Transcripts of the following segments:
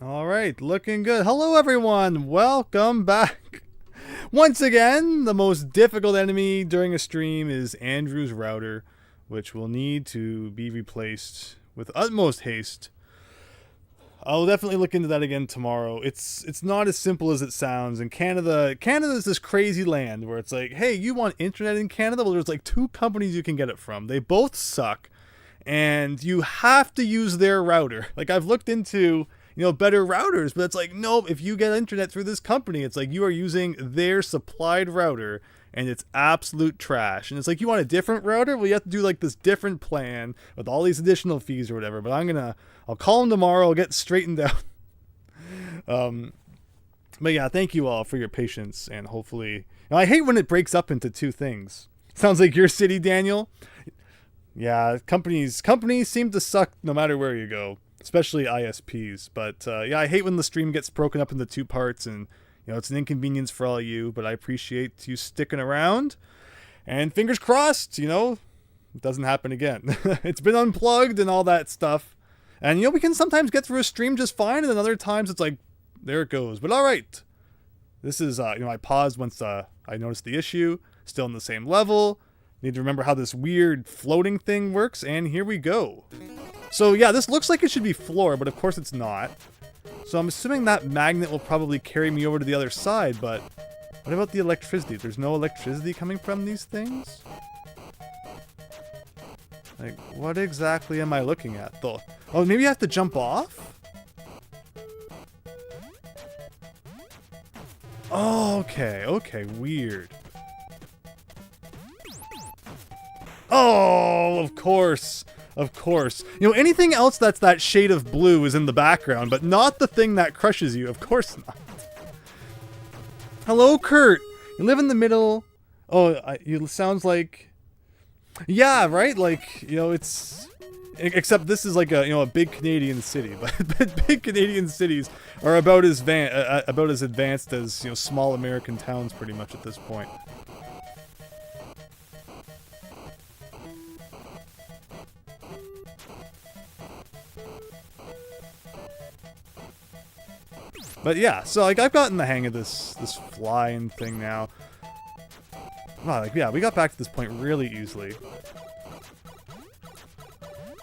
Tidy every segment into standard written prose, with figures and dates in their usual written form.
All right, looking good. Hello, everyone. Welcome back. Once again, the most difficult enemy during a stream is Andrew's router, which will need to be replaced with utmost haste. I'll definitely look into that again tomorrow. It's not as simple as it sounds. In Canada is this crazy land where it's like, hey, you want internet in Canada? Well, there's like two companies you can get it from. They both suck, and you have to use their router. Like, I've looked into better routers, but it's like, nope, if you get internet through this company, it's like you are using their supplied router and it's absolute trash. And it's like, you want a different router? Well, you have to do like this different plan with all these additional fees or whatever. But I'll call them tomorrow. I'll get straightened out. But yeah, thank you all for your patience, and hopefully, I hate when it breaks up into two things. Sounds like your city, Daniel. Yeah, companies seem to suck no matter where you go, especially ISPs. But yeah, I hate when the stream gets broken up into two parts, and it's an inconvenience for all you, but I appreciate you sticking around. And fingers crossed, it doesn't happen again. It's been unplugged and all that stuff. And we can sometimes get through a stream just fine, and then other times it's like, there it goes. But all right. This is I paused once I noticed the issue. Still on the same level. Need to remember how this weird floating thing works, and here we go. So yeah, this looks like it should be floor, but of course it's not. So I'm assuming that magnet will probably carry me over to the other side, but what about the electricity? There's no electricity coming from these things? Like, what exactly am I looking at, though? Oh, maybe I have to jump off? Oh, okay, weird. Oh, of course. Anything else that's that shade of blue is in the background, but not the thing that crushes you. Of course not. Hello, Kurt. You live in the middle. Oh, you sounds like... Yeah, right? Like, it's... Except this is like a big Canadian city, but big Canadian cities are about as advanced as small American towns pretty much at this point. But yeah, so like I've gotten the hang of this flying thing now. Wow, like yeah, we got back to this point really easily.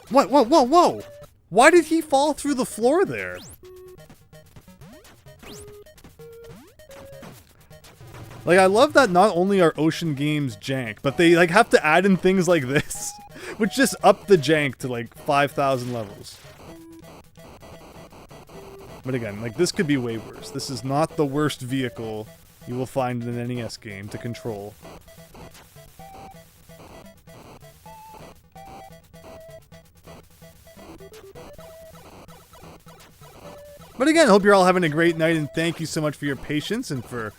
What? Whoa! Why did he fall through the floor there? Like, I love that not only are ocean games jank, but they like have to add in things like this, which just up the jank to like 5,000 levels. But again, like, this could be way worse. This is not the worst vehicle you will find in an NES game to control. But again, I hope you're all having a great night, and thank you so much for your patience and for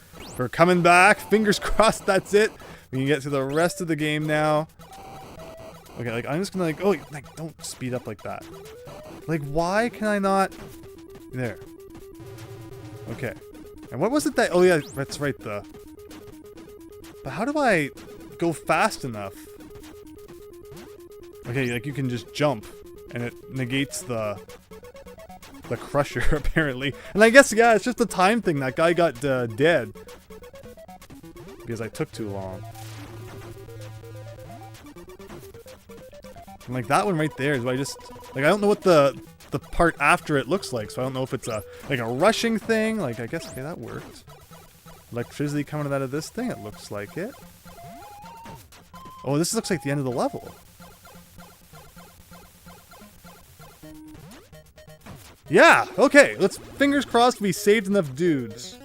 coming back. Fingers crossed that's it. We can get to the rest of the game now. Okay, like, I'm just gonna don't speed up like that. Like, why can I not... There. Okay. And what was it that... Oh yeah, that's right, But how do I go fast enough? Okay, like you can just jump, and it negates the crusher, apparently. And I guess, yeah, it's just a time thing. That guy got dead. Because I took too long. And like that one right there is what I just... Like, I don't know what the part after it looks like, so I don't know if it's a rushing thing. Like, I guess, okay, that worked. Electricity coming out of this thing, it looks like it. Oh, this looks like the end of the level. Yeah, okay, let's fingers crossed we saved enough dudes.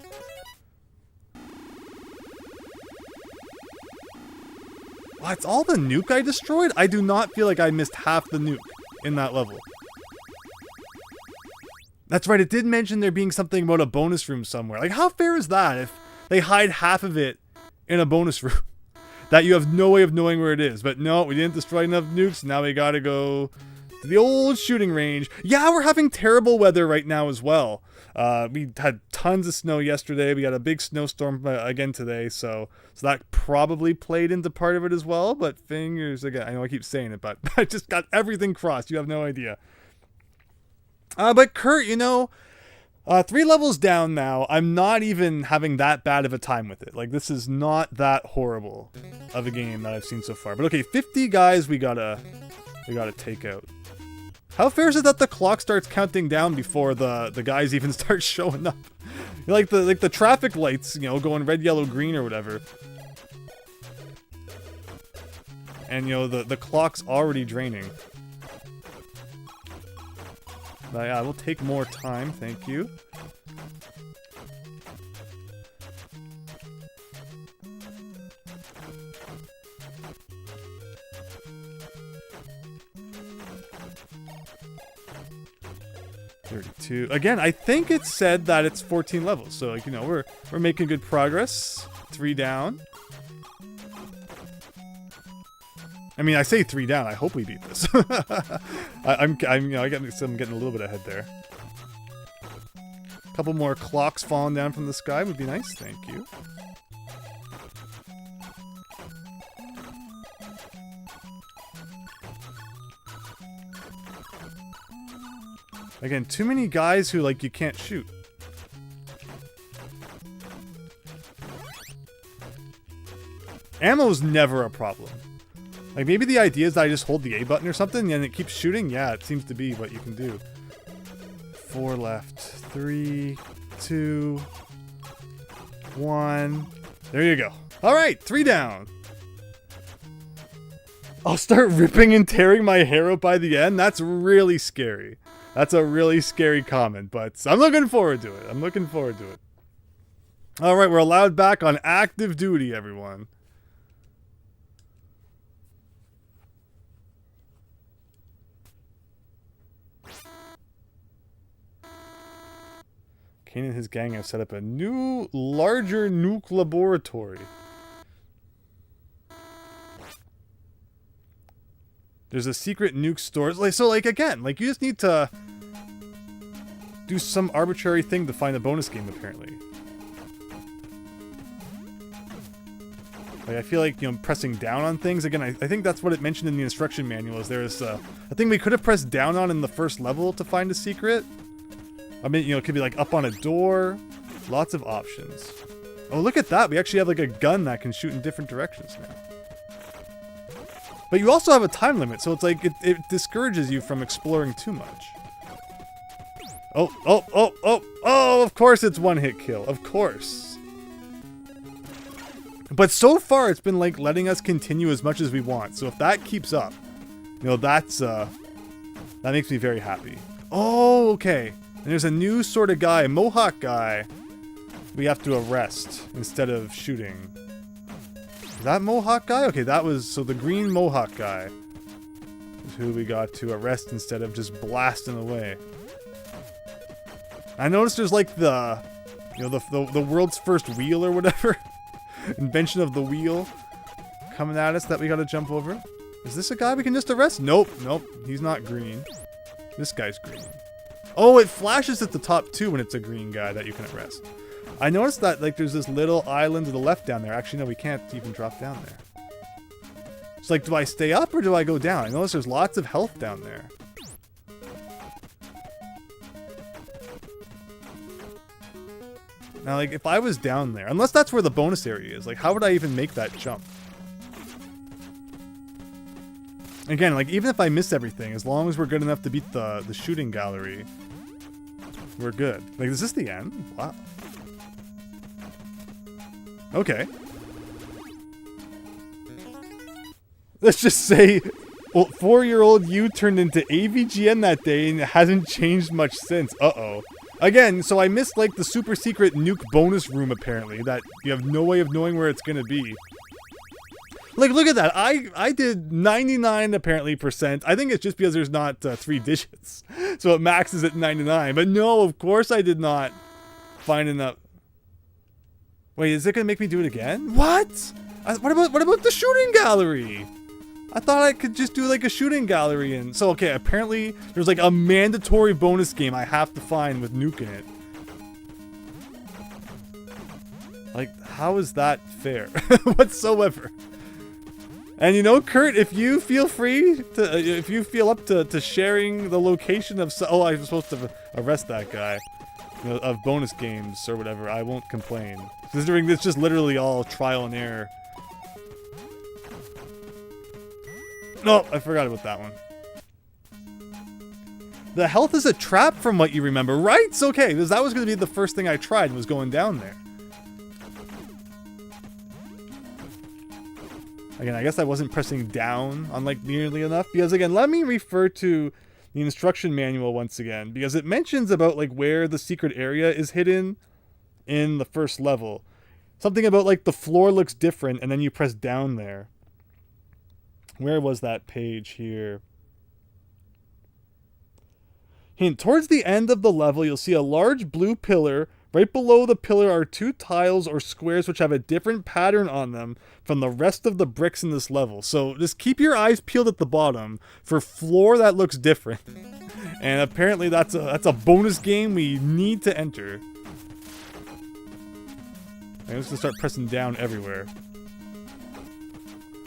Wow, it's all the nuke I destroyed? I do not feel like I missed half the nuke in that level. That's right, it did mention there being something about a bonus room somewhere. Like, how fair is that if they hide half of it in a bonus room? That you have no way of knowing where it is. But no, we didn't destroy enough nukes, now we gotta go to the old shooting range. Yeah, we're having terrible weather right now as well. We had tons of snow yesterday. We got a big snowstorm again today, so that probably played into part of it as well. But fingers again, I know I keep saying it, but I just got everything crossed. You have no idea. But Kurt, 3 levels down now. I'm not even having that bad of a time with it. Like, this is not that horrible of a game that I've seen so far. But okay, 50 guys we gotta take out. How fair is it that the clock starts counting down before the guys even start showing up? Like the traffic lights, you know, going red, yellow, green or whatever. And you know, the clock's already draining. But yeah, we'll take more time, thank you. Again, I think it said that it's 14 levels, so like, you know, we're making good progress. 3 down. I mean, I say 3 down. I hope we beat this. I'm getting a little bit ahead there. A couple more clocks falling down from the sky would be nice. Thank you. Again, too many guys who, like, you can't shoot. Ammo's never a problem. Like, maybe the idea is that I just hold the A button or something and it keeps shooting? Yeah, it seems to be what you can do. 4 left. 3, 2, 1. There you go. Alright, 3 down. I'll start ripping and tearing my hair out by the end? That's really scary. That's a really scary comment, but I'm looking forward to it. I'm looking forward to it. Alright, we're allowed back on active duty, everyone. Kane and his gang have set up a new, larger nuke laboratory. There's a secret nuke store. So, like, again, like, you just need to do some arbitrary thing to find a bonus game, apparently. Like, I feel like, you know, pressing down on things. Again, I think that's what it mentioned in the instruction manual. Is there's a thing we could have pressed down on in the first level to find a secret. I mean, you know, it could be, like, up on a door. Lots of options. Oh, look at that. We actually have, like, a gun that can shoot in different directions now. But you also have a time limit, so it's like, it discourages you from exploring too much. Oh, of course it's one-hit kill. Of course. But so far, it's been, like, letting us continue as much as we want. So if that keeps up, you know, that makes me very happy. Oh, okay. And there's a new sort of guy, Mohawk guy, we have to arrest instead of shooting. Is that Mohawk guy? Okay, that was... So the green Mohawk guy is who we got to arrest instead of just blasting away. I noticed there's like the... You know, the world's first wheel or whatever. Invention of the wheel coming at us that we gotta jump over. Is this a guy we can just arrest? Nope, nope. He's not green. This guy's green. Oh, it flashes at the top too when it's a green guy that you can arrest. I noticed that, like, there's this little island to the left down there. Actually, no, we can't even drop down there. It's like, do I stay up or do I go down? I notice there's lots of health down there. Now, like, if I was down there, unless that's where the bonus area is, like, how would I even make that jump? Again, like, even if I miss everything, as long as we're good enough to beat the shooting gallery, we're good. Like, is this the end? Wow. Okay. Let's just say, well, 4-year-old you turned into AVGN that day and it hasn't changed much since. Uh-oh. Again, so I missed, like, the super secret nuke bonus room, apparently, that you have no way of knowing where it's gonna be. Like, look at that. I did 99, apparently, %. I think it's just because there's not 3 digits. So it maxes at 99. But no, of course I did not find enough. Wait, is it gonna make me do it again? What? What about the shooting gallery? I thought I could just do like a shooting gallery and so okay, apparently there's like a mandatory bonus game I have to find with nuke in it. Like, how is that fair whatsoever? And you know, Kurt, if you feel free to, if you feel up to sharing the location of, oh, I was supposed to arrest that guy. of bonus games or whatever, I won't complain. Considering it's just literally all trial and error. No, I forgot about that one. The health is a trap from what you remember, right? It's okay, because that was going to be the first thing I tried, was going down there. Again, I guess I wasn't pressing down on like nearly enough, because again, let me refer to the instruction manual once again, because it mentions about like where the secret area is hidden in the first level. Something about like the floor looks different and then you press down there. Where was that page here? Hint, towards the end of the level, you'll see a large blue pillar. Right below the pillar are 2 tiles or squares which have a different pattern on them from the rest of the bricks in this level. So just keep your eyes peeled at the bottom for floor that looks different. And apparently that's a bonus game we need to enter. I'm just gonna start pressing down everywhere.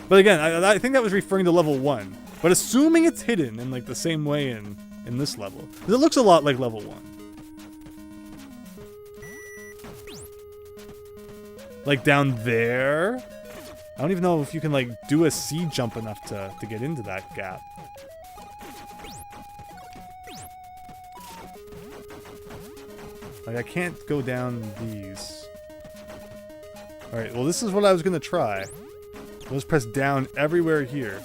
But again, I think that was referring to level 1. But assuming it's hidden in like the same way in this level. 'Cause it looks a lot like level 1. Like down there? I don't even know if you can like do a C jump enough to get into that gap. Like I can't go down these. Alright, well this is what I was gonna try. Let's press down everywhere here.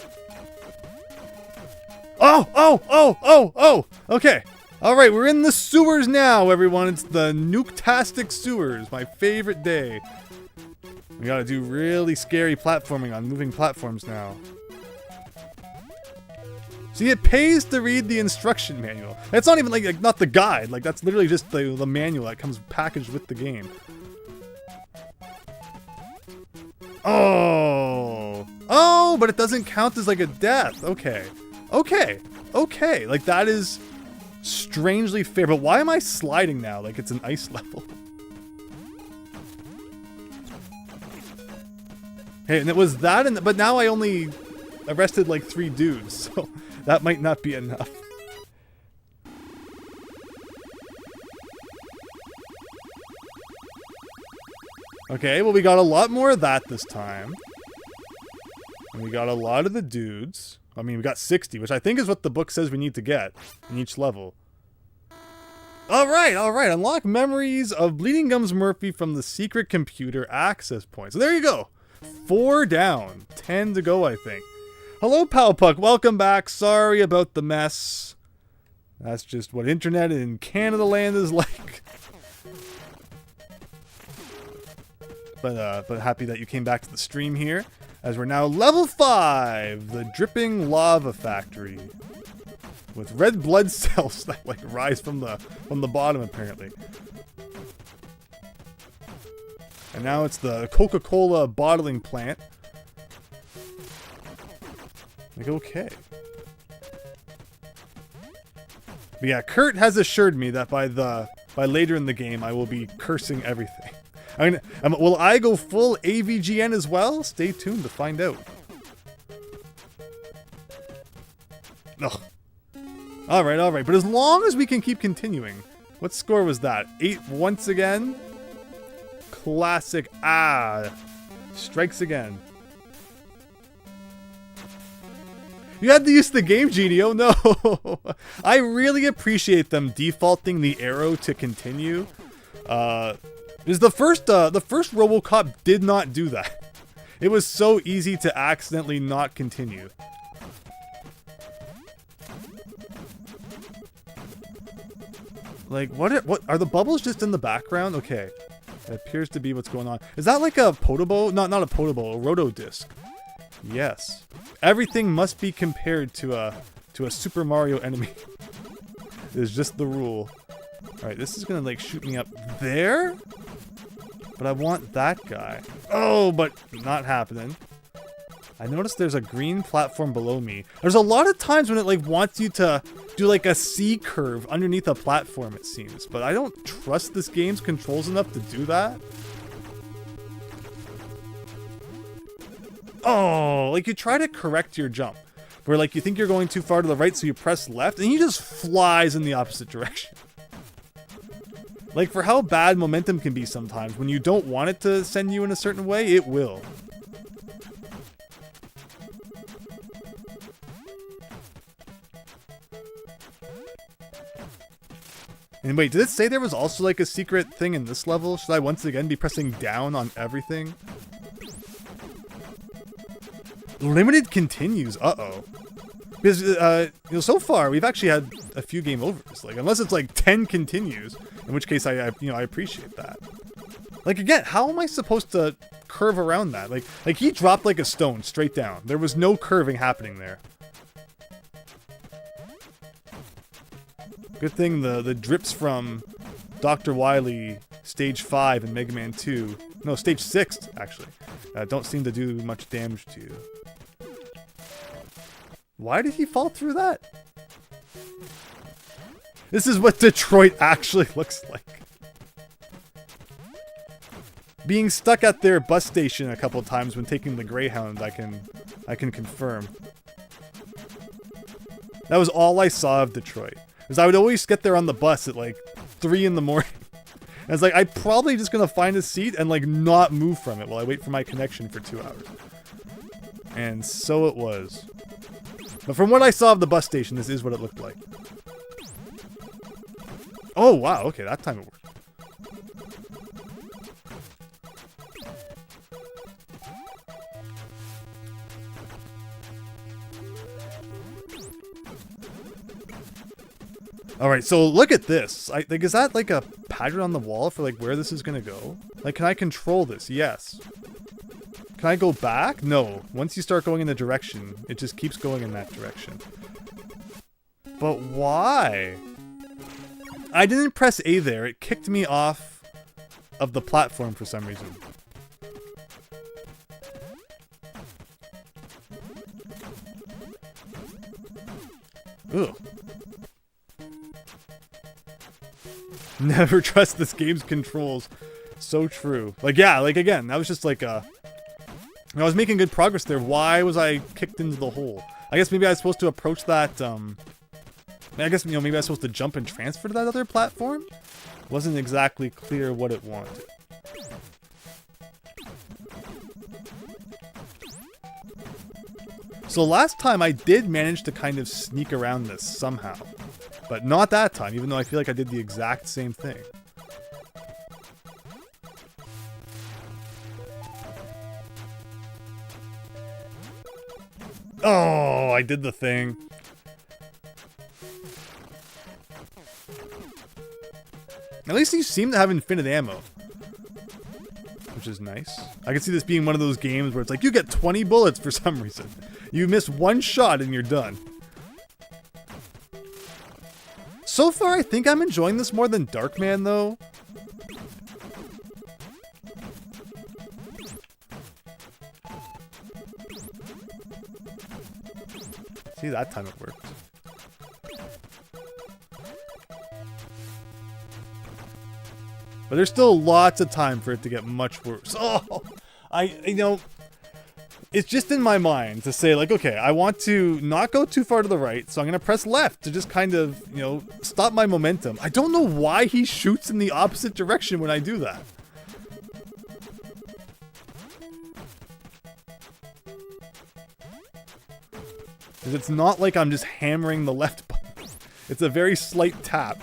Oh! Okay. Alright, we're in the sewers now, everyone. It's the nuke-tastic sewers. My favorite day. We gotta do really scary platforming on moving platforms now. See, it pays to read the instruction manual. It's not even like not the guide. Like that's literally just the manual that comes packaged with the game. Oh, but it doesn't count as like a death. Okay. Like that is strangely fair. But why am I sliding now? Like it's an ice level. Hey, and it was that, but now I only arrested like 3 dudes, so that might not be enough. Okay, well we got a lot more of that this time. And we got a lot of the dudes. I mean, we got 60, which I think is what the book says we need to get in each level. Alright. Unlock memories of Bleeding Gums Murphy from the secret computer access point. So there you go. 4 down. 10 to go, I think. Hello, Pal Puck. Welcome back. Sorry about the mess. That's just what internet in Canada land is like. But happy that you came back to the stream here. As we're now level 5. The Dripping Lava Factory. With red blood cells that like rise from the bottom apparently. And now it's the Coca-Cola bottling plant. Like, okay. But yeah, Kurt has assured me that by later in the game, I will be cursing everything. I mean, will I go full AVGN as well? Stay tuned to find out. Ugh. Alright. But as long as we can keep continuing. What score was that? 8 once again? Classic. Strikes again. You had to use the game genie. Oh no. I really appreciate them defaulting the arrow to continue. Is the first RoboCop did not do that. It was so easy to accidentally not continue. Like what are the bubbles just in the background? Okay. That appears to be what's going on. Is that like a Podobo? Not a Podobo, a Rotodisc. Yes. Everything must be compared to a Super Mario enemy. It's just the rule. Alright, this is gonna like shoot me up there? But I want that guy. Oh, but not happening. I noticed there's a green platform below me. There's a lot of times when it like wants you to do like a C curve underneath a platform, it seems. But I don't trust this game's controls enough to do that. Oh, like you try to correct your jump. Where like you think you're going too far to the right, so you press left, and he just flies in the opposite direction. Like, for how bad momentum can be sometimes, when you don't want it to send you in a certain way, it will. And wait, did it say there was also like a secret thing in this level? Should I once again be pressing down on everything? Limited continues. Uh-oh. Because, you know, so far we've actually had a few game overs. Like, unless it's like 10 continues, in which case I appreciate that. Like, again, how am I supposed to curve around that? Like he dropped like a stone straight down. There was no curving happening there. Good thing the drips from Dr. Wily Stage 5 and Mega Man 2, no, Stage 6 actually, don't seem to do much damage to you. Why did he fall through that? This is what Detroit actually looks like. Being stuck at their bus station a couple times when taking the Greyhound, I can confirm. That was all I saw of Detroit. Because I would always get there on the bus at like 3 in the morning. And it's like, I'm probably just going to find a seat and like not move from it while I wait for my connection for 2 hours. And so it was. But from what I saw of the bus station, this is what it looked like. Oh, wow. Okay, that time it worked. Alright, so look at this. Like, is that like a pattern on the wall for like where this is gonna go? Like, can I control this? Yes. Can I go back? No. Once you start going in the direction, it just keeps going in that direction. But why? I didn't press A there. It kicked me off of the platform for some reason. Ugh. Never trust this game's controls. So true. Like, yeah, like, again, that was just like I was making good progress there. Why was I kicked into the hole? I guess maybe I was supposed to approach that, I guess, you know, maybe I was supposed to jump and transfer to that other platform? Wasn't exactly clear what it wanted. So last time I did manage to kind of sneak around this somehow. But not that time, even though I feel like I did the exact same thing. Oh, I did the thing. At least you seem to have infinite ammo. Which is nice. I can see this being one of those games where it's like, you get 20 bullets for some reason. You miss one shot and you're done. So far, I think I'm enjoying this more than Darkman, though. See, that time it worked. But there's still lots of time for it to get much worse. Oh, you know, it's just in my mind to say, like, okay, I want to not go too far to the right, so I'm going to press left to just kind of, you know, stop my momentum. I don't know why he shoots in the opposite direction when I do that. Because it's not like I'm just hammering the left button. It's a very slight tap.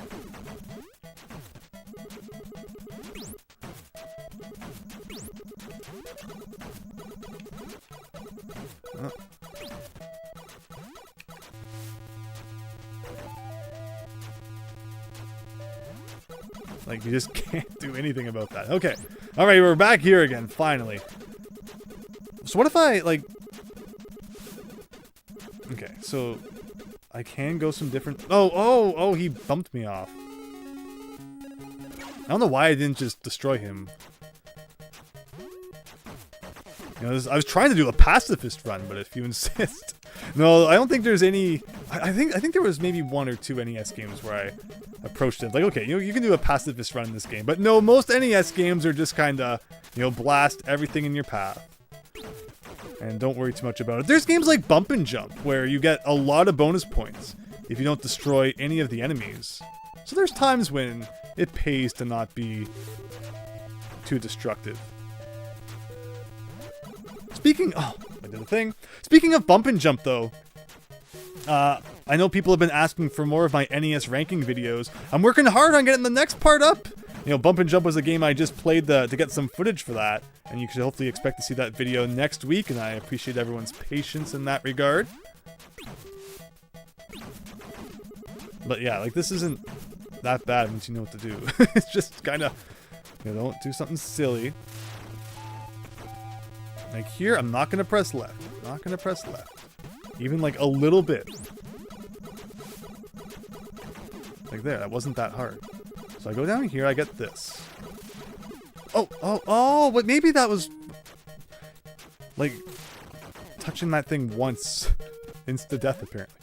Like, you just can't do anything about that. Okay. Alright, we're back here again, finally. So what if I, like... Okay, so... I can go some different... Oh, he bumped me off. I don't know why I didn't just destroy him. You know, I was trying to do a pacifist run, but if you insist... No, I don't think there's any... I think there was maybe 1 or 2 NES games where I approached it like, okay, you can do a pacifist run in this game. But no, most NES games are just kind of, you know, blast everything in your path. And don't worry too much about it. There's games like Bump and Jump where you get a lot of bonus points if you don't destroy any of the enemies. So there's times when it pays to not be too destructive. I did a thing. Speaking of bump and jump, though, I know people have been asking for more of my NES ranking videos. I'm working hard on getting the next part up. You know, Bump and Jump was a game I just played to get some footage for that, and you should hopefully expect to see that video next week, and I appreciate everyone's patience in that regard. But yeah, like, this isn't that bad once you know what to do. It's just kind of, you know, don't do something silly. Like here, I'm not going to press left. Not going to press left. Even like a little bit. Like there, that wasn't that hard. So I go down here, I get this. Oh, but maybe that was like touching that thing once. Insta-death, apparently.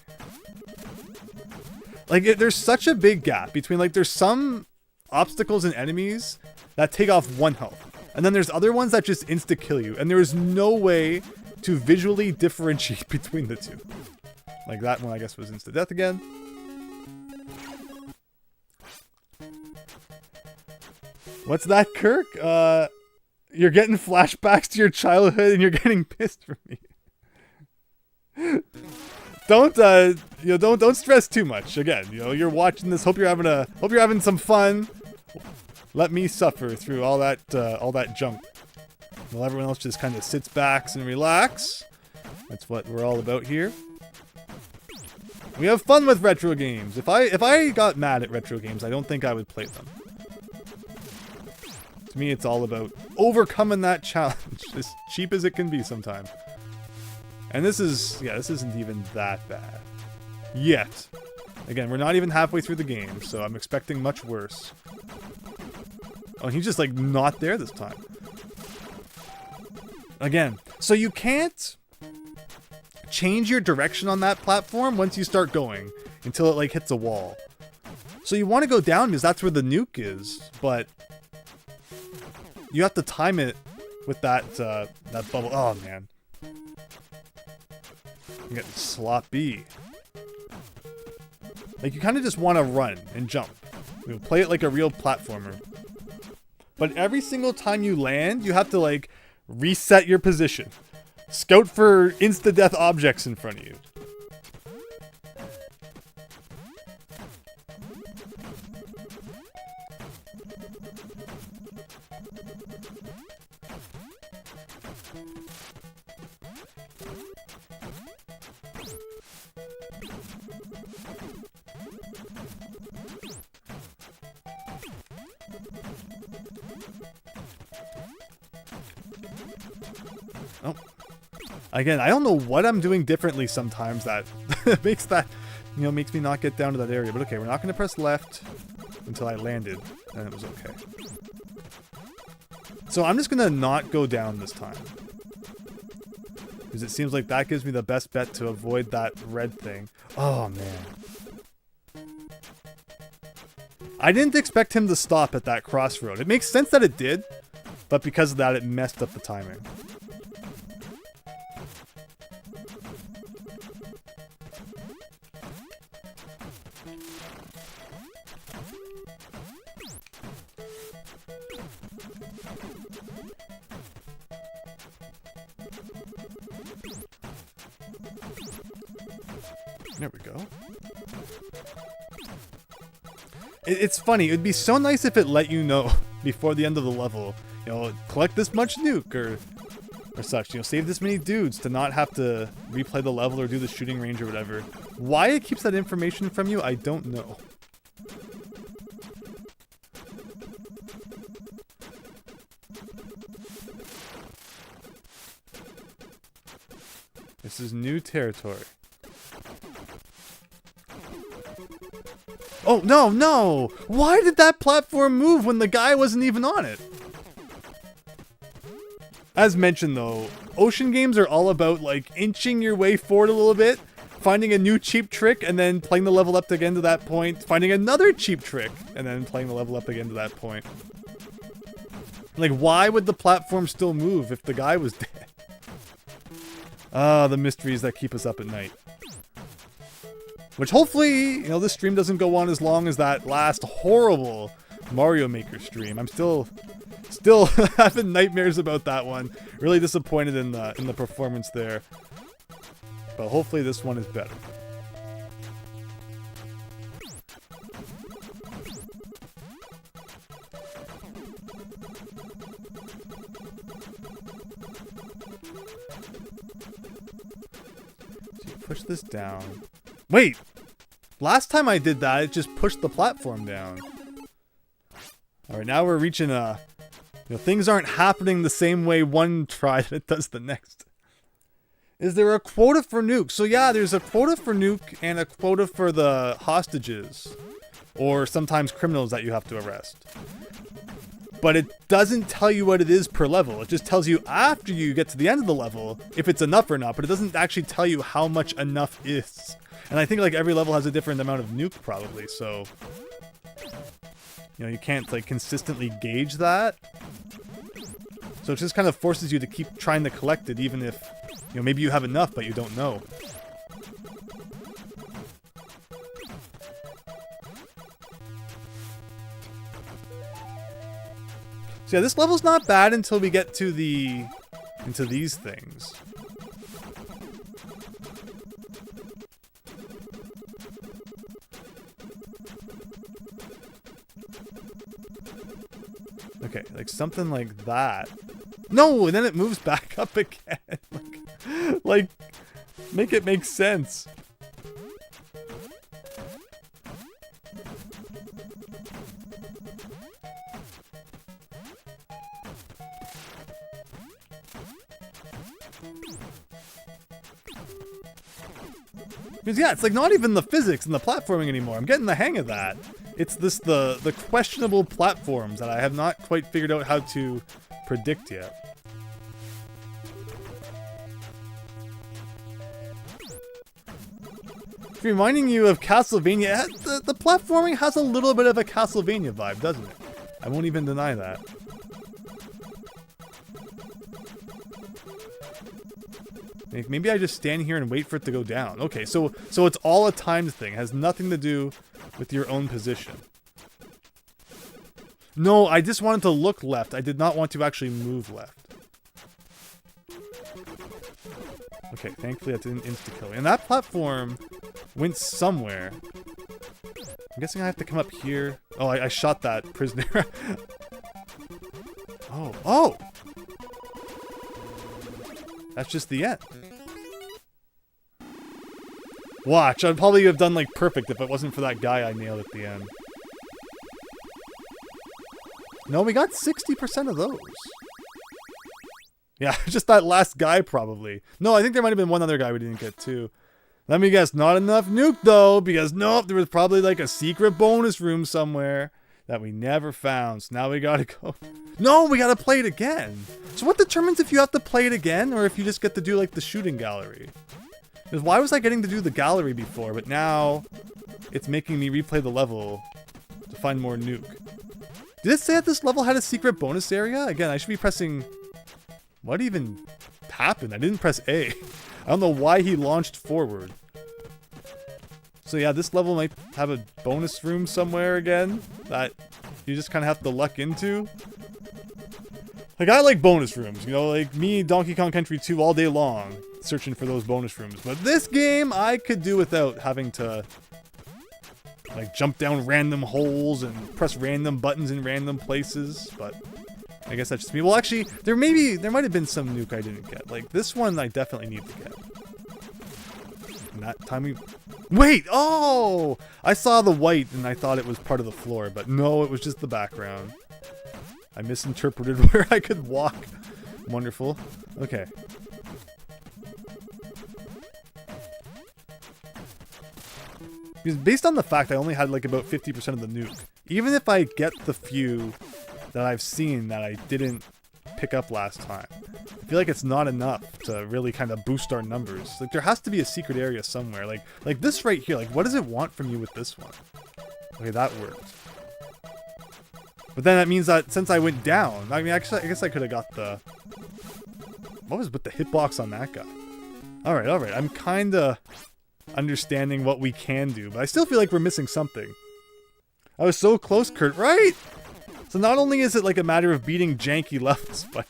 Like, there's such a big gap between, like, there's some obstacles and enemies that take off 1 health. And then there's other ones that just insta-kill you. And there is no way to visually differentiate between the two. Like, that one, I guess, was insta-death again. What's that, Kirk? You're getting flashbacks to your childhood and you're getting pissed for me. Don't stress too much. Again, you know, you're watching this. Hope you're having some fun. Let me suffer through all that junk. While everyone else just kind of sits back and relax. That's what we're all about here. We have fun with retro games. If I got mad at retro games, I don't think I would play them. To me, it's all about overcoming that challenge, as cheap as it can be sometimes. And this isn't even that bad. Yet. Again, we're not even halfway through the game, so I'm expecting much worse. Oh, and he's just, like, not there this time. Again, so you can't change your direction on that platform once you start going, until it, like, hits a wall. So you want to go down because that's where the nuke is, but you have to time it with that bubble. Oh, man. I'm getting sloppy. Like, you kind of just want to run and jump. You know, play it like a real platformer. But every single time you land, you have to, like, reset your position. Scout for insta-death objects in front of you. Oh. Again, I don't know what I'm doing differently sometimes that makes me not get down to that area. But okay, we're not going to press left until I landed, and it was okay. So I'm just going to not go down this time. Because it seems like that gives me the best bet to avoid that red thing. Oh, man. I didn't expect him to stop at that crossroad. It makes sense that it did, but because of that, it messed up the timing. There we go. It's funny. It would be so nice if it let you know before the end of the level, you know, collect this much nuke or such. You know, save this many dudes to not have to replay the level or do the shooting range or whatever. Why it keeps that information from you, I don't know. This is new territory. Oh, no! Why did that platform move when the guy wasn't even on it? As mentioned, though, ocean games are all about, like, inching your way forward a little bit, finding a new cheap trick, and then playing the level up again to that point, finding another cheap trick, and then playing the level up again to that point. Like, why would the platform still move if the guy was dead? Ah, the mysteries that keep us up at night. Which hopefully, you know, this stream doesn't go on as long as that last horrible Mario Maker stream. I'm still having nightmares about that one. Really disappointed in the performance there. But hopefully this one is better. So you push this down. Wait! Last time I did that, it just pushed the platform down. Alright, now we're reaching a... You know, things aren't happening the same way one try that it does the next. Is there a quota for nuke? So yeah, there's a quota for nuke and a quota for the hostages. Or sometimes criminals that you have to arrest. But it doesn't tell you what it is per level. It just tells you after you get to the end of the level if it's enough or not. But it doesn't actually tell you how much enough is. And I think like every level has a different amount of nuke probably, so... You know, you can't like consistently gauge that. So it just kind of forces you to keep trying to collect it even if, you know, maybe you have enough but you don't know. So yeah, this level's not bad until we get to into these things. Okay, like something like that. No, and then it moves back up again. like, make it make sense. Because yeah, it's like not even the physics and the platforming anymore. I'm getting the hang of that. It's the questionable platforms that I have not quite figured out how to predict yet. Reminding you of Castlevania, the platforming has a little bit of a Castlevania vibe, doesn't it? I won't even deny that. Maybe I just stand here and wait for it to go down. Okay, so it's all a timed thing. It has nothing to do with your own position. No, I just wanted to look left. I did not want to actually move left. Okay, thankfully that didn't insta-kill me. And that platform went somewhere. I'm guessing I have to come up here. Oh, I shot that prisoner. Oh! That's just the end. Watch, I'd probably have done like perfect if it wasn't for that guy I nailed at the end. No, we got 60% of those. Yeah, just that last guy probably. No, I think there might have been one other guy we didn't get too. Let me guess, not enough nuke though, because nope, there was probably like a secret bonus room somewhere that we never found. So now we gotta go. No, we gotta play it again. So what determines if you have to play it again or if you just get to do like the shooting gallery? Because why was I getting to do the gallery before, but now it's making me replay the level to find more nuke? Did it say that this level had a secret bonus area? Again, I should be pressing... What even happened? I didn't press A. I don't know why he launched forward. So yeah, this level might have a bonus room somewhere again that you just kind of have to luck into. Like, I like bonus rooms, you know, like me, Donkey Kong Country 2 all day long, searching for those bonus rooms. But this game, I could do without having to, like, jump down random holes and press random buttons in random places, but I guess that's just me. Well, actually, there might have been some nuke I didn't get. Like, this one I definitely need to get. And that time we... Wait! Oh! I saw the white and I thought it was part of the floor, but no, it was just the background. I misinterpreted where I could walk. Wonderful. Okay. Because based on the fact I only had like about 50% of the nuke, even if I get the few that I've seen that I didn't pick up last time, I feel like it's not enough to really kind of boost our numbers. Like, there has to be a secret area somewhere. Like this right here. Like, what does it want from you with this one? Okay, that worked. But then that means that since I went down, I mean, actually, I guess I could have got the... What was with the hitbox on that guy? Alright, alright. I'm kind of understanding what we can do, but I still feel like we're missing something. I was so close, Kurt. Right? So not only is it like a matter of beating janky levels, but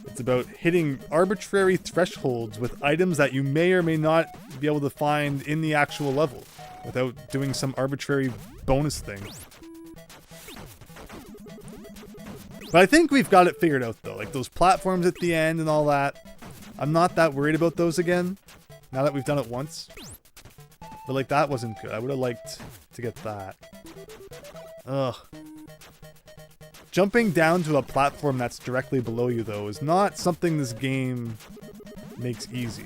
it's about hitting arbitrary thresholds with items that you may or may not be able to find in the actual level without doing some arbitrary bonus thing. But I think we've got it figured out though. Like those platforms at the end and all that. I'm not that worried about those again, now that we've done it once. But like that wasn't good. I would have liked to get that. Ugh. Jumping down to a platform that's directly below you though is not something this game makes easy.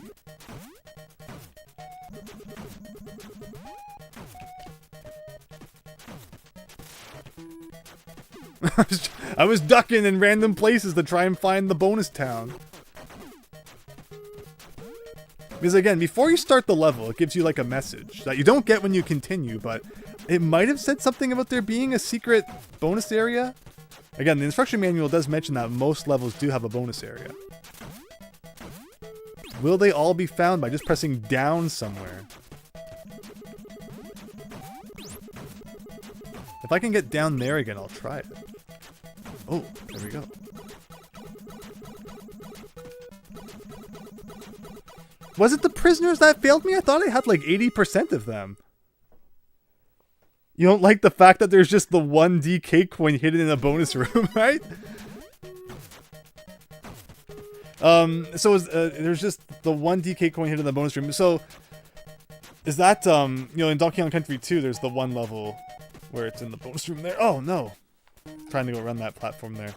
I was ducking in random places to try and find the bonus town. Because again, before you start the level, it gives you like a message that you don't get when you continue, but it might have said something about there being a secret bonus area. Again, the instruction manual does mention that most levels do have a bonus area. Will they all be found by just pressing down somewhere? If I can get down there again, I'll try it. Oh, there we go. Was it the prisoners that failed me? I thought I had like 80% of them. You don't like the fact that there's just the one DK coin hidden in a bonus room, right? There's just the one DK coin hidden in the bonus room. So, is that, you know, in Donkey Kong Country 2, there's the one level where it's in the bonus room there. Oh, no. Trying to go around that platform there.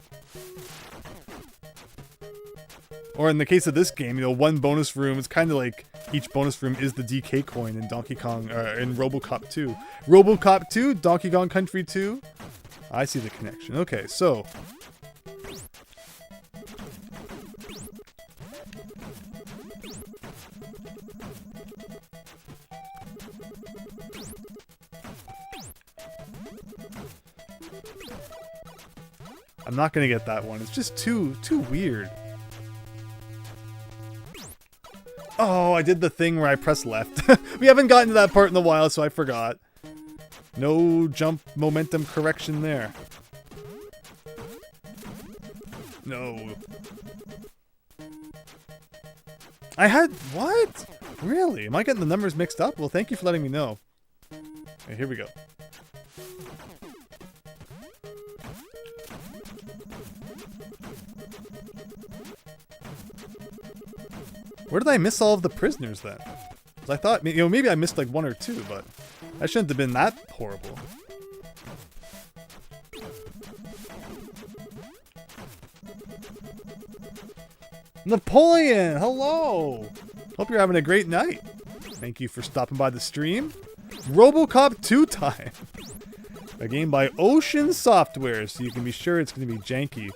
Or in the case of this game, you know, one bonus room, it's kind of like each bonus room is the DK coin in Donkey Kong, in RoboCop 2. RoboCop 2, Donkey Kong Country 2. I see the connection. Okay, so. I'm not gonna get that one. It's just too weird. Oh, I did the thing where I pressed left. We haven't gotten to that part in a while, so I forgot. No jump momentum correction there. No. I had... What? Really? Am I getting the numbers mixed up? Well, thank you for letting me know. Okay, here we go. Where did I miss all of the prisoners then? 'Cause I thought, you know, maybe I missed like one or two, but that shouldn't have been that horrible. Napoleon, hello! Hope you're having a great night. Thank you for stopping by the stream. RoboCop 2 time. A game by Ocean Software, so you can be sure it's going to be janky.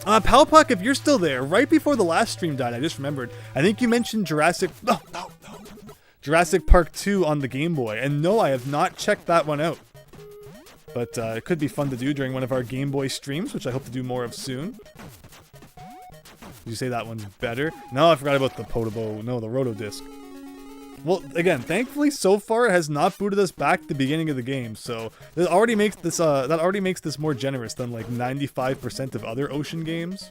Palpuck, if you're still there, right before the last stream died, I just remembered. I think you mentioned Jurassic Park 2 on the Game Boy. And no, I have not checked that one out. But it could be fun to do during one of our Game Boy streams, which I hope to do more of soon. Did you say that one's better? No, I forgot about the Podobo. No, the Rotodisc. Well, again, thankfully, so far it has not booted us back to the beginning of the game, so that already makes this more generous than like 95% of other Ocean games.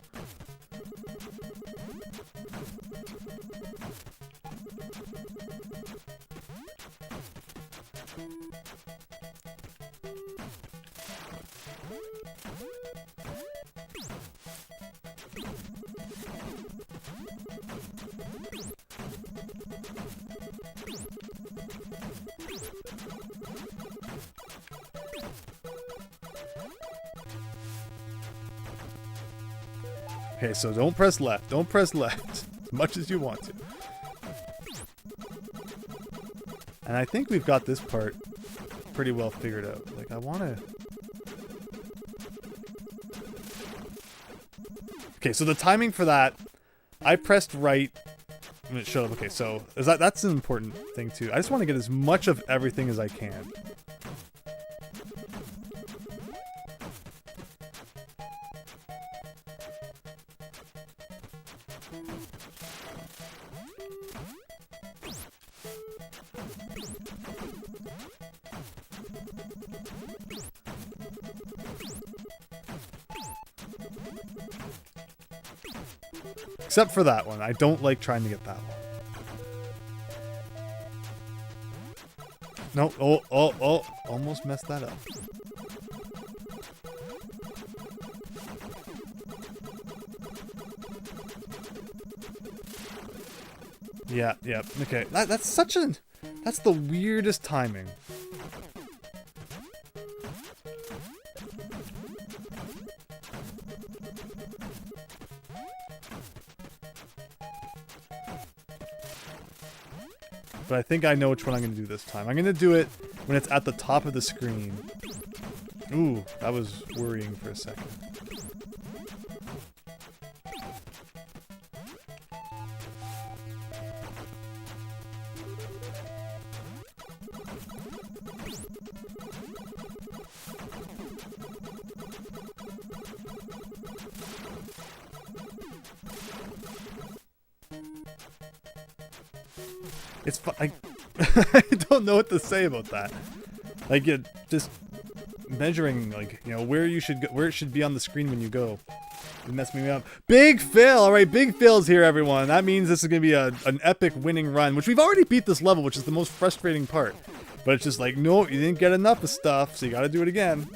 Okay, so don't press left. Don't press left as much as you want to. And I think we've got this part pretty well figured out. Like, I want to... Okay, so the timing for that, I pressed right and it showed up. Okay, so that's an important thing too. I just want to get as much of everything as I can. Except for that one. I don't like trying to get that one. No, oh, almost messed that up. Yeah, okay. That's the weirdest timing. But I think I know which one I'm going to do this time. I'm going to do it when it's at the top of the screen. Ooh, that was worrying for a second. It's I don't know what to say about that. Like, just measuring, like, you know, where you should go, where it should be on the screen when you go. It messed me up. Big Phil! Alright, Big Phil's here, everyone. That means this is going to be an epic winning run, which we've already beat this level, which is the most frustrating part. But it's just like, no, you didn't get enough of stuff, so you got to do it again.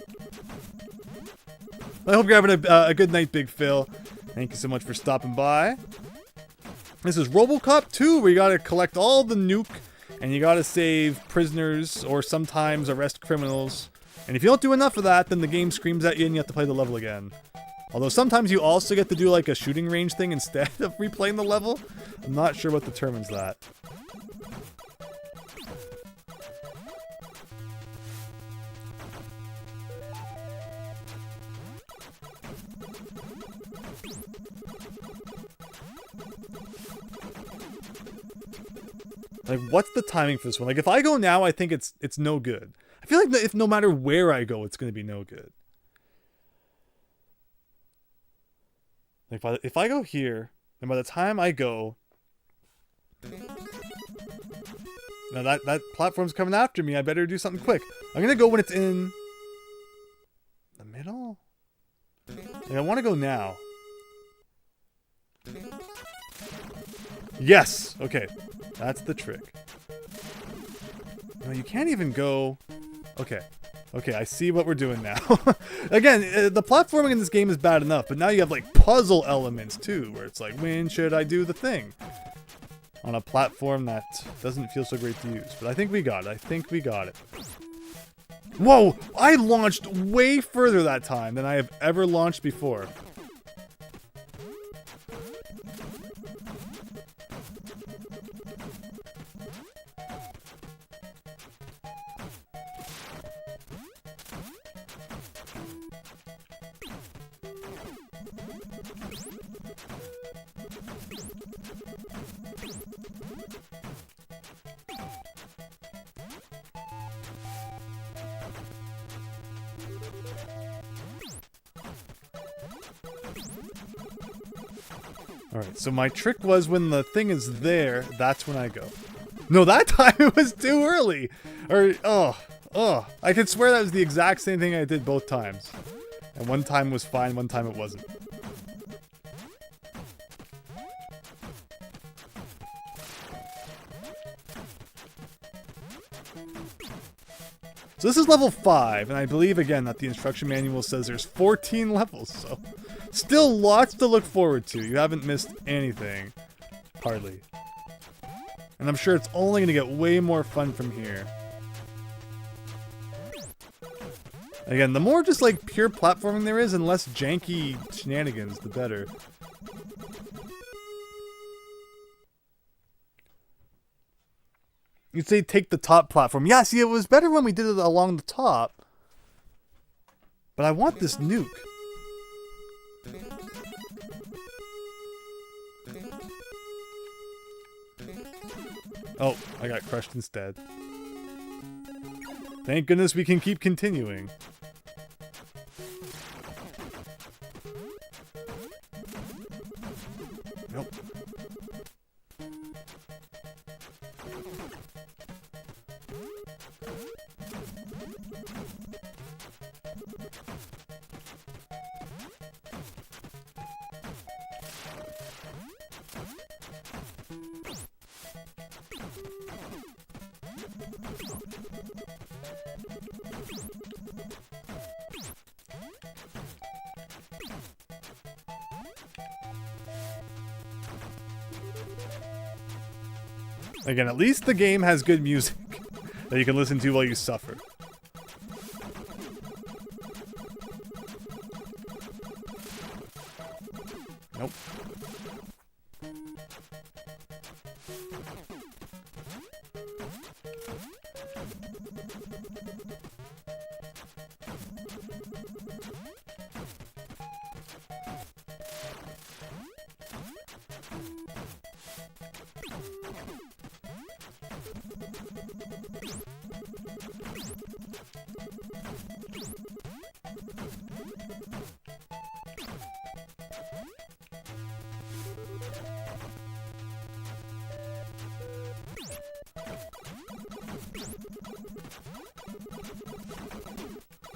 I hope you're having a good night, Big Phil. Thank you so much for stopping by. This is RoboCop 2, where you gotta collect all the nuke, and you gotta save prisoners, or sometimes arrest criminals. And if you don't do enough of that, then the game screams at you and you have to play the level again. Although sometimes you also get to do like a shooting range thing instead of replaying the level. I'm not sure what determines that. Like, what's the timing for this one? Like, if I go now, I think it's no good. I feel like if no matter where I go, it's going to be no good. Like, if I go here, and by the time I go... Now that platform's coming after me, I better do something quick. I'm going to go when it's in... the middle? Like, I want to go now. Yes! Okay. That's the trick. No, you can't even go... Okay. Okay, I see what we're doing now. Again, the platforming in this game is bad enough, but now you have, like, puzzle elements, too, where it's like, when should I do the thing? On a platform that doesn't feel so great to use. But I think we got it. I think we got it. Whoa! I launched way further that time than I have ever launched before. Alright, so my trick was when the thing is there, that's when I go. No, that time it was too early! Or, I could swear that was the exact same thing I did both times. And one time was fine, one time it wasn't. So this is level 5, and I believe again that the instruction manual says there's 14 levels, so... Still lots to look forward to. You haven't missed anything. Hardly. And I'm sure it's only going to get way more fun from here. Again, the more just like pure platforming there is and less janky shenanigans, the better. You'd say take the top platform. Yeah, see, it was better when we did it along the top. But I want this nuke. Oh, I got crushed instead. Thank goodness we can keep continuing. Nope. Again, at least the game has good music that you can listen to while you suffer. Nope.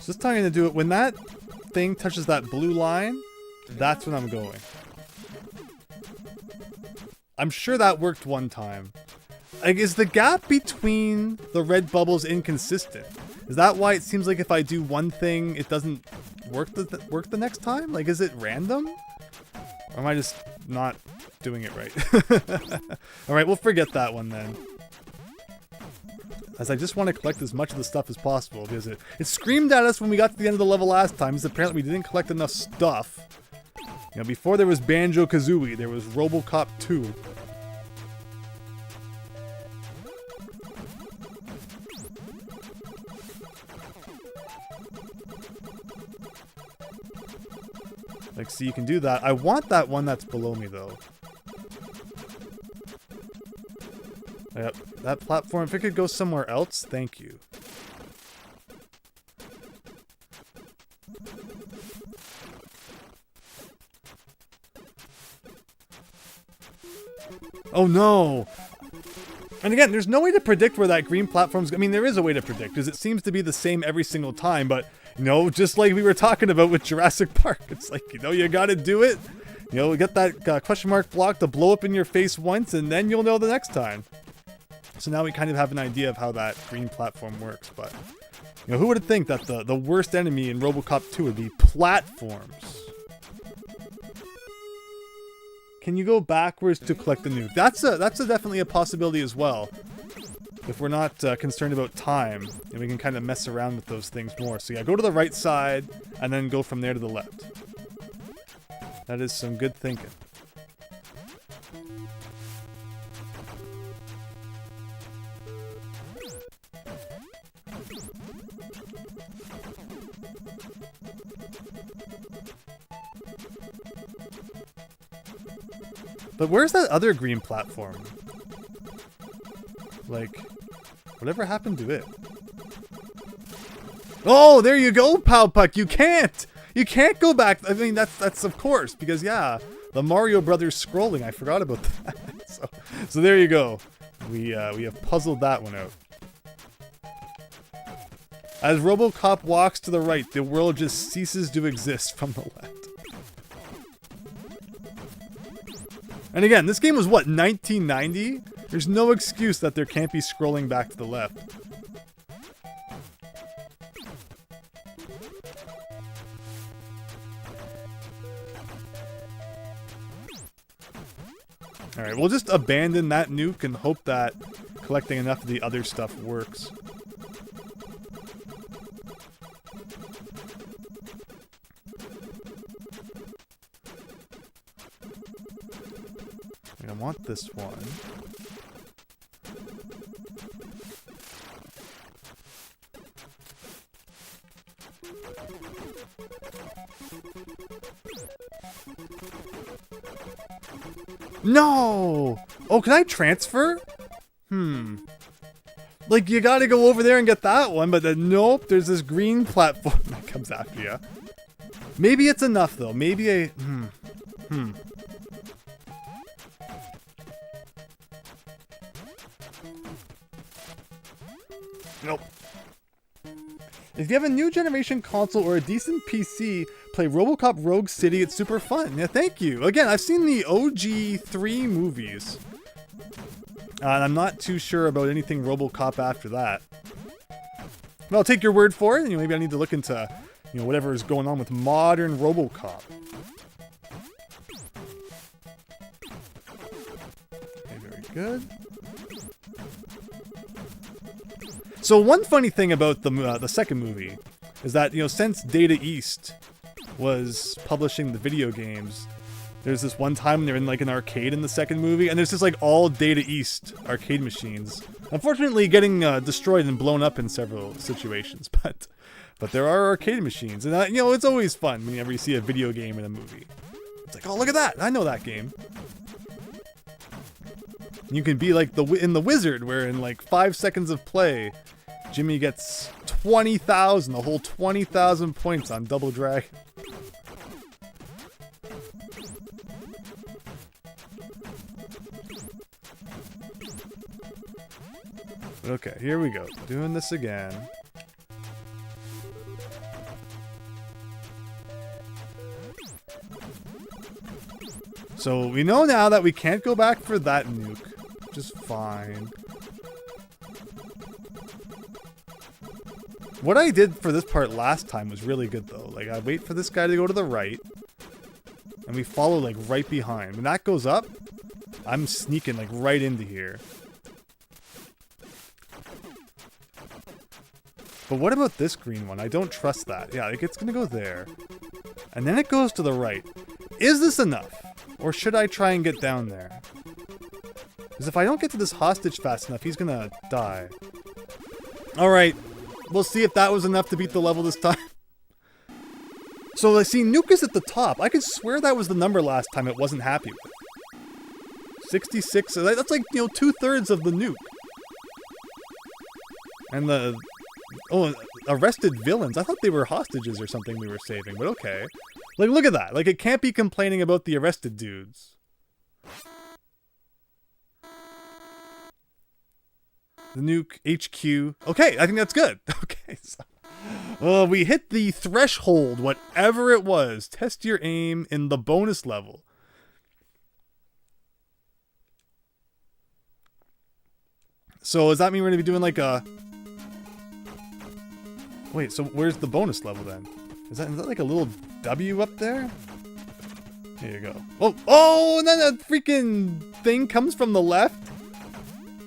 Just telling you to do it when that thing touches that blue line. That's when I'm going. I'm sure that worked one time. Like, is the gap between the red bubbles inconsistent? Is that why it seems like if I do one thing, it doesn't work the next time? Like, is it random? Or am I just not doing it right? Alright, we'll forget that one then. As I just want to collect as much of the stuff as possible, because it screamed at us when we got to the end of the level last time, because apparently we didn't collect enough stuff. You know, before there was Banjo-Kazooie, there was RoboCop 2. Like, see, you can do that. I want that one that's below me, though. Yep, that platform, if it could go somewhere else, thank you. Oh no! And again, there's no way to predict where that green platform's... I mean, there is a way to predict, because it seems to be the same every single time, but, you know, just like we were talking about with Jurassic Park, it's like, you know, you gotta do it. You know, get that question mark block to blow up in your face once, and then you'll know the next time. So now we kind of have an idea of how that green platform works, but... You know, who would think that the worst enemy in RoboCop 2 would be platforms? Can you go backwards to collect the nuke? That's definitely a possibility as well. If we're not concerned about time, and we can kind of mess around with those things more. So yeah, go to the right side, and then go from there to the left. That is some good thinking. But where's that other green platform? Like, whatever happened to it? Oh, there you go, Powpuck. You can't go back. I mean, that's of course, because yeah, the Mario Brothers scrolling. I forgot about that. So there you go. We have puzzled that one out. As RoboCop walks to the right, the world just ceases to exist from the left. And again, this game was what, 1990? There's no excuse that there can't be scrolling back to the left. Alright, we'll just abandon that nuke and hope that collecting enough of the other stuff works. I want this one. No! Oh, can I transfer? Like, you gotta go over there and get that one, but then nope, there's this green platform that comes after you. Maybe it's enough, though. Maybe a... Nope. If you have a new generation console or a decent PC, play RoboCop Rogue City. It's super fun. Yeah, thank you. Again, I've seen the OG 3 movies. And I'm not too sure about anything RoboCop after that. But I'll take your word for it. You know, maybe I need to look into, you know, whatever is going on with modern RoboCop. Okay, very good. So one funny thing about the second movie is that, you know, since Data East was publishing the video games, there's this one time when they're in like an arcade in the second movie, and there's just like all Data East arcade machines. Unfortunately, getting destroyed and blown up in several situations, but there are arcade machines, and you know, it's always fun whenever you see a video game in a movie. It's like, oh, look at that! I know that game. You can be like in the Wizard, where in like 5 seconds of play, Jimmy gets 20,000, a whole 20,000 points on Double Dragon. Okay, here we go. Doing this again. So we know now that we can't go back for that nuke. Which is fine. What I did for this part last time was really good though. Like, I wait for this guy to go to the right. And we follow like right behind. When that goes up, I'm sneaking like right into here. But what about this green one? I don't trust that. Yeah, like it's gonna go there. And then it goes to the right. Is this enough? Or should I try and get down there? Because if I don't get to this hostage fast enough, he's gonna die. Alright, we'll see if that was enough to beat the level this time. So I see nuke is at the top. I could swear that was the number last time it wasn't happy with. 66, that's like, you know, 2/3 of the nuke. And the... Oh, arrested villains. I thought they were hostages or something we were saving, but okay. Like, look at that. Like, it can't be complaining about the arrested dudes. The nuke HQ. Okay, I think that's good. Okay, so... we hit the threshold, whatever it was. Test your aim in the bonus level. So, does that mean we're going to be doing like a... Wait, so where's the bonus level then? Is that like a little W up there? Here you go. Oh, and then a freaking thing comes from the left?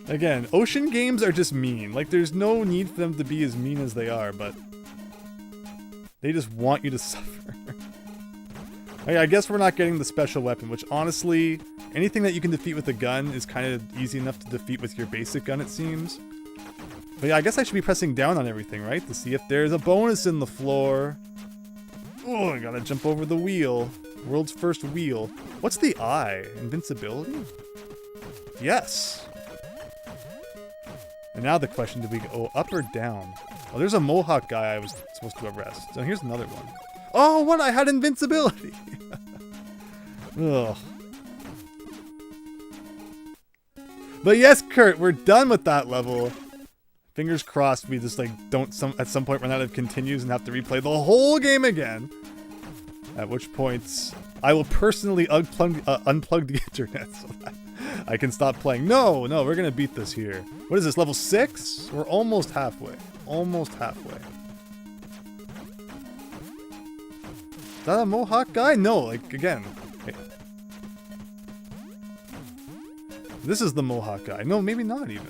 Again, ocean games are just mean. Like, there's no need for them to be as mean as they are, but... they just want you to suffer. Okay, I guess we're not getting the special weapon, which honestly, anything that you can defeat with a gun is kind of easy enough to defeat with your basic gun, it seems. But yeah, I guess I should be pressing down on everything, right? To see if there's a bonus in the floor. Oh, I gotta jump over the wheel. World's first wheel. What's the eye? Invincibility? Yes. And now the question, do we go up or down? Oh, there's a Mohawk guy I was supposed to arrest. So here's another one. Oh, what? I had invincibility. Ugh. But yes, Kurt, we're done with that level. Fingers crossed we just like don't at some point run out of continues and have to replay the whole game again. At which point I will personally unplug the internet so that I can stop playing. No, we're gonna beat this here. What is this, level 6? We're almost halfway. Almost halfway. Is that a Mohawk guy? No, like again. Okay. This is the Mohawk guy. No, maybe not even.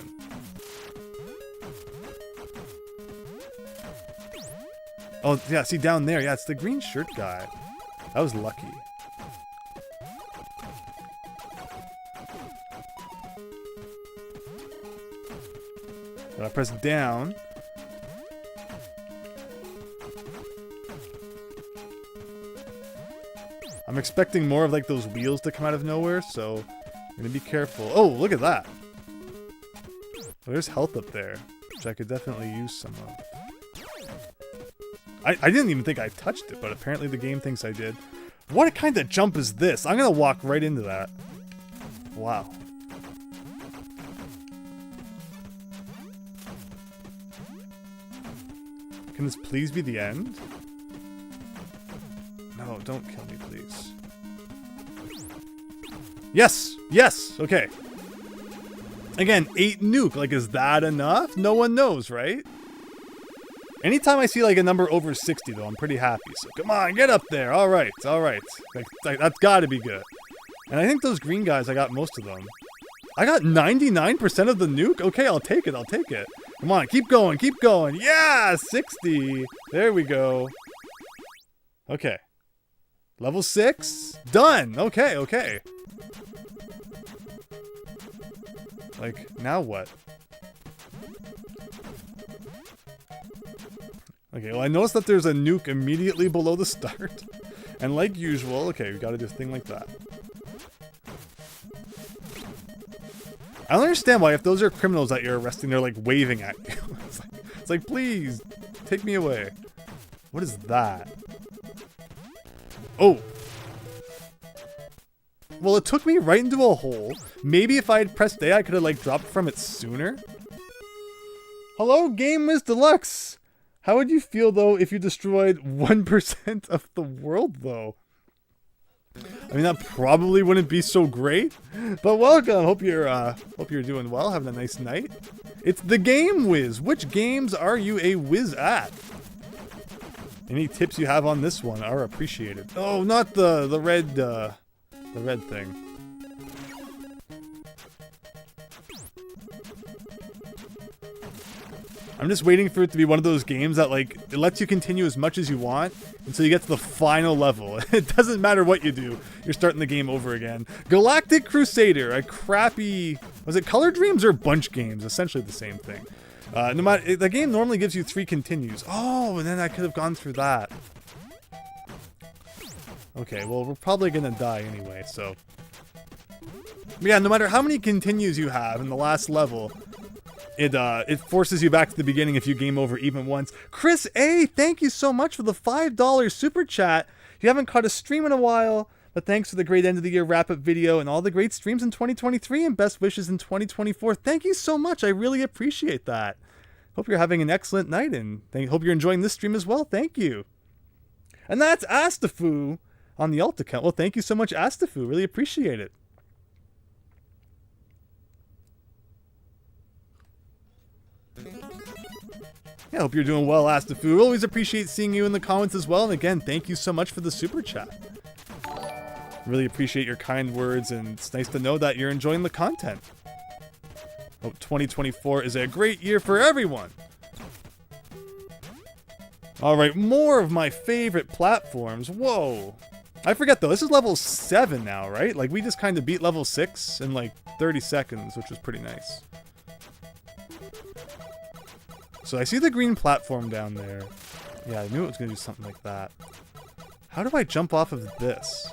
Oh, yeah, see down there. Yeah, it's the green shirt guy. That was lucky. Gotta press down. I'm expecting more of like those wheels to come out of nowhere, so I'm gonna be careful. Oh, look at that. Oh, there's health up there, which I could definitely use some of. I didn't even think I touched it, but apparently the game thinks I did. What kind of jump is this? I'm gonna walk right into that. Wow. Can this please be the end? No, don't kill me, please. Yes! Yes! Okay. Again, 8 nuke. Like, is that enough? No one knows, right? Anytime I see like a number over 60 though, I'm pretty happy. So come on, get up there. Alright, alright. Like, that's gotta be good. And I think those green guys, I got most of them. I got 99% of the nuke? Okay, I'll take it, I'll take it. Come on, keep going, keep going. Yeah, 60. There we go. Okay. Level 6. Done. Okay, okay. Like, now what? Okay, well, I noticed that there's a nuke immediately below the start. And like usual, okay, we gotta do a thing like that. I don't understand why, if those are criminals that you're arresting, they're like waving at you. It's like, please, take me away. What is that? Oh. Well, it took me right into a hole. Maybe if I had pressed A, I could have like dropped from it sooner. Hello, Game Wiz Deluxe. How would you feel though if you destroyed 1% of the world though? I mean, that probably wouldn't be so great, but welcome. Hope you're doing well, having a nice night. It's the Game Wiz. Which games are you a whiz at? Any tips you have on this one are appreciated. Oh, not the red thing. I'm just waiting for it to be one of those games that, like, it lets you continue as much as you want until you get to the final level. It doesn't matter what you do. You're starting the game over again. Galactic Crusader, a crappy... Was it Color Dreams or Bunch Games? Essentially the same thing. No matter, the game normally gives you 3 continues. Oh, and then I could have gone through that. Okay, well, we're probably gonna die anyway, so... But yeah, no matter how many continues you have in the last level... It forces you back to the beginning if you game over even once. Chris A, thank you so much for the $5 super chat. You haven't caught a stream in a while, but thanks for the great end of the year wrap-up video and all the great streams in 2023 and best wishes in 2024. Thank you so much. I really appreciate that. Hope you're having an excellent night and hope you're enjoying this stream as well. Thank you. And that's Astafu on the alt account. Well, thank you so much, Astafu. Really appreciate it. Yeah, I hope you're doing well, Astafu. Always appreciate seeing you in the comments as well. And again, thank you so much for the super chat. Really appreciate your kind words, and it's nice to know that you're enjoying the content. Hope 2024 is a great year for everyone. Alright, more of my favorite platforms. Whoa. I forget though, this is level 7 now, right? Like, we just kind of beat level 6 in like 30 seconds, which was pretty nice. So I see the green platform down there. Yeah, I knew it was going to do something like that. How do I jump off of this?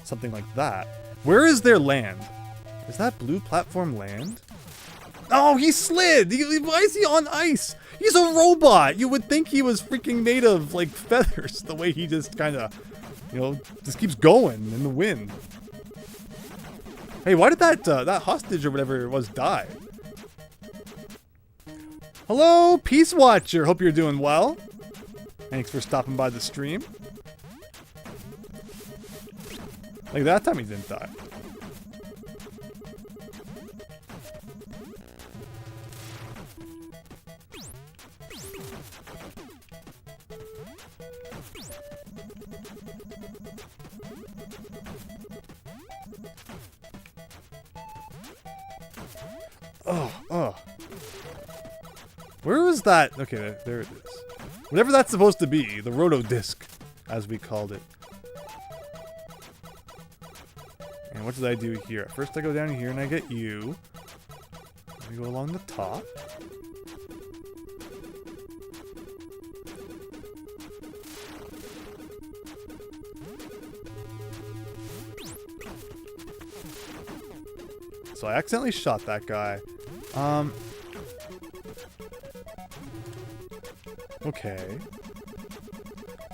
Something like that. Where is their land? Is that blue platform land? Oh, he slid! Why is he on ice? He's a robot! You would think he was freaking made of, like, feathers. The way he just kind of, you know, just keeps going in the wind. Hey, why did that hostage or whatever it was die? Hello, Peace Watcher. Hope you're doing well. Thanks for stopping by the stream. Like, that time he didn't die. Oh. Where was that? Okay, there it is. Whatever that's supposed to be, the roto disc, as we called it. And what did I do here? First I go down here and I get you. I go along the top. So I accidentally shot that guy. Okay.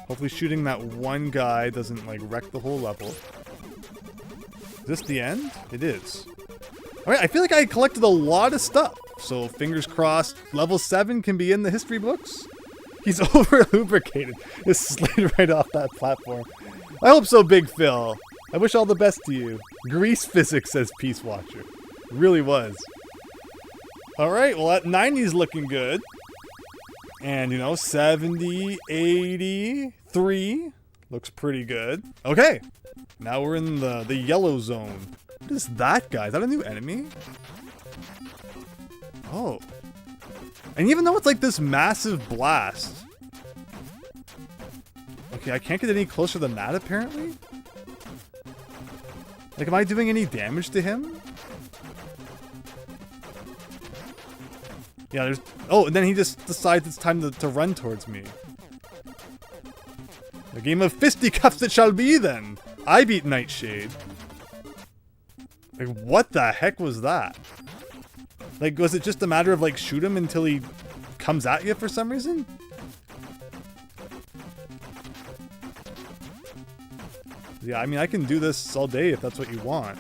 Hopefully shooting that one guy doesn't, like, wreck the whole level. Is this the end? It is. Alright, I feel like I collected a lot of stuff. So, fingers crossed, level 7 can be in the history books. He's over-lubricated. Just slid right off that platform. I hope so, Big Phil. I wish all the best to you. Grease physics, says Peace Watcher. It really was. Alright, well, that 90's looking good. And, you know, 70, 83 looks pretty good. Okay, now we're in the yellow zone. What is that guy? Is that a new enemy? Oh. And even though it's like this massive blast. Okay, I can't get any closer than that apparently. Like, am I doing any damage to him? Yeah, there's... Oh, and then he just decides it's time to run towards me. A game of fisticuffs it shall be, then. I beat Nightshade. Like, what the heck was that? Like, was it just a matter of, like, shoot him until he comes at you for some reason? Yeah, I mean, I can do this all day if that's what you want.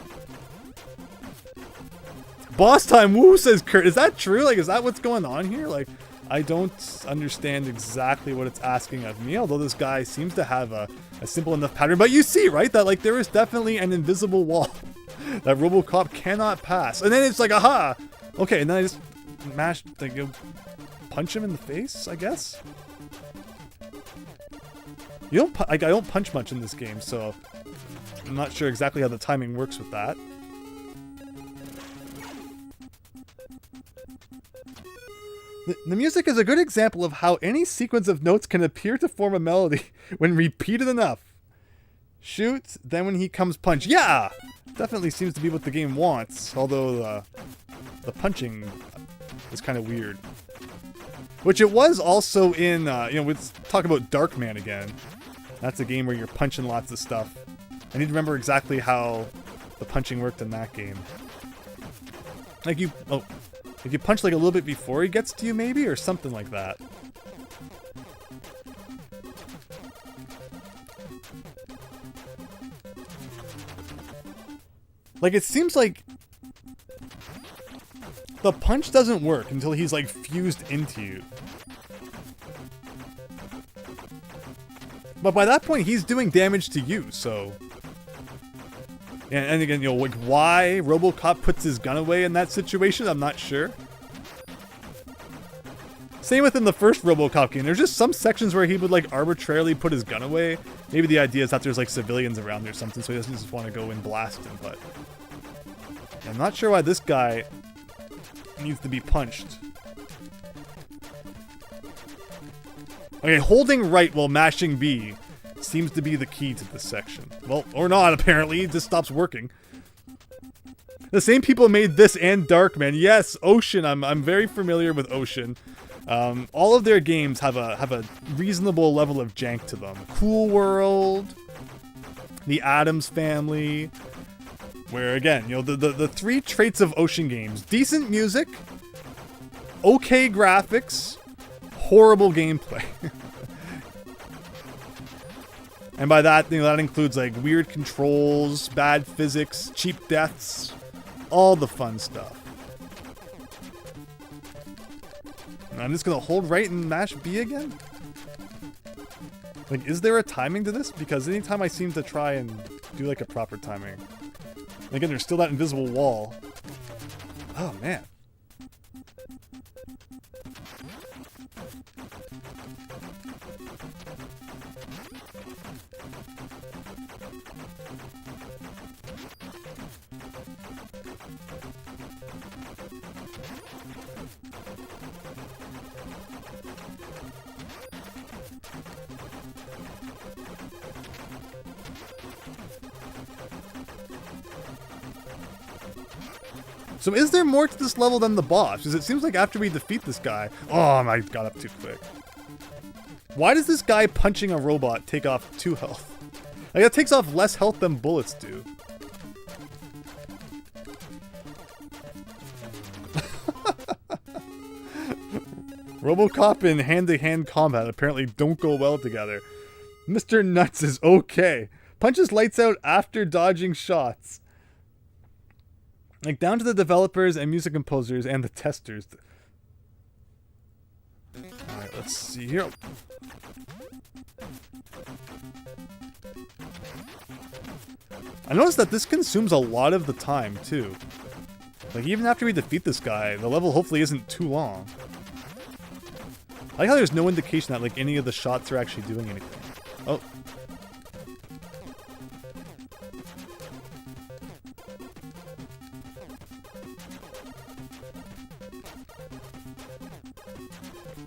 Boss time, woo, says Kurt. Is that true? Like, is that what's going on here? Like, I don't understand exactly what it's asking of me, although this guy seems to have a simple enough pattern. But you see, right, that, like, there is definitely an invisible wall that RoboCop cannot pass. And then it's like, aha! Okay, and then I just mash, like, you punch him in the face, I guess? You don't, I don't punch much in this game, so I'm not sure exactly how the timing works with that. The music is a good example of how any sequence of notes can appear to form a melody when repeated enough. Shoot, then when he comes punch. Yeah! Definitely seems to be what the game wants, although the punching is kind of weird. Which it was also in, you know, let's talk about Darkman again. That's a game where you're punching lots of stuff. I need to remember exactly how the punching worked in that game. Like you, oh, like you punch like a little bit before he gets to you maybe, or something like that. Like it seems like the punch doesn't work until he's like fused into you. But by that point, he's doing damage to you, so... And again, you know, like, why RoboCop puts his gun away in that situation, I'm not sure. Same within the first RoboCop game. There's just some sections where he would, like, arbitrarily put his gun away. Maybe the idea is that there's, like, civilians around or something, so he doesn't just want to go and blast them, but... I'm not sure why this guy needs to be punched. Okay, holding right while mashing B seems to be the key to this section. Well, or not, apparently. It just stops working. The same people made this and Darkman. Yes, Ocean. I'm very familiar with Ocean. All of their games have a reasonable level of jank to them. Cool World, the Addams Family, where again, you know, the three traits of Ocean games: decent music, okay graphics, horrible gameplay. And by that, you know, that includes like weird controls, bad physics, cheap deaths, all the fun stuff. And I'm just gonna hold right and mash B again? Like, is there a timing to this? Because anytime I seem to try and do like a proper timing. And again, there's still that invisible wall. Oh man. So is there more to this level than the boss? Because it seems like after we defeat this guy... Oh, I got up too quick. Why does this guy punching a robot take off 2 health? Like, that takes off less health than bullets do. RoboCop and hand-to-hand combat apparently don't go well together. Mr. Nuts is okay. Punches lights out after dodging shots. Like, down to the developers and music composers and the testers. Alright, let's see here. I noticed that this consumes a lot of the time, too. Like, even after we defeat this guy, the level hopefully isn't too long. I like how there's no indication that, like, any of the shots are actually doing anything. Oh.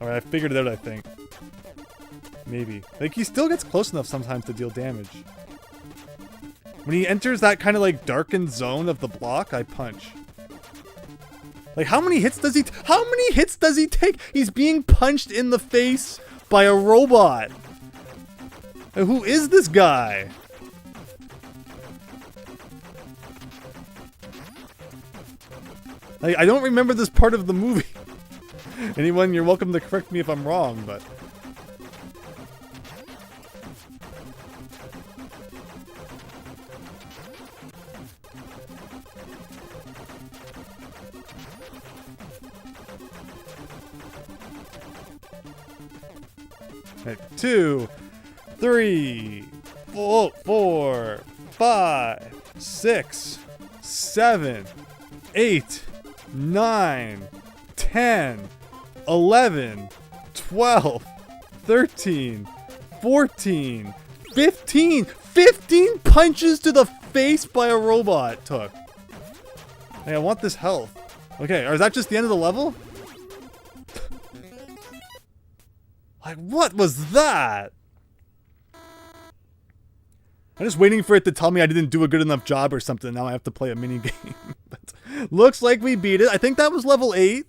Alright, I figured it out, I think. Maybe. Like, he still gets close enough sometimes to deal damage. When he enters that kind of, like, darkened zone of the block, I punch. Like, how many hits does he take? He's being punched in the face by a robot. And who is this guy? Like, I don't remember this part of the movie. Anyone, you're welcome to correct me if I'm wrong, but... Okay, 2, 3, 4, 5, 6, 7, 8, 9, 10, 11, 12, 13, 14, 15. 15 punches to the face by a robot took. Hey, I want this health. Okay, or is that just the end of the level? Like, what was that? I'm just waiting for it to tell me I didn't do a good enough job or something. Now I have to play a mini game. But looks like we beat it. I think that was level 8.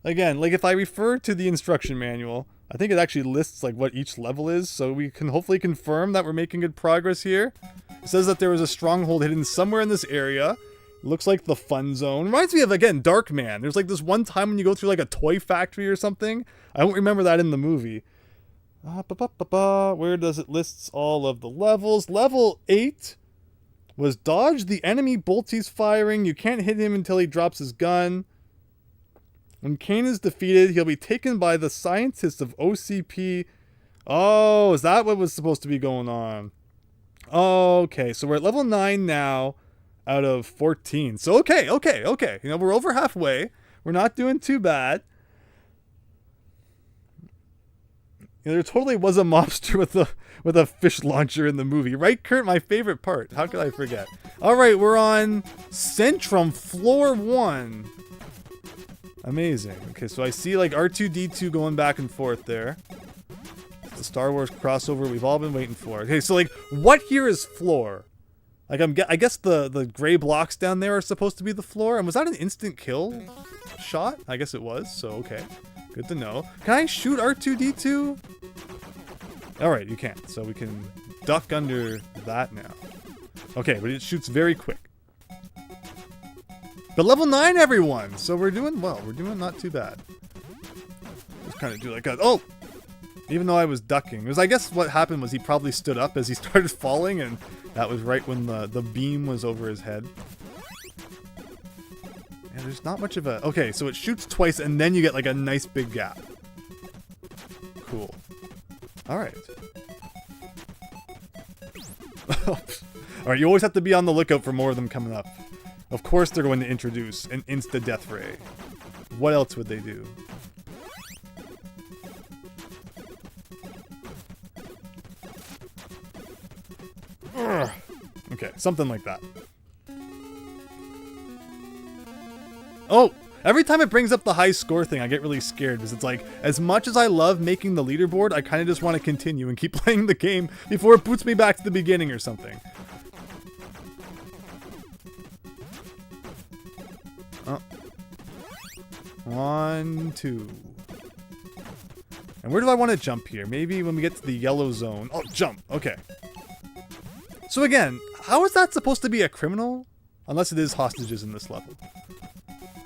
Again, like if I refer to the instruction manual, I think it actually lists like what each level is. So we can hopefully confirm that we're making good progress here. It says that there was a stronghold hidden somewhere in this area. Looks like the fun zone. Reminds me of, again, Darkman. There's like this one time when you go through like a toy factory or something. I don't remember that in the movie. Where does it lists all of the levels? Level 8 was dodge the enemy bolts he's firing. You can't hit him until he drops his gun. When Kane is defeated, he'll be taken by the scientists of OCP. Oh, is that what was supposed to be going on? Okay, so we're at level 9 now out of 14. So okay. You know, we're over halfway. We're not doing too bad. You know, there totally was a mobster with a fish launcher in the movie. Right, Kurt? My favorite part. How could I forget? All right, we're on Centrum Floor 1. Amazing. Okay, so I see like R2-D2 going back and forth there. The Star Wars crossover we've all been waiting for. Okay, so like, what here is floor? Like, I guess the gray blocks down there are supposed to be the floor. And was that an instant kill shot? I guess it was. So okay, good to know. Can I shoot R2-D2? All right, you can't. So we can duck under that now. Okay, but it shoots very quick. But level 9, everyone! So we're doing well. We're doing not too bad. Just kind of do like a... Oh! Even though I was ducking. Because I guess what happened was he probably stood up as he started falling, and that was right when the beam was over his head. And there's not much of a... Okay, so it shoots twice, and then you get like a nice big gap. Cool. Alright. Alright, you always have to be on the lookout for more of them coming up. Of course they're going to introduce an insta-death ray. What else would they do? Ugh. Okay, something like that. Oh! Every time it brings up the high score thing, I get really scared because it's like, as much as I love making the leaderboard, I kind of just want to continue and keep playing the game before it boots me back to the beginning or something. Oh. 1, 2. And where do I want to jump here? Maybe when we get to the yellow zone. Oh, jump. Okay. So again, how is that supposed to be a criminal? Unless it is hostages in this level.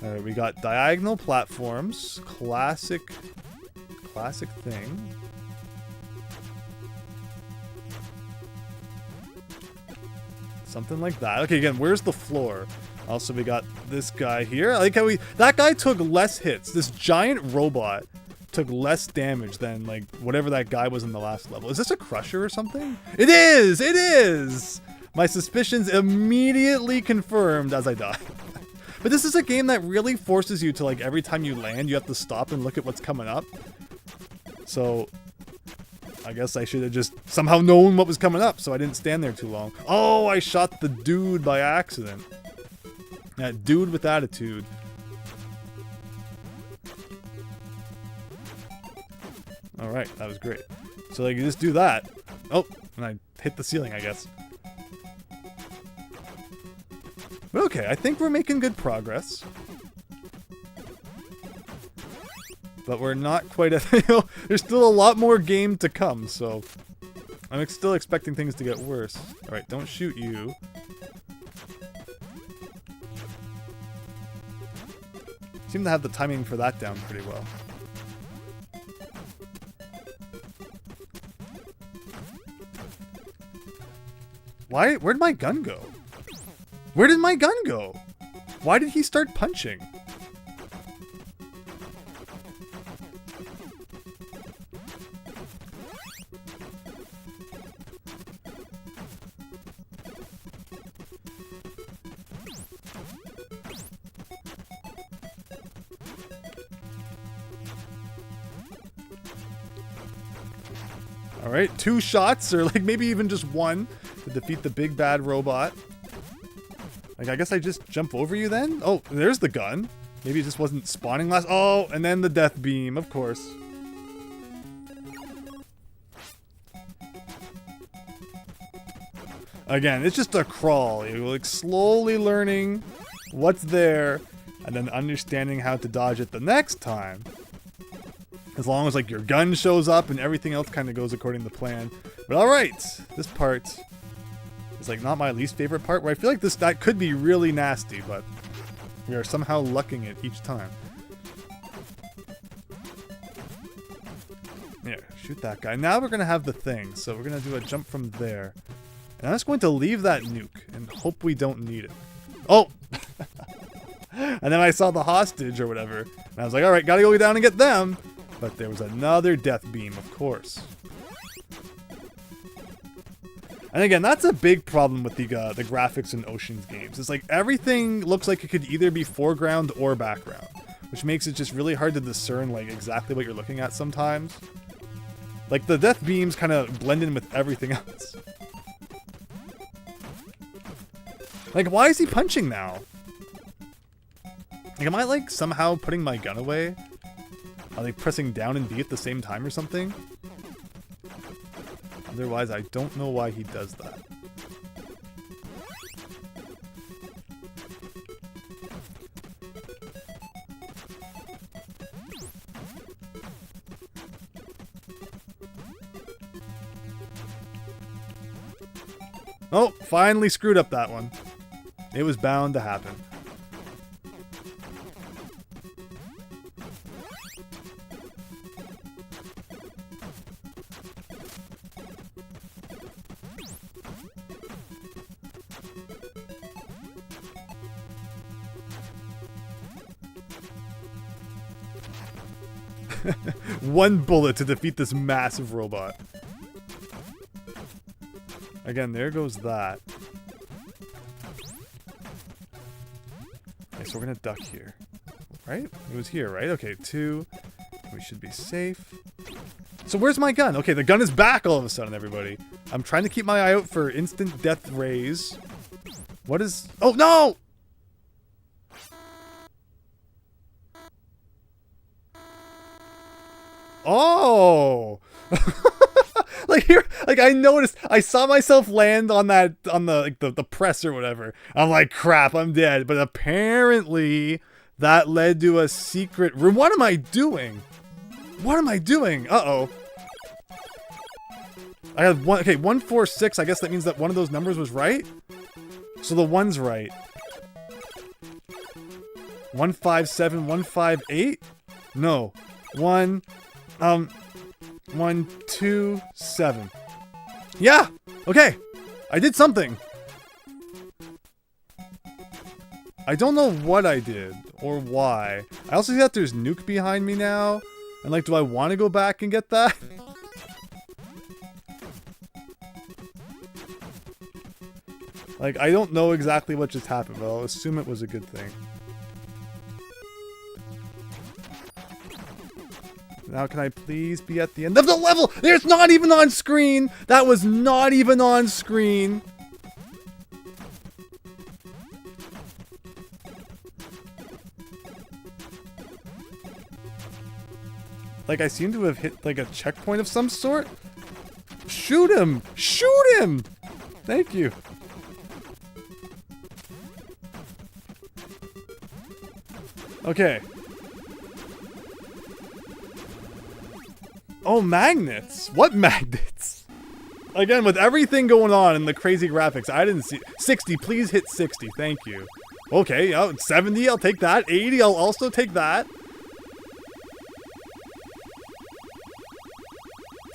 Alright, we got diagonal platforms. Classic thing. Something like that. Okay, again, where's the floor? Also, we got this guy here. I like how that guy took less hits. This giant robot took less damage than, like, whatever that guy was in the last level. Is this a crusher or something? It is! It is! My suspicions immediately confirmed as I died. But this is a game that really forces you to, like, every time you land, you have to stop and look at what's coming up. So, I guess I should have just somehow known what was coming up, so I didn't stand there too long. Oh, I shot the dude by accident. That dude with attitude. Alright, that was great. So like, you just do that. Oh, and I hit the ceiling, I guess. But okay, I think we're making good progress. But we're not quite at, you know, there's still a lot more game to come, so I'm still expecting things to get worse. Alright, don't shoot you. Seem to have the timing for that down pretty well. Why? Where'd my gun go? Where did my gun go? Why did he start punching? Alright, 2 shots, or like maybe even just 1 to defeat the big bad robot. Like, I guess I just jump over you then? Oh, there's the gun. Maybe it just wasn't spawning last. Oh, and then the death beam, of course. Again, it's just a crawl. You're like slowly learning what's there and then understanding how to dodge it the next time. As long as like your gun shows up and everything else kind of goes according to plan. But alright, this part is like not my least favorite part, where I feel like that could be really nasty, but we are somehow lucking it each time. Yeah, shoot that guy. Now we're going to have the thing, so we're going to do a jump from there. And I'm just going to leave that nuke and hope we don't need it. Oh! And then I saw the hostage or whatever, and I was like, alright, gotta go down and get them! But there was another death beam, of course. And again, that's a big problem with the graphics in Ocean's games. It's like everything looks like it could either be foreground or background, which makes it just really hard to discern like exactly what you're looking at sometimes. Like the death beams kind of blend in with everything else. Like, why is he punching now? Like, am I like somehow putting my gun away? Are they pressing down and B at the same time or something? Otherwise, I don't know why he does that. Oh, finally screwed up that one. It was bound to happen. One bullet to defeat this massive robot. Again, there goes that. Okay, so we're gonna duck here. Right? It was here, right? Okay, 2. We should be safe. So where's my gun? Okay, the gun is back all of a sudden, everybody. I'm trying to keep my eye out for instant death rays. What is... Oh, no! Oh! Like here, like I noticed, I saw myself land on that, on the, like the press or whatever. I'm like, crap, I'm dead. But apparently that led to a secret room. What am I doing? What am I doing? Uh-oh. I had one, okay, 146. I guess that means that one of those numbers was right. So the 1's right. 157, 158? No. 127. Yeah! Okay! I did something! I don't know what I did, or why. I also see that there's nuke behind me now. And like, do I want to go back and get that? Like, I don't know exactly what just happened, but I'll assume it was a good thing. Now can I please be at the end of the level? It's not even on screen! That was not even on screen! like I seem to have hit like a checkpoint of some sort. Shoot him! Shoot him! Thank you. Okay. Oh, magnets. What magnets? Again, with everything going on and the crazy graphics, I didn't see... 60, please hit 60. Thank you. Okay, 70, I'll take that. 80, I'll also take that.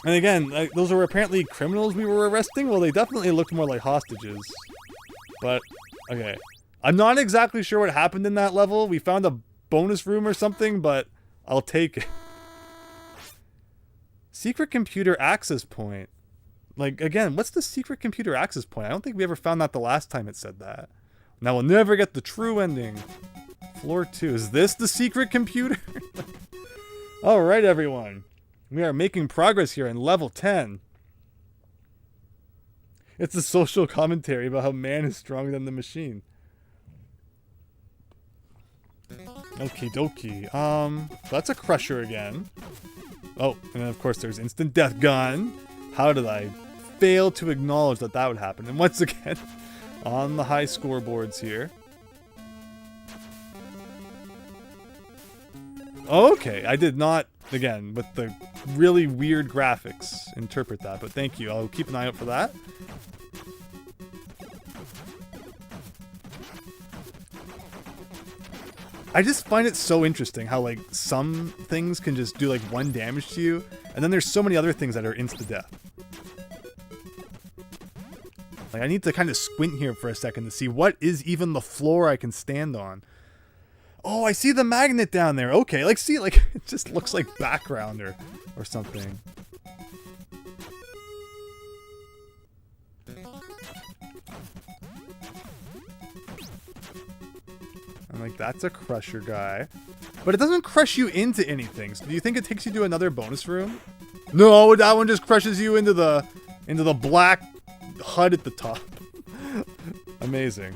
And again, like, those are apparently criminals we were arresting? Well, they definitely looked more like hostages. But, okay. I'm not exactly sure what happened in that level. We found a bonus room or something, but I'll take it. Secret computer access point. Like, again, what's the secret computer access point? I don't think we ever found that the last time it said that. Now we'll never get the true ending. Floor 2. Is this the secret computer? Alright, everyone. We are making progress here in level 10. It's a social commentary about how man is stronger than the machine. Okie dokie. That's a crusher again. Oh, and then of course there's instant death gun. How did I fail to acknowledge that that would happen? And once again, on the high scoreboards here. Okay, I did not, again, with the really weird graphics, interpret that, but thank you. I'll keep an eye out for that. I just find it so interesting how, like, some things can just do, like, 1 damage to you, and then there's so many other things that are insta-death. Like, I need to kind of squint here for a second to see what is even the floor I can stand on. Oh, I see the magnet down there. Okay, like, see, like, it just looks like background or something. And, like, that's a crusher guy. But it doesn't crush you into anything. So do you think it takes you to another bonus room? No, that one just crushes you into the black HUD at the top. Amazing.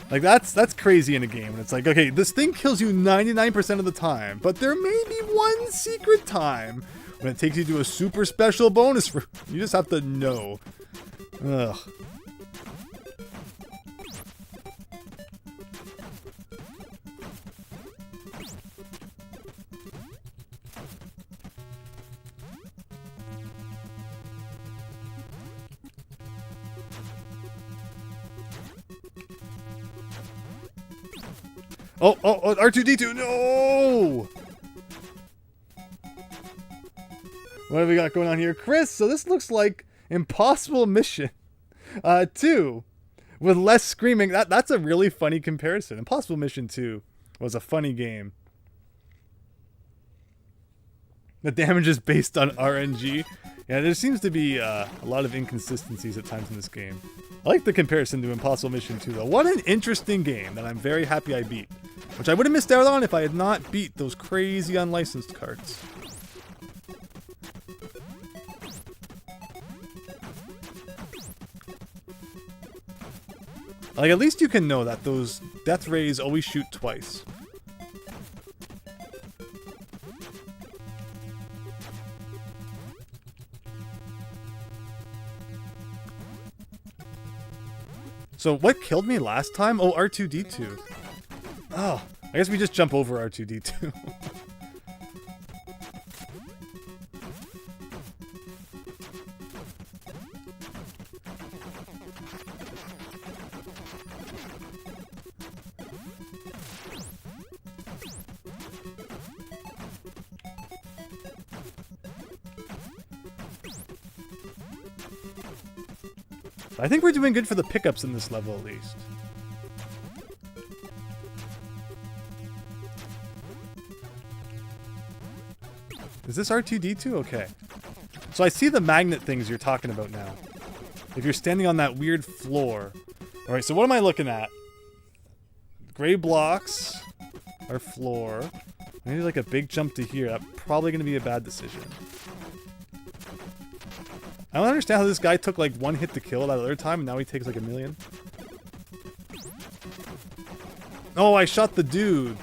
Like, that's crazy in a game. And it's like, okay, this thing kills you 99% of the time, but there may be one secret time when it takes you to a super special bonus room. You just have to know. Ugh. Oh, R2-D2, no! What have we got going on here? Chris, so this looks like Impossible Mission 2 with less screaming. That's a really funny comparison. Impossible Mission 2 was a funny game. The damage is based on RNG. Yeah, there seems to be a lot of inconsistencies at times in this game. I like the comparison to Impossible Mission 2, though. What an interesting game that I'm very happy I beat. Which I would have missed out on if I had not beat those crazy unlicensed carts. Like, at least you can know that those death rays always shoot twice. So what killed me last time? Oh, R2-D2. Oh, I guess we just jump over R2-D2. I think we're doing good for the pickups in this level, at least. Is this R2-D2? Okay. So I see the magnet things you're talking about now. If you're standing on that weird floor. Alright, so what am I looking at? Gray blocks. Our floor. Maybe like a big jump to here. That's probably going to be a bad decision. I don't understand how this guy took like 1 hit to kill that other time and now he takes like 1,000,000. Oh, I shot the dude.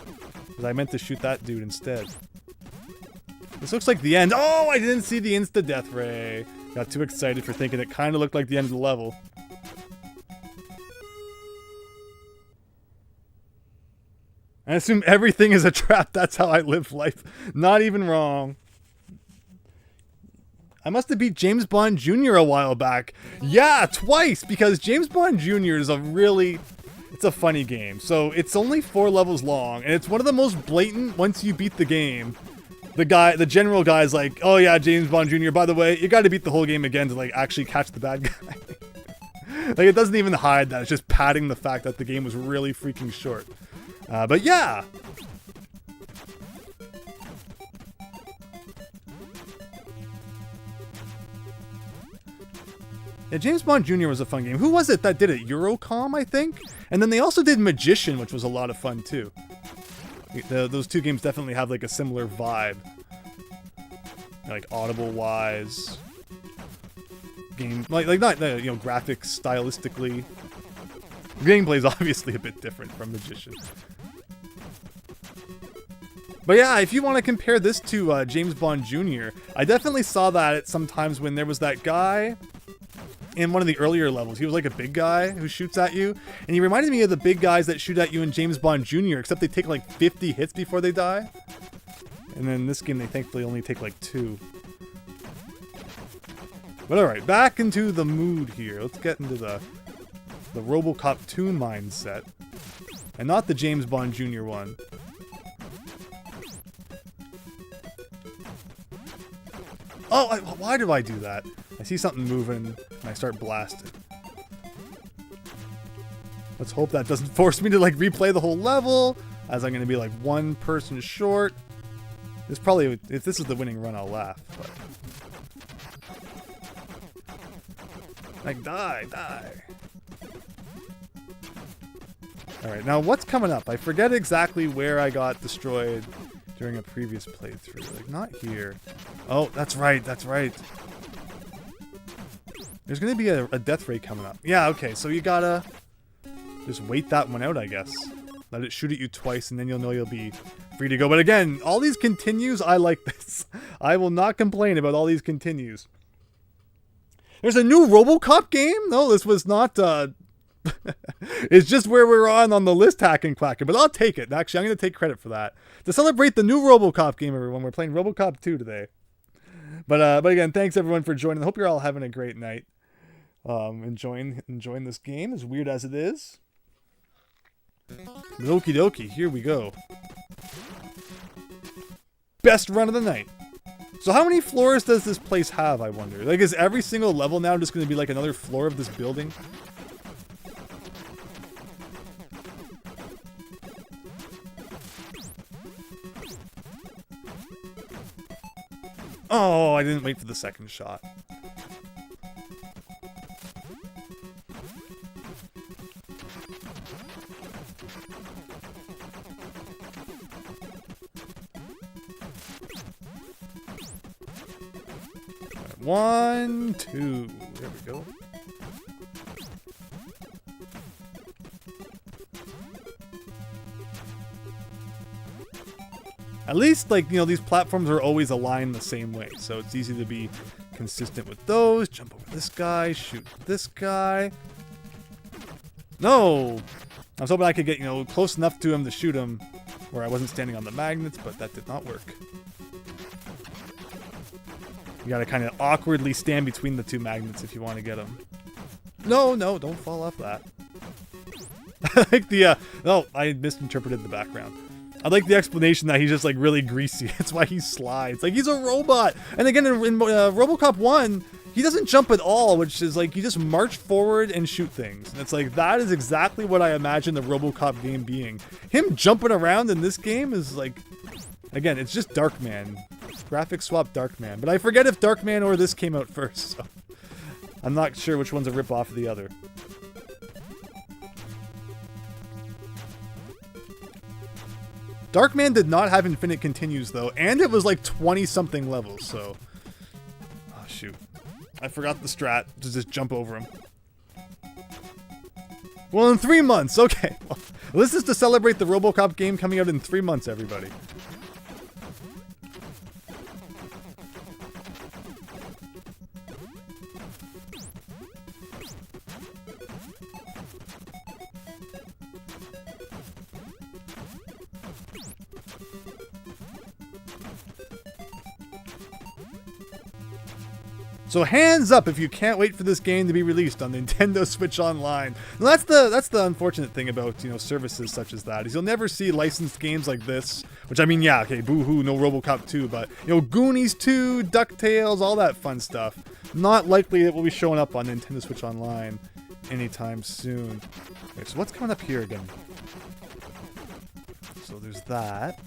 Because I meant to shoot that dude instead. This looks like the end. Oh, I didn't see the insta-death ray. Got too excited for thinking it kind of looked like the end of the level. I assume everything is a trap. That's how I live life. Not even wrong. I must have beat James Bond Jr. a while back. Yeah, twice, because James Bond Jr. is it's a funny game. So it's only 4 levels long, and it's one of the most blatant once you beat the game. The general guy's like, oh yeah, James Bond Jr., by the way, you gotta beat the whole game again to like actually catch the bad guy. Like it doesn't even hide that, it's just padding the fact that the game was really freaking short. But yeah! Yeah, James Bond Jr. was a fun game. Who was it that did it? Eurocom, I think? And then they also did Magician, which was a lot of fun too. Those 2 games definitely have like a similar vibe. Like audible-wise. Game, like not, you know, graphics, stylistically. Gameplay is obviously a bit different from Magician. But yeah, if you want to compare this to James Bond Jr., I definitely saw that at some times when there was that guy in one of the earlier levels. He was like a big guy who shoots at you, and he reminded me of the big guys that shoot at you in James Bond Jr., except they take like 50 hits before they die. And then in this game, they thankfully only take like 2. But alright, back into the mood here. Let's get into the RoboCop 2 mindset. And not the James Bond Jr. one. Oh, why do I do that? I see something moving, and I start blasting. Let's hope that doesn't force me to like replay the whole level, as I'm going to be like 1 person short. This probably, if this is the winning run, I'll laugh. But... like, die. Alright, now what's coming up? I forget exactly where I got destroyed during a previous playthrough. Like, not here. Oh, that's right. There's going to be a death ray coming up. Yeah, okay, so you gotta just wait that one out, I guess. Let it shoot at you twice, and then you'll know you'll be free to go. But again, all these continues, I like this. I will not complain about all these continues. There's a new RoboCop game? No, this was not... it's just where we're on the list hacking quacker, but I'll take it. Actually, I'm going to take credit for that. To celebrate the new RoboCop game, everyone, we're playing RoboCop 2 today. But again, thanks everyone for joining. I hope you're all having a great night. Enjoying this game, as weird as it is. Okie dokie, here we go. Best run of the night. So how many floors does this place have, I wonder? Like, is every single level now just going to be like another floor of this building? Oh, I didn't wait for the second shot. One, two. There we go. At least, like, you know, these platforms are always aligned the same way, so it's easy to be consistent with those. Jump over this guy, shoot this guy. No! I was hoping I could get, you know, close enough to him to shoot him where I wasn't standing on the magnets, but that did not work. You gotta kind of awkwardly stand between the 2 magnets if you want to get them. No, don't fall off that. I like the, no, I misinterpreted the background. I like the explanation that he's just like really greasy. That's why he slides. Like, he's a robot. And again, in RoboCop 1, he doesn't jump at all, which is like, you just march forward and shoot things. And it's like, that is exactly what I imagine the RoboCop game being. Him jumping around in this game is like, again, it's just Darkman. Graphic swap Darkman. But I forget if Darkman or this came out first, so I'm not sure which one's a rip-off of the other. Darkman did not have infinite continues, though, and it was like 20-something levels, so... oh, shoot. I forgot the strat to just jump over him. Well, in 3 months, okay. This is to celebrate the RoboCop game coming out in 3 months, everybody. So hands up if you can't wait for this game to be released on Nintendo Switch Online. And that's the unfortunate thing about, you know, services such as that, is you'll never see licensed games like this. Which, I mean, yeah, okay, boo-hoo, no RoboCop 2, but, you know, Goonies 2, DuckTales, all that fun stuff. Not likely it will be showing up on Nintendo Switch Online anytime soon. Okay, so what's coming up here again? So there's that.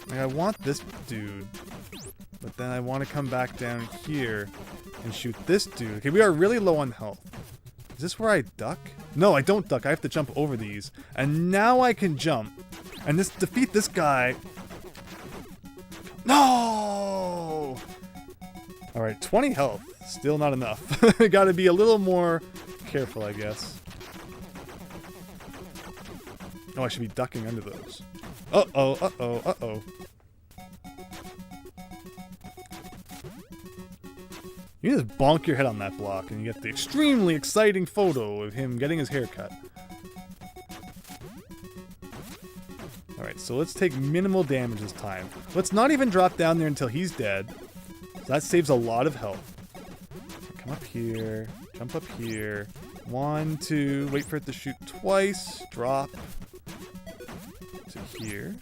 Like, I want this dude. But then I want to come back down here and shoot this dude. Okay, we are really low on health. Is this where I duck? No, I don't duck. I have to jump over these. And now I can jump. And defeat this guy. No! Alright, 20 health. Still not enough. Gotta be a little more careful, I guess. Oh, I should be ducking under those. Uh-oh, uh-oh, uh-oh. You just bonk your head on that block and you get the extremely exciting photo of him getting his hair cut. Alright, so let's take minimal damage this time. Let's not even drop down there until he's dead. So that saves a lot of health. Come up here, jump up here. 1, 2, wait for it to shoot twice, drop to here.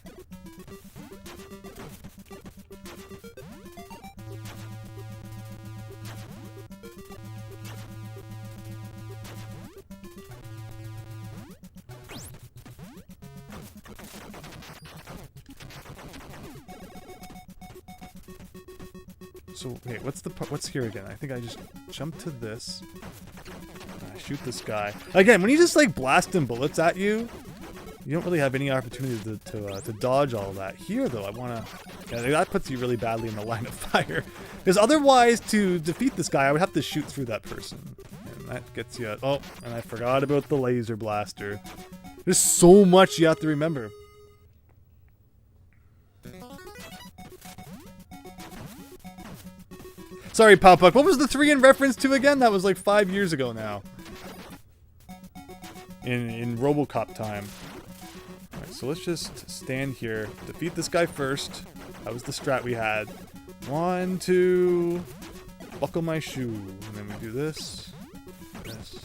So, okay, what's here again? I think I just jump to this. I shoot this guy. Again, when you just, like, blasting bullets at you, you don't really have any opportunity to dodge all that. Here, though, I want to... Yeah, that puts you really badly in the line of fire. Because otherwise, to defeat this guy, I would have to shoot through that person. And that gets you... Oh, and I forgot about the laser blaster. There's so much you have to remember. Sorry, Pop-Puck. What was the 3 in reference to again? That was like 5 years ago now. In RoboCop time. Alright, so let's just stand here. Defeat this guy first. That was the strat we had. 1, 2... Buckle my shoe. And then we do this. This.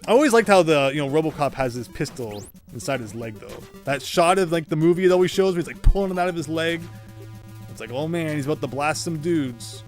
I always liked how the, you know, RoboCop has his pistol inside his leg, though. That shot of, like, the movie it always shows where he's, like, pulling it out of his leg. It's like, oh man, he's about to blast some dudes.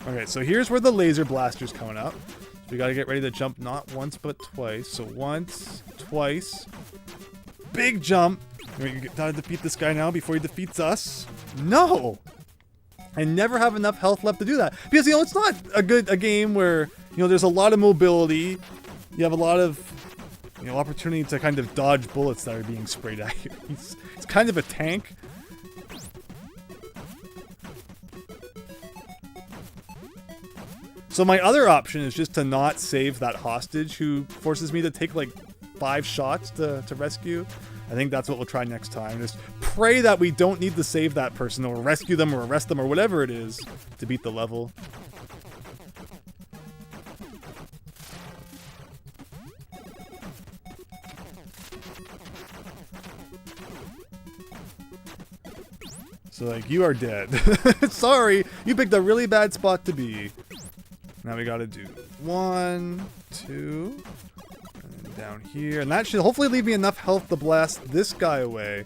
Okay, so here's where the laser blaster's coming up. We gotta get ready to jump not once but twice. So once, twice. Big jump. We gotta defeat this guy now before he defeats us. No! I never have enough health left to do that. Because, you know, it's not a game where, you know, there's a lot of mobility. You have a lot of, you know, opportunity to kind of dodge bullets that are being sprayed at you. It's kind of a tank. So my other option is just to not save that hostage who forces me to take like 5 shots to rescue. I think that's what we'll try next time. Just pray that we don't need to save that person or rescue them or arrest them or whatever it is to beat the level. So like, you are dead. Sorry, you picked a really bad spot to be. Now we gotta do 1, 2, and down here. And that should hopefully leave me enough health to blast this guy away.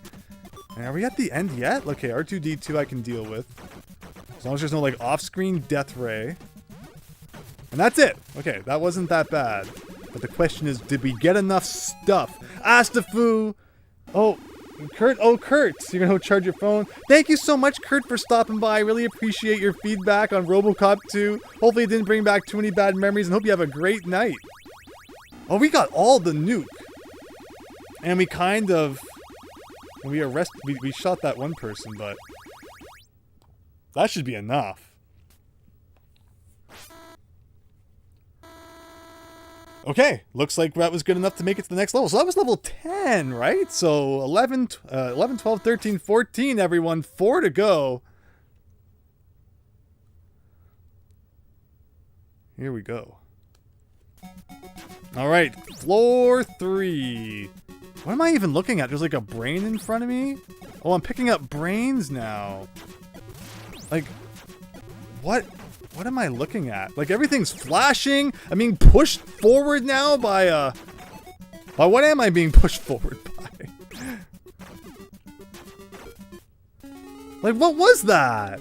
And are we at the end yet? Okay, R2-D2 I can deal with. As long as there's no, like, off-screen death ray. And that's it! Okay, that wasn't that bad. But the question is, did we get enough stuff? Astafu! Oh, Kurt, oh, Kurt, you're going to charge your phone. Thank you so much, Kurt, for stopping by. I really appreciate your feedback on RoboCop 2. Hopefully it didn't bring back too many bad memories, and hope you have a great night. Oh, we got all the nuke. And we kind of... We shot that one person, but... that should be enough. Okay, looks like that was good enough to make it to the next level. So that was level 10, right? So 11, 12, 13, 14, everyone. 4 to go. Here we go. All right, floor 3. What am I even looking at? There's like a brain in front of me? Oh, I'm picking up brains now. Like, what? What am I looking at? Like, everything's flashing. I'm being pushed forward now by what am I being pushed forward by? Like, what was that?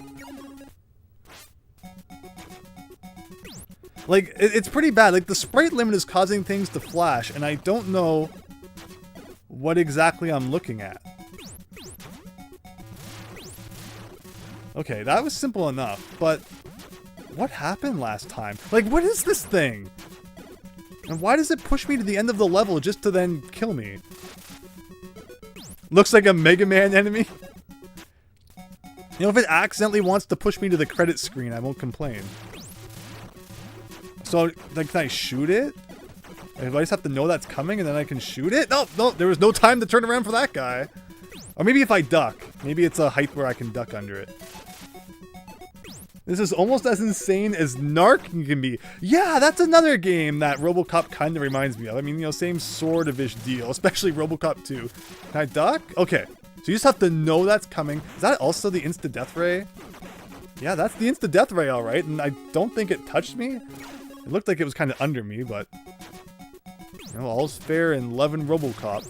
Like, it's pretty bad. Like, the sprite limit is causing things to flash, and I don't know what exactly I'm looking at. Okay, that was simple enough, but... what happened last time? Like, what is this thing? And why does it push me to the end of the level just to then kill me? Looks like a Mega Man enemy. You know, if it accidentally wants to push me to the credit screen, I won't complain. So, like, can I shoot it? Like, do I just have to know that's coming and then I can shoot it? No, no, there was no time to turn around for that guy. Or maybe if I duck. Maybe it's a height where I can duck under it. This is almost as insane as Narc can be. Yeah, that's another game that RoboCop kind of reminds me of. I mean, you know, same sort of-ish deal, especially RoboCop 2. Can I duck? Okay. So you just have to know that's coming. Is that also the insta-death ray? Yeah, that's the insta-death ray, all right. And I don't think it touched me. It looked like it was kind of under me, but... you know, all's fair in love and RoboCop.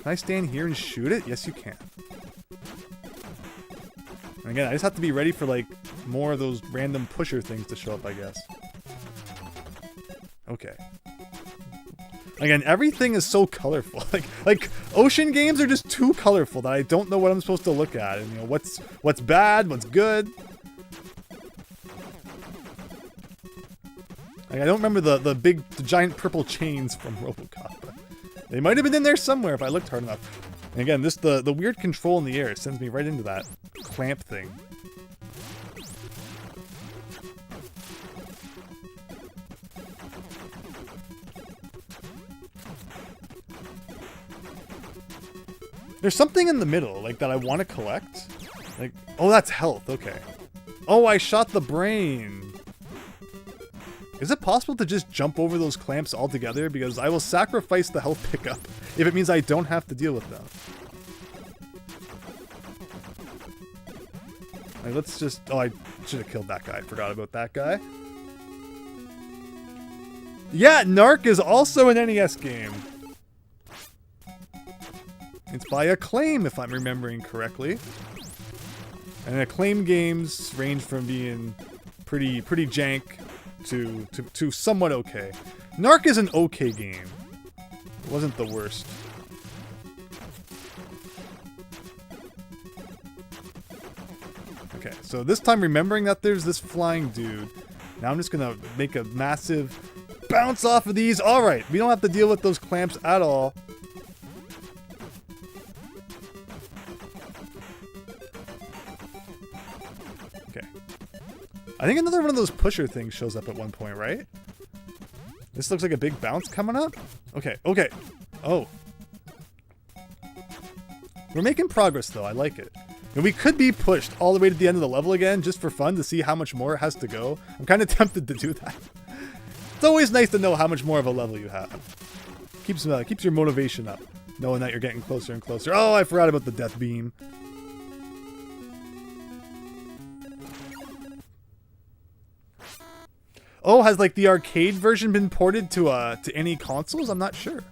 Can I stand here and shoot it? Yes, you can. And again, I just have to be ready for, like, more of those random pusher things to show up, I guess. Okay. Again, everything is so colorful. Like ocean games are just too colorful that I don't know what I'm supposed to look at. And, you know, what's bad, what's good. Like, I don't remember the giant purple chains from RoboCop. But they might have been in there somewhere if I looked hard enough. And again, the weird control in the air sends me right into that clamp thing. There's something in the middle, like, that I want to collect. Like, oh, that's health, okay. Oh, I shot the brain. Is it possible to just jump over those clamps altogether? Because I will sacrifice the health pickup if it means I don't have to deal with them. Like, let's just... oh, I should have killed that guy. I forgot about that guy. Yeah, Narc is also an NES game. It's by Acclaim, if I'm remembering correctly. And Acclaim games range from being pretty jank to somewhat okay. Narc is an okay game. It wasn't the worst. Okay, so this time remembering that there's this flying dude. Now I'm just gonna make a massive bounce off of these. Alright, we don't have to deal with those clamps at all. Okay. I think another one of those pusher things shows up at one point, right? This looks like a big bounce coming up. Okay, okay. Oh. We're making progress, though. I like it. And we could be pushed all the way to the end of the level again, just for fun, to see how much more it has to go. I'm kind of tempted to do that. It's always nice to know how much more of a level you have. Keeps your motivation up, knowing that you're getting closer and closer. Oh, I forgot about the death beam. Oh, has, like, the arcade version been ported to any consoles? I'm not sure.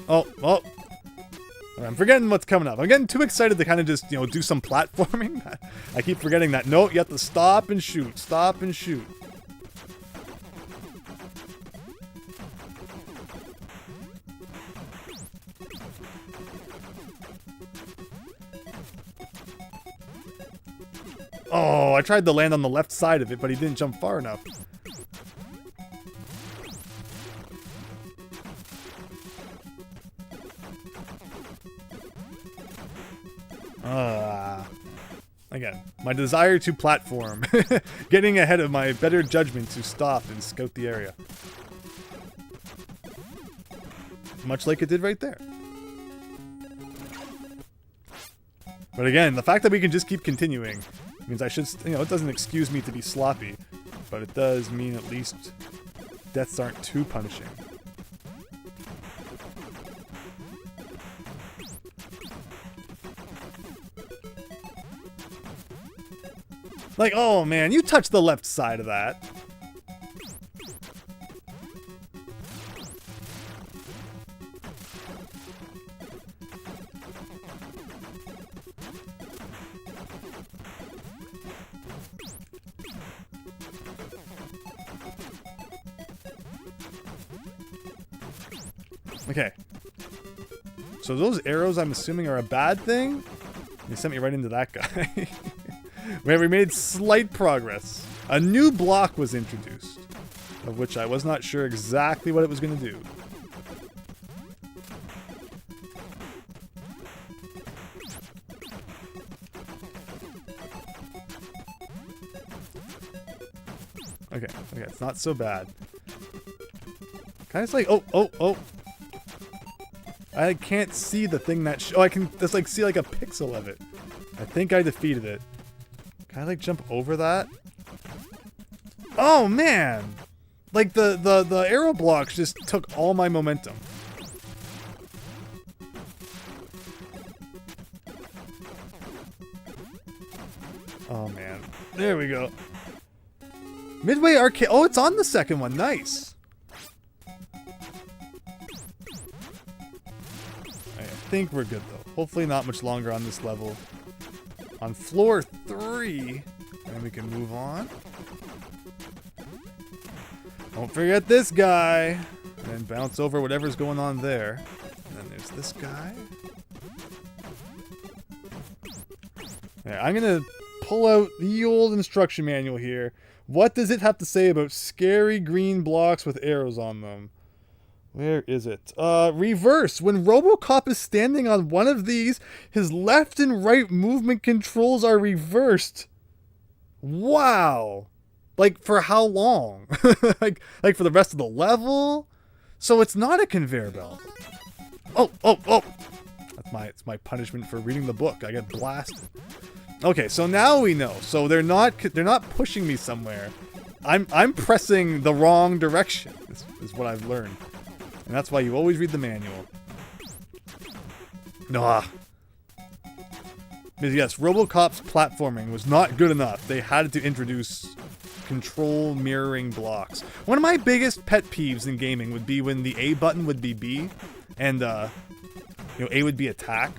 Oh, oh. I'm forgetting what's coming up. I'm getting too excited to kind of just, do some platforming. I keep forgetting that. No, you have to stop and shoot. Stop and shoot. Oh, I tried to land on the left side of it, but he didn't jump far enough. Again, my desire to platform. Getting ahead of my better judgment to stop and scout the area. Much like it did right there. But again, the fact that we can just keep continuing means I should, it doesn't excuse me to be sloppy, but it does mean at least deaths aren't too punishing. Like, oh man, you touched the left side of that. Okay. So those arrows, I'm assuming, are a bad thing? They sent me right into that guy. We made slight progress. A new block was introduced, of which I was not sure exactly what it was going to do. Okay, it's not so bad. Kind of like, oh. I can't see the thing that, I can just like see like a pixel of it. I think I defeated it. Can I like jump over that? Oh man! Like the arrow blocks just took all my momentum. Oh man. There we go. Midway Arcade. Oh, it's on the second one. Nice. I think we're good though. Hopefully not much longer on this level. On floor 3, and we can move on. Don't forget this guy. And then bounce over whatever's going on there. And then there's this guy. Yeah, I'm going to pull out the old instruction manual here. What does it have to say about scary green blocks with arrows on them? Where is it? Reverse. When RoboCop is standing on one of these, his left and right movement controls are reversed. Wow. Like, for how long? like for the rest of the level? So it's not a conveyor belt. Oh. It's my punishment for reading the book. I get blasted. Okay, so now we know. So they're not pushing me somewhere. I'm pressing the wrong direction. Is what I've learned. And that's why you always read the manual. Because yes, RoboCop's platforming was not good enough. They had to introduce control mirroring blocks. One of my biggest pet peeves in gaming would be when the A button would be B, and A would be attack.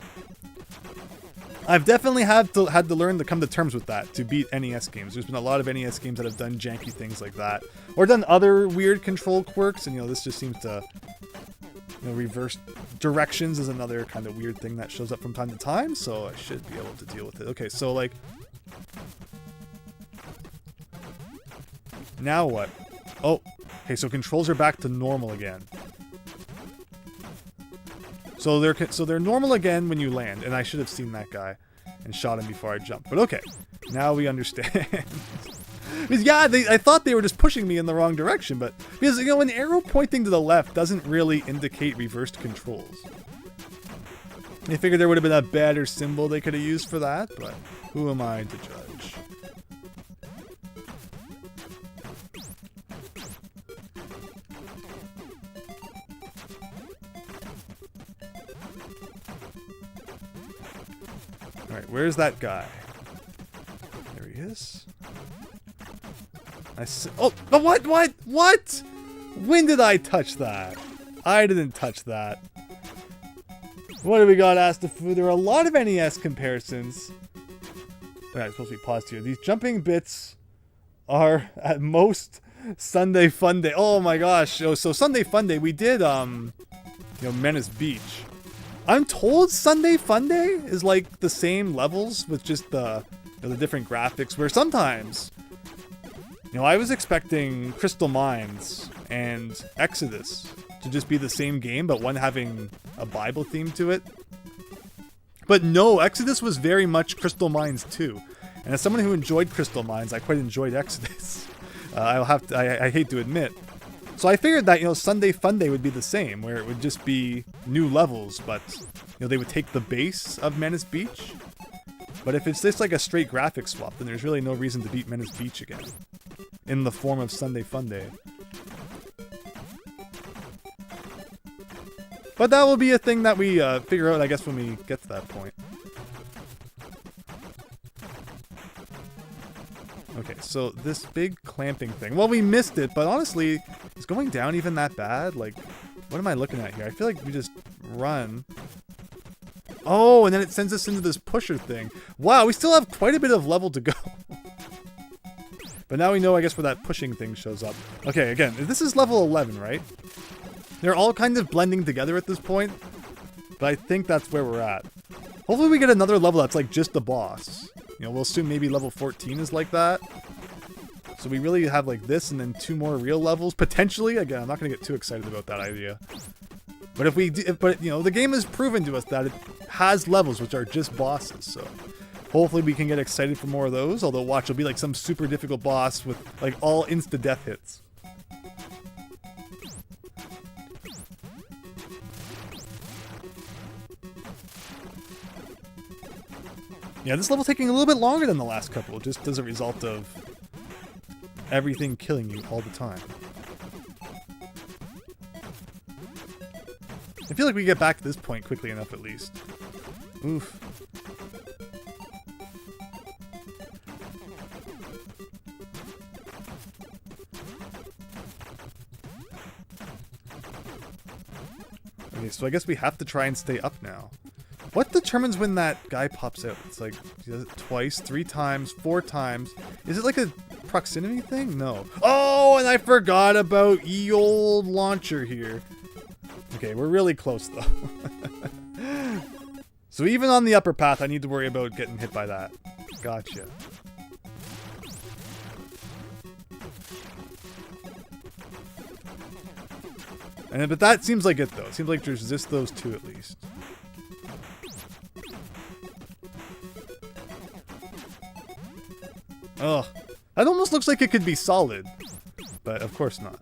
I've definitely had to learn to come to terms with that to beat NES games. There's been a lot of NES games that have done janky things like that, or done other weird control quirks, and this just seems to reverse directions is another kind of weird thing that shows up from time to time. So I should be able to deal with it. Okay, so like now what? Oh, okay. So controls are back to normal again. So they're normal again when you land, and I should have seen that guy and shot him before I jumped. But okay, now we understand. Because yeah, I thought they were just pushing me in the wrong direction, but because an arrow pointing to the left doesn't really indicate reversed controls. I figured there would have been a better symbol they could have used for that, but who am I to judge? Alright, where's that guy? There he is. Oh, what? When did I touch that? I didn't touch that. What do we got, Astafu? There are a lot of NES comparisons. Alright, supposed to be paused here. These jumping bits are at most Sunday Fun Day. Oh my gosh. Oh, so Sunday Fun Day, we did, Menace Beach. I'm told Sunday Fun Day is like the same levels with just the different graphics, where sometimes, I was expecting Crystal Mines and Exodus to just be the same game, but one having a Bible theme to it. But no, Exodus was very much Crystal Mines too. And as someone who enjoyed Crystal Mines, I quite enjoyed Exodus. I hate to admit. So I figured that, Sunday Fun Day would be the same, where it would just be new levels, but, they would take the base of Menace Beach. But if it's just like a straight graphic swap, then there's really no reason to beat Menace Beach again. In the form of Sunday Fun Day. But that will be a thing that we figure out, I guess, when we get to that point. Okay, so this big clamping thing. Well, we missed it, but honestly, is going down even that bad? Like, what am I looking at here? I feel like we just run. Oh, and then it sends us into this pusher thing. Wow, we still have quite a bit of level to go. But now we know, I guess, where that pushing thing shows up. Okay, again, this is level 11, right? They're all kind of blending together at this point, but I think that's where we're at. Hopefully we get another level that's like just the boss. We'll assume maybe level 14 is like that. So we really have like this and then 2 more real levels, potentially. Again, I'm not going to get too excited about that idea. But if we do, the game has proven to us that it has levels which are just bosses, so hopefully we can get excited for more of those, although watch, it'll be like some super difficult boss with like all insta-death hits. Yeah, this level's taking a little bit longer than the last couple, just as a result of everything killing you all the time. I feel like we get back to this point quickly enough, at least. Oof. Okay, so I guess we have to try and stay up now. What determines when that guy pops out? It's like, he does it twice, 3 times, 4 times. Is it like a proximity thing? No. Oh, and I forgot about ye-old launcher here. Okay, we're really close, though. So even on the upper path, I need to worry about getting hit by that. Gotcha. But that seems like it, though. It seems like there's just those 2 at least. Ugh. That almost looks like it could be solid. But of course not.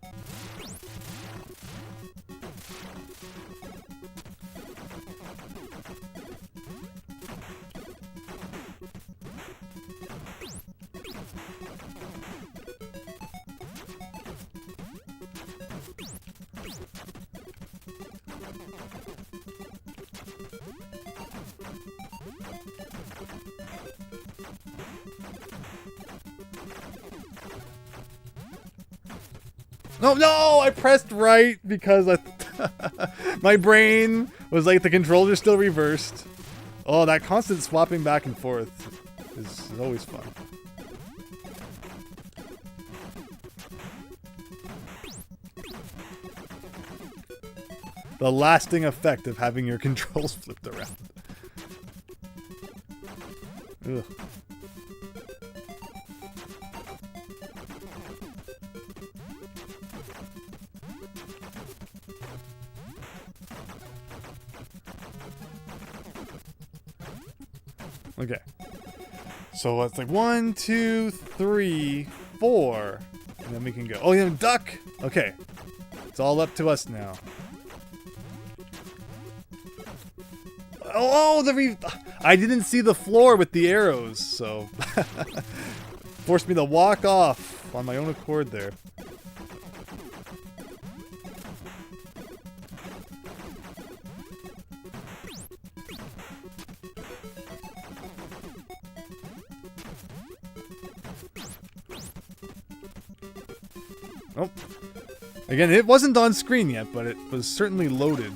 No, I pressed right because my brain was like the controller's still reversed. Oh, that constant swapping back and forth is always fun. The lasting effect of having your controls flipped around. Ugh. Okay. So it's like 1, 2, 3, 4. And then we can go. Oh, yeah, duck! Okay. It's all up to us now. Oh, I didn't see the floor with the arrows, so forced me to walk off on my own accord there. Oh. Again, it wasn't on screen yet, but it was certainly loaded.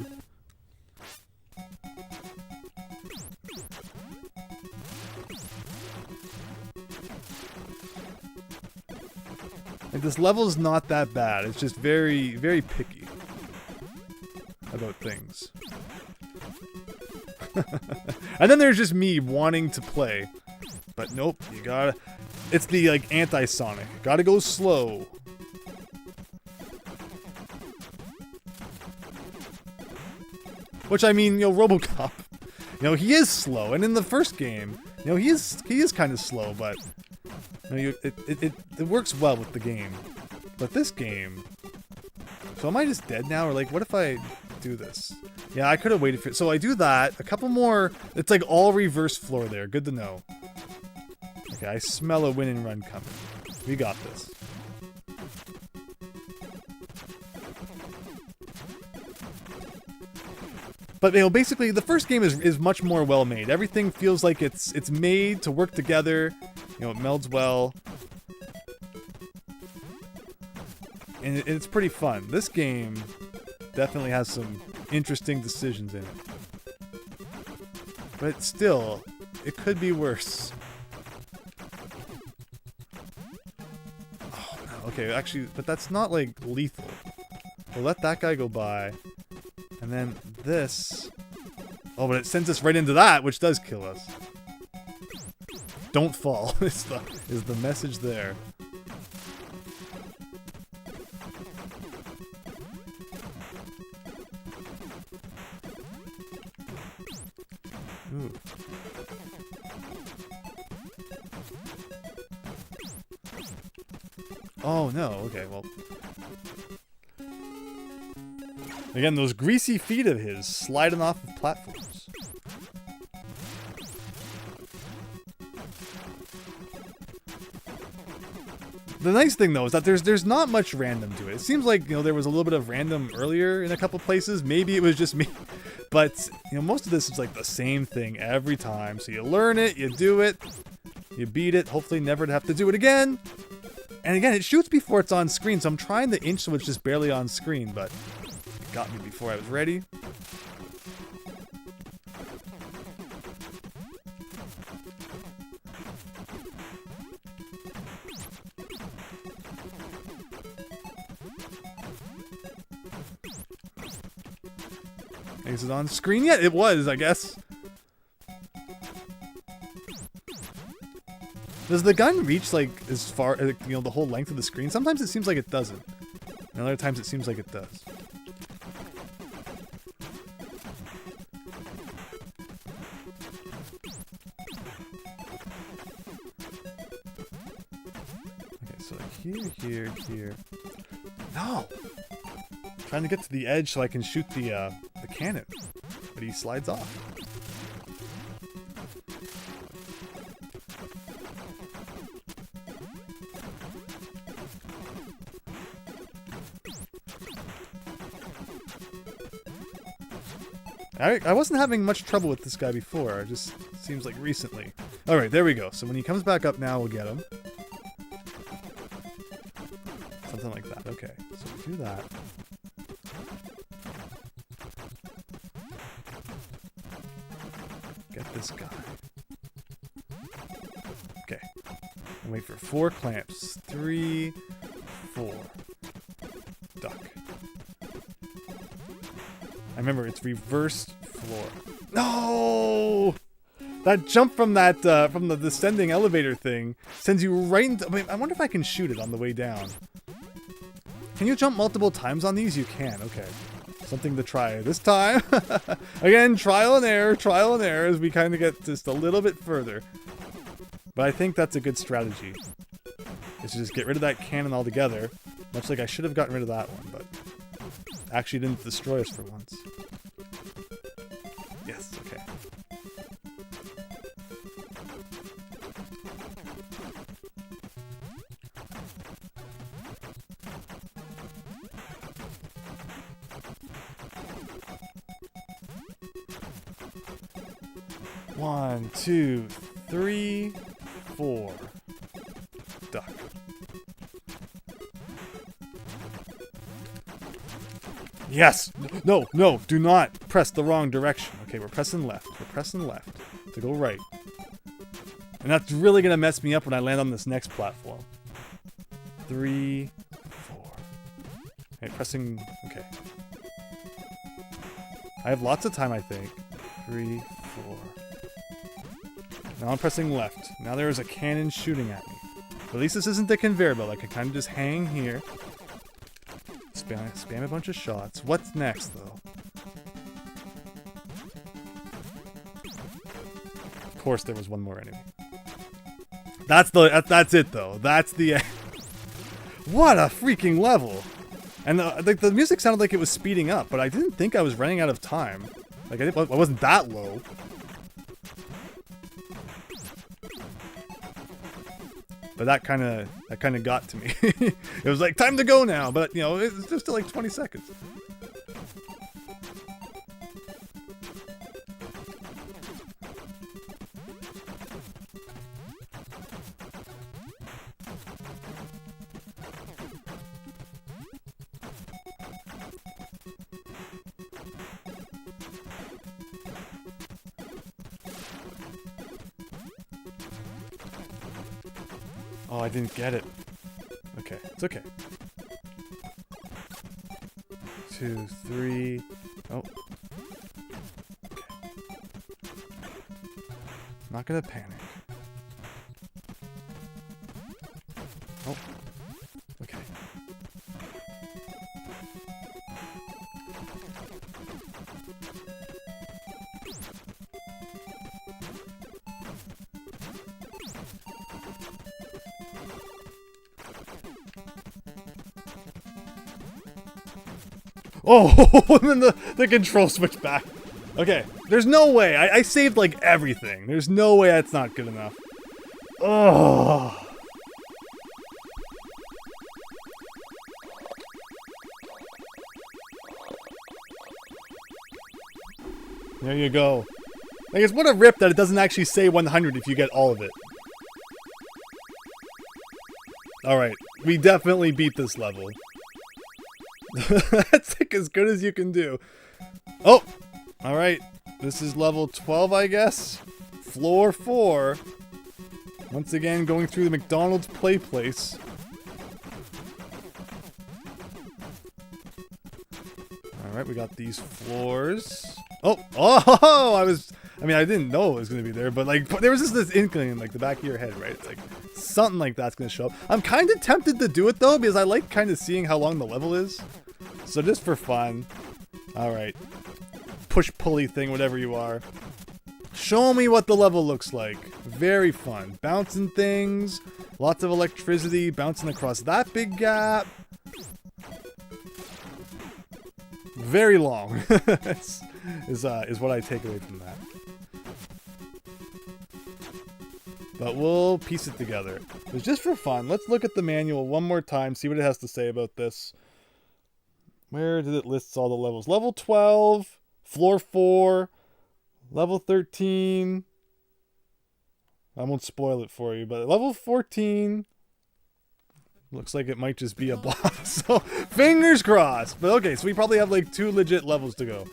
Like, this level's not that bad. It's just very, very picky about things. And then there's just me wanting to play. But nope, you gotta... It's the, like, anti-Sonic. Gotta go slow. Which, I mean, you know, RoboCop, you know, he is slow. And in the first game, you know, he is kind of slow, but... You know, it works well with the game. But this game... So am I just dead now? Or, like, what if I do this? Yeah, I could have waited for it. So I do that. A couple more... It's like all reverse floor there. Good to know. Okay, I smell a win and run coming. We got this. But, you know, basically, the first game is much more well-made. Everything feels like it's made to work together. You know, it melds well. And it's pretty fun. This game definitely has some interesting decisions in it. But still, it could be worse. Oh, no. Okay, actually, but that's not, like, lethal. We'll let that guy go by. And then this... Oh, but it sends us right into that, which does kill us. Don't fall is the message there. Ooh. Oh no, okay, well... Again, those greasy feet of his sliding off of platforms. The nice thing though is that there's not much random to it. It seems like, you know, there was a little bit of random earlier in a couple places. Maybe it was just me. But, you know, most of this is like the same thing every time. So you learn it, you do it, you beat it, hopefully never to have to do it again. And again, it shoots before it's on screen, so I'm trying to inch so it's just barely on screen, but it got me before I was ready. Is it on screen yet? It was, I guess. Does the gun reach, like, as far, you know, the whole length of the screen? Sometimes it seems like it doesn't. And other times it seems like it does. Okay, so here. No! Trying to get to the edge so I can shoot the cannon. But he slides off. I wasn't having much trouble with this guy before. It just seems like recently. Alright, there we go. So when he comes back up now, we'll get him. Something like that. Okay, so we do that. Get this guy. Okay. And wait for 4 clamps. 3, 4. Duck. I remember it's reversed floor. No! That jump from that from the descending elevator thing sends you right into... I mean, I wonder if I can shoot it on the way down. Can you jump multiple times on these? You can. Okay. Something to try this time. Again, trial and error as we kind of get just a little bit further. But I think that's a good strategy. Is to just get rid of that cannon altogether. Much like I should have gotten rid of that one, but actually didn't destroy us for once. Yes, okay. One, 2, 3, 4. Duck. Yes! No, do not press the wrong direction. Okay, we're pressing left. We're pressing left to go right. And that's really going to mess me up when I land on this next platform. 3, 4. Okay, pressing. Okay. I have lots of time, I think. 3, 4. Now I'm pressing left. Now there is a cannon shooting at me. But at least this isn't the conveyor belt. I can kind of just hang here. Spam a bunch of shots. What's next, though? Of course, there was one more enemy. That's it, though. That's the end. What a freaking level! And the music sounded like it was speeding up, but I didn't think I was running out of time. Like I wasn't that low. But that kind of got to me. It was like, time to go now, but you know, it's just like 20 seconds. Oh, I didn't get it. Okay, it's okay. 2, 3. Oh. Okay. Not gonna panic. Oh. Okay. Oh, and then the control switched back. Okay, there's no way. I saved like everything. There's no way that's not good enough. Oh. There you go. I guess what a rip that it doesn't actually say 100 if you get all of it. Alright, we definitely beat this level. That's like as good as you can do. Oh! Alright. This is level 12, I guess. Floor 4. Once again, going through the McDonald's play place. Alright, we got these floors. Oh! Oh! I mean, I didn't know it was going to be there, but like, there was just this inkling in like the back of your head, right? Like, something like that's going to show up. I'm kind of tempted to do it though, because I like kind of seeing how long the level is. So just for fun. Alright. Push-pulley thing, whatever you are. Show me what the level looks like. Very fun. Bouncing things. Lots of electricity. Bouncing across that big gap. Very long. is what I take away from that. But we'll piece it together. It's just for fun. Let's look at the manual one more time, see what it has to say about this. Where did it list all the levels? Level 12, floor 4, level 13. I won't spoil it for you, but level 14. Looks like it might just be a boss. So, fingers crossed. But okay, so we probably have like 2 legit levels to go.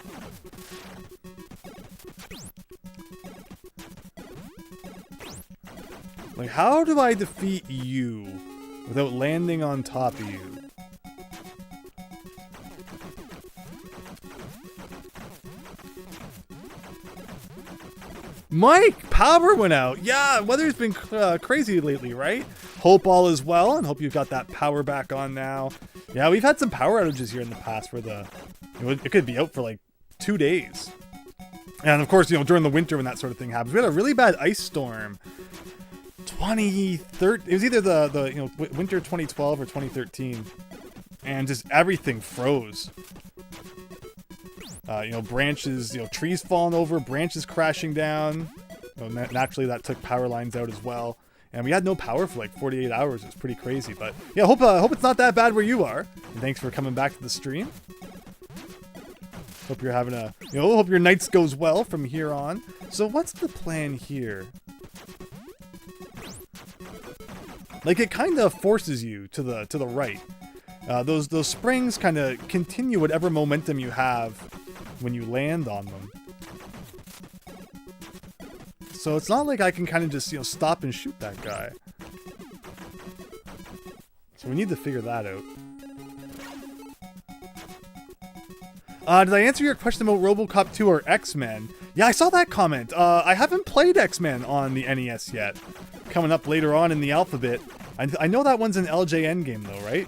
Like, how do I defeat you without landing on top of you? Mike, power went out. Yeah, weather's been crazy lately, right? Hope all is well, and hope you've got that power back on now. Yeah, we've had some power outages here in the past where it could be out for like 2 days. And of course, you know, during the winter when that sort of thing happens, we had a really bad ice storm. 2013, it was either the you know, winter 2012 or 2013, and just everything froze. You know, branches, you know, trees falling over, branches crashing down. You know, naturally, that took power lines out as well. And we had no power for like 48 hours. It was pretty crazy. But yeah, hope it's not that bad where you are. And thanks for coming back to the stream. Hope you're having hope your nights goes well from here on. So what's the plan here? Like, it kind of forces you to the right. Those springs kind of continue whatever momentum you have when you land on them. So it's not like I can kind of just, you know, stop and shoot that guy. So we need to figure that out. Did I answer your question about RoboCop 2 or X-Men? Yeah, I saw that comment. I haven't played X-Men on the NES yet. Coming up later on in the alphabet. I know that one's an LJN game though, right?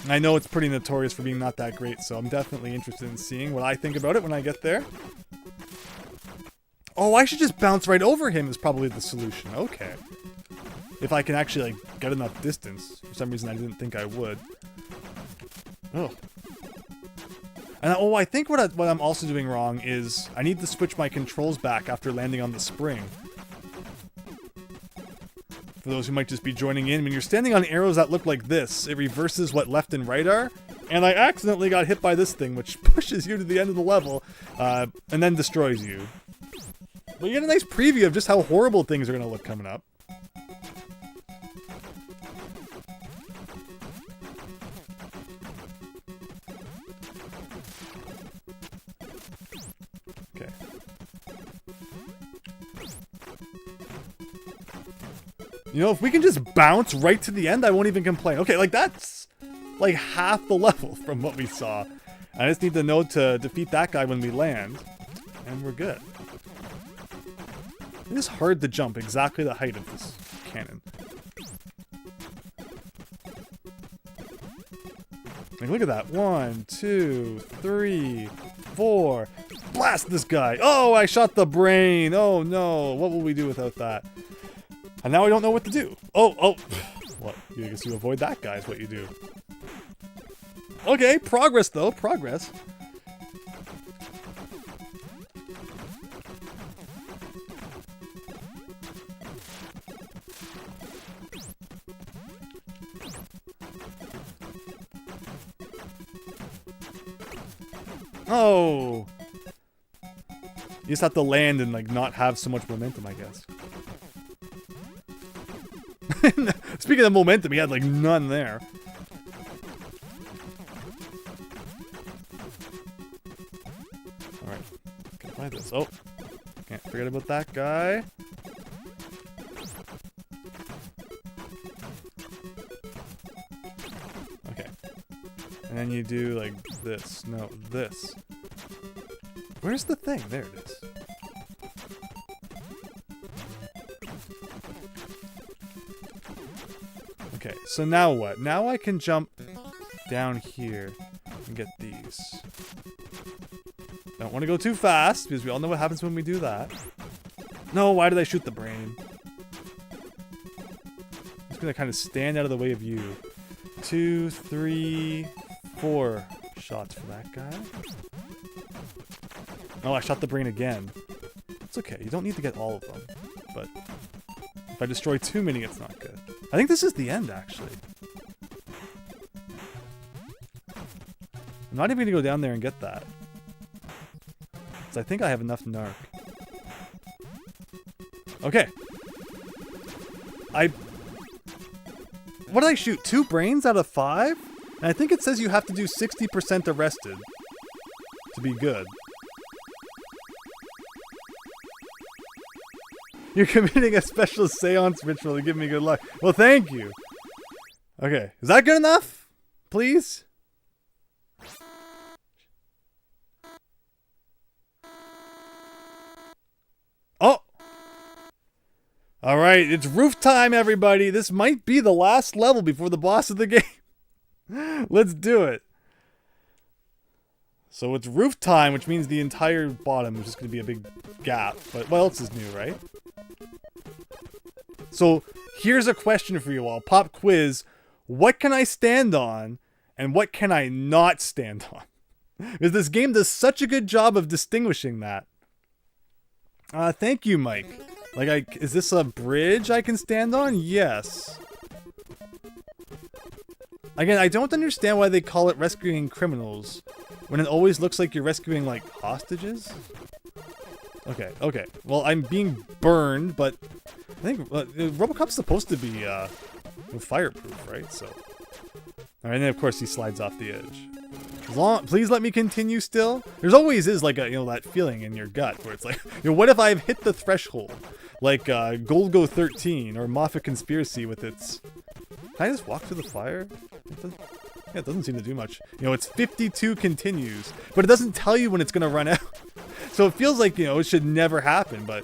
I know it's pretty notorious for being not that great, so I'm definitely interested in seeing what I think about it when I get there. Oh, I should just bounce right over him is probably the solution. Okay. If I can actually, like, get enough distance. For some reason, I didn't think I would. Oh. And I think what I'm also doing wrong is I need to switch my controls back after landing on the spring. For those who might just be joining in, when you're standing on arrows that look like this, it reverses what left and right are. And I accidentally got hit by this thing, which pushes you to the end of the level, and then destroys you. But you get a nice preview of just how horrible things are going to look coming up. Okay. You know, if we can just bounce right to the end, I won't even complain. Okay, like that's like half the level from what we saw. I just need to know to defeat that guy when we land, and we're good. It is hard to jump exactly the height of this cannon. Like, look at that. 1, 2, 3, 4. Blast this guy. Oh, I shot the brain. Oh, no. What will we do without that? And now I don't know what to do. Oh. Well, I guess you avoid that guy is what you do. Okay, progress, though. Progress. Oh! You just have to land and, like, not have so much momentum, I guess. Speaking of momentum, he had, like, none there. Alright. Gotta find this. Oh! Can't forget about that guy. Okay. And then you do, like, this. No, this. Where's the thing? There it is. Okay, so now what? Now I can jump down here and get these. Don't want to go too fast, because we all know what happens when we do that. No, why did I shoot the brain? I'm just gonna kind of stand out of the way of you. 2, 3, 4 shots for that guy. Oh, I shot the brain again. It's okay, you don't need to get all of them. But if I destroy too many, it's not good. I think this is the end, actually. I'm not even gonna go down there and get that. Because I think I have enough narc. Okay. What did I shoot? 2 brains out of 5? And I think it says you have to do 60% arrested to be good. You're committing a special seance ritual to give me good luck. Well, thank you. Okay, is that good enough? Please? Oh! Alright, it's roof time, everybody. This might be the last level before the boss of the game. Let's do it. So it's roof time, which means the entire bottom is just going to be a big gap. But what else is new, right? So here's a question for you all. Pop quiz. What can I stand on and what can I not stand on? Because this game does such a good job of distinguishing that. Thank you, Mike. Like, is this a bridge I can stand on? Yes. Again, I don't understand why they call it rescuing criminals when it always looks like you're rescuing, like, hostages. Okay. Well, I'm being burned, but I think RoboCop's supposed to be fireproof, right? So, alright, and then of course he slides off the edge. Please let me continue still. There's always is like a, you know, that feeling in your gut where it's like, you know, what if I've hit the threshold? Like Golgo 13 or Moffat Conspiracy with its Can I just walk through the fire? Yeah, it doesn't seem to do much. You know, it's 52 continues, but it doesn't tell you when it's going to run out. So it feels like, you know, it should never happen, but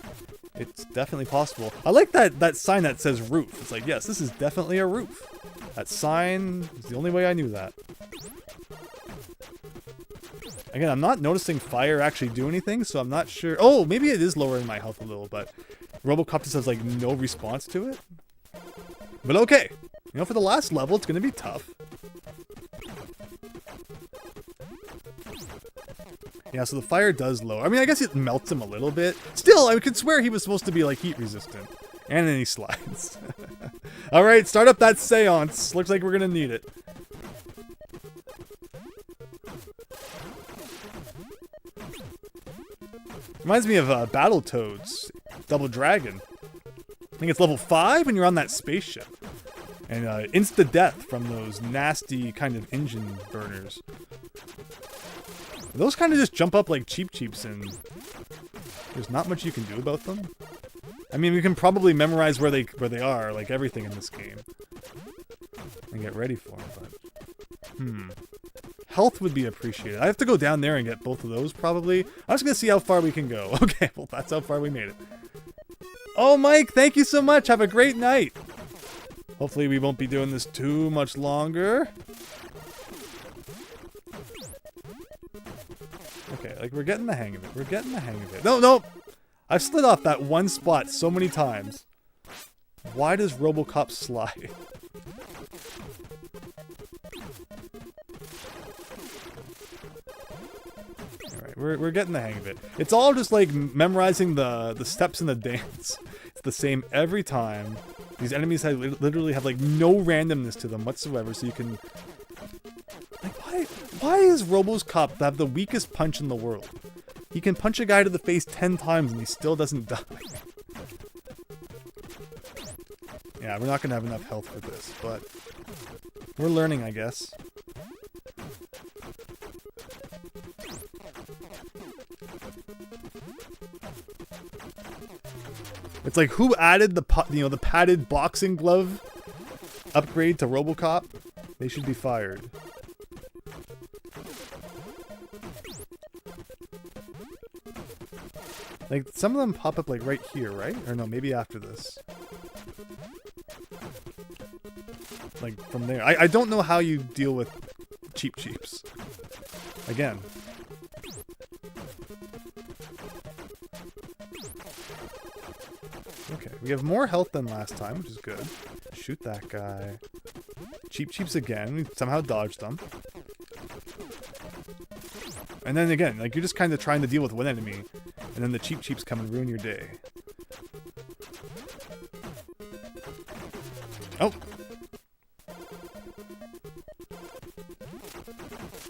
it's definitely possible. I like that sign that says roof. It's like, yes, this is definitely a roof. That sign is the only way I knew that. Again, I'm not noticing fire actually do anything, so I'm not sure. Oh, maybe it is lowering my health a little, but RoboCop just has, like, no response to it. But okay. You know, for the last level, it's going to be tough. Yeah, so the fire does lower. I mean, I guess it melts him a little bit. Still, I could swear he was supposed to be, like, heat resistant. And then he slides. Alright, start up that seance. Looks like we're going to need it. Reminds me of Battletoads, Double Dragon. I think it's level 5 and you're on that spaceship. And insta-death from those nasty kind of engine burners. Those kind of just jump up like Cheep Cheeps and there's not much you can do about them. I mean, we can probably memorize where they are, like everything in this game. And get ready for them, but... Health would be appreciated. I have to go down there and get both of those, probably. I'm just gonna see how far we can go. Okay, well, that's how far we made it. Oh, Mike, thank you so much. Have a great night. Hopefully we won't be doing this too much longer. Okay, like, we're getting the hang of it. We're getting the hang of it. No, no! I've slid off that one spot so many times. Why does RoboCop slide? Alright, we're getting the hang of it. It's all just like memorizing the steps in the dance. It's the same every time. These enemies literally have like no randomness to them whatsoever, so you can... Like, why is RoboCop have the weakest punch in the world? He can punch a guy to the face 10 times and he still doesn't die. Yeah, we're not gonna have enough health for this, but we're learning, I guess. It's like, who added the the padded boxing glove upgrade to RoboCop? They should be fired. Like, some of them pop up like right here, right? Or no, maybe after this. Like, from there. I don't know how you deal with Cheep Cheeps. Again. Okay, we have more health than last time, which is good. Shoot that guy. Cheep Cheeps again. We somehow dodged them. And then again, like, you're just kind of trying to deal with one enemy, and then the Cheep Cheeps come and ruin your day. Oh!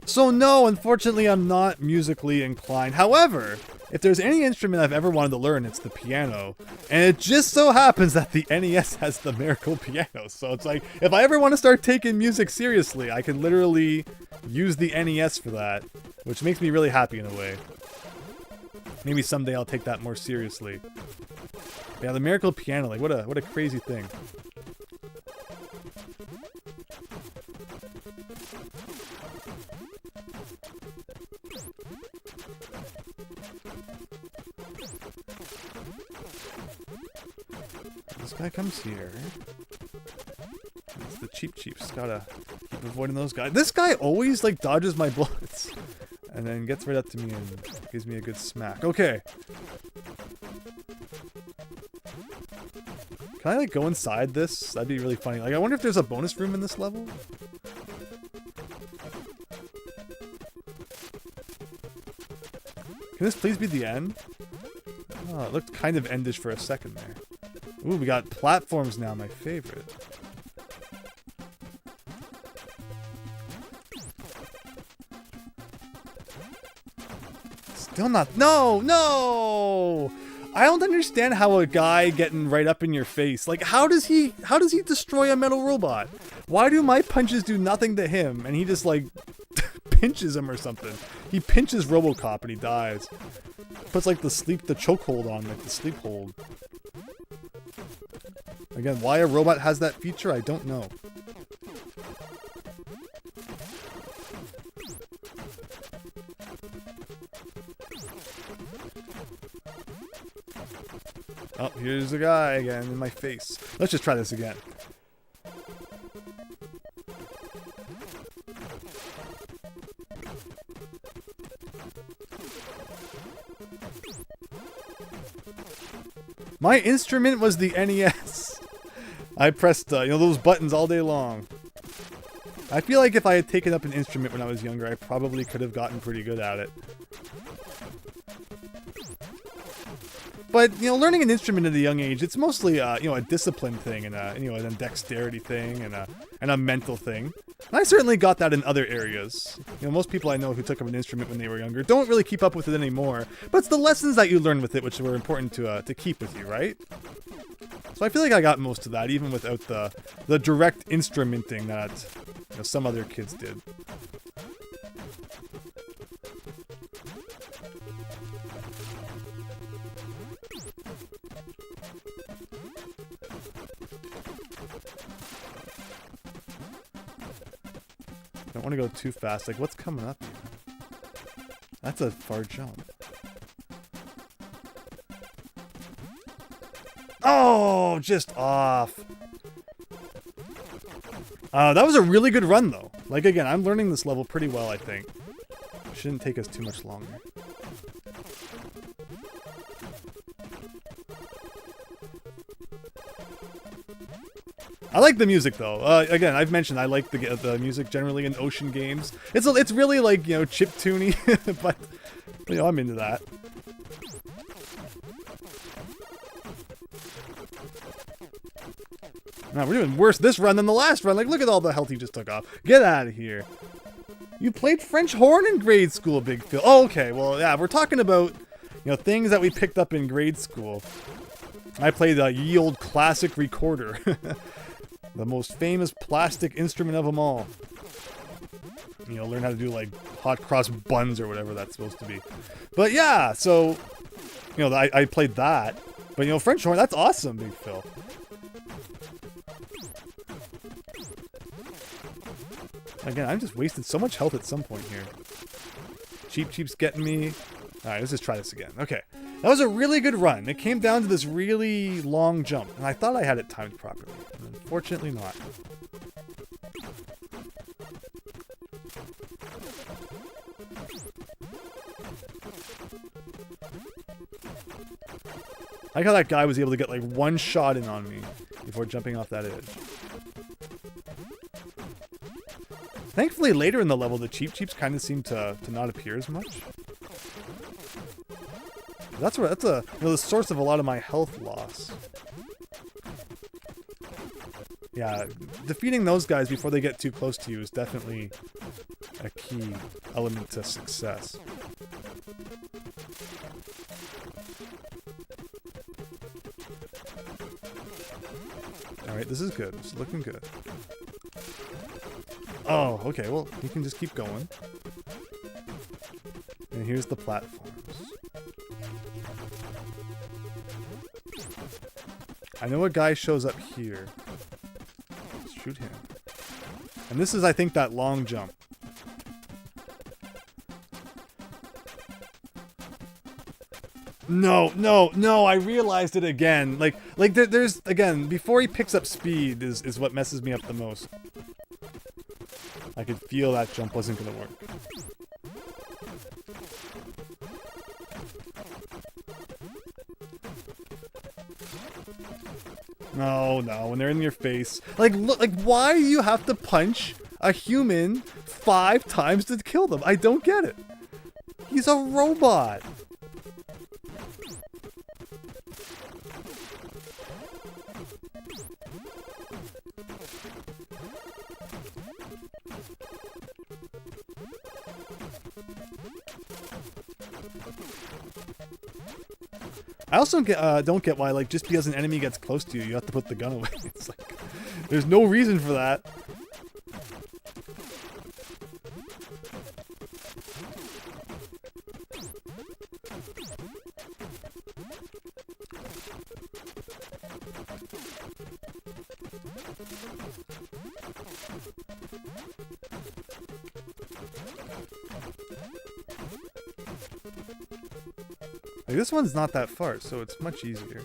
So no, unfortunately I'm not musically inclined. However, if there's any instrument I've ever wanted to learn, it's the piano. And it just so happens that the NES has the Miracle Piano. So it's like, if I ever want to start taking music seriously, I can literally use the NES for that. Which makes me really happy in a way. Maybe someday I'll take that more seriously. Yeah, the Miracle Piano, like, what a crazy thing. This guy comes here. It's the Cheep Cheeps. Gotta keep avoiding those guys. This guy always, like, dodges my bullets. And then gets right up to me and gives me a good smack. Okay. Can I, like, go inside this? That'd be really funny. Like, I wonder if there's a bonus room in this level? Can this please be the end? Oh, it looked kind of endish for a second there. Ooh, we got platforms now, my favorite. Still not. No, no! I don't understand how a guy getting right up in your face, like, how does he destroy a metal robot? Why do my punches do nothing to him and he just, like, pinches him or something? He pinches RoboCop and he dies. Puts, like, the chokehold on, like the sleep hold. Again, why a robot has that feature, I don't know. Oh, here's a guy again in my face. Let's just try this again. My instrument was the NES. I pressed, you know, those buttons all day long. I feel like if I had taken up an instrument when I was younger, I probably could have gotten pretty good at it. But, you know, learning an instrument at a young age, it's mostly, you know, a discipline thing and a, you know, a dexterity thing and a mental thing. And I certainly got that in other areas. You know, most people I know who took up an instrument when they were younger don't really keep up with it anymore. But it's the lessons that you learn with it which were important to keep with you, right? So I feel like I got most of that, even without the direct instrumenting that, you know, some other kids did. Don't want to go too fast. Like, what's coming up here? That's a far jump. Oh, just off. That was a really good run, though. Like, again, I'm learning this level pretty well, I think. Shouldn't take us too much longer. I like the music though. Again, I've mentioned I like the music generally in ocean games. It's really like, you know, chiptune-y, but you know, I'm into that. Now we're doing worse this run than the last run. Like, look at all the health he just took off. Get out of here. You played French horn in grade school, Big Phil. Oh, okay. Well, yeah, we're talking about, you know, things that we picked up in grade school. I played the ye old classic recorder. The most famous plastic instrument of them all. You know, learn how to do like hot cross buns or whatever that's supposed to be. But yeah, so, you know, I played that. But, you know, French horn, that's awesome, Big Phil. Again, I'm just wasted so much health at some point here. Cheap's getting me. Alright, let's just try this again. Okay. That was a really good run. It came down to this really long jump, and I thought I had it timed properly. Unfortunately not. I like how that guy was able to get like one shot in on me before jumping off that edge. Thankfully, later in the level, the cheeps kind of seem to not appear as much. That's you know, the source of a lot of my health loss. Yeah, defeating those guys before they get too close to you is definitely a key element to success. Alright, this is good. It's looking good. Oh, okay, well, you can just keep going. And here's the platforms. I know a guy shows up here. Let's shoot him. And this is, I think, that long jump. No, I realized it again. Like there's, again, before he picks up speed is what messes me up the most. I could feel that jump wasn't gonna work. No, when they're in your face. Like, look, like, why do you have to punch a human 5 times to kill them? I don't get it. He's a robot. I also don't get why, like, just because an enemy gets close to you, you have to put the gun away. It's like, there's no reason for that. Like, this one's not that far, so it's much easier.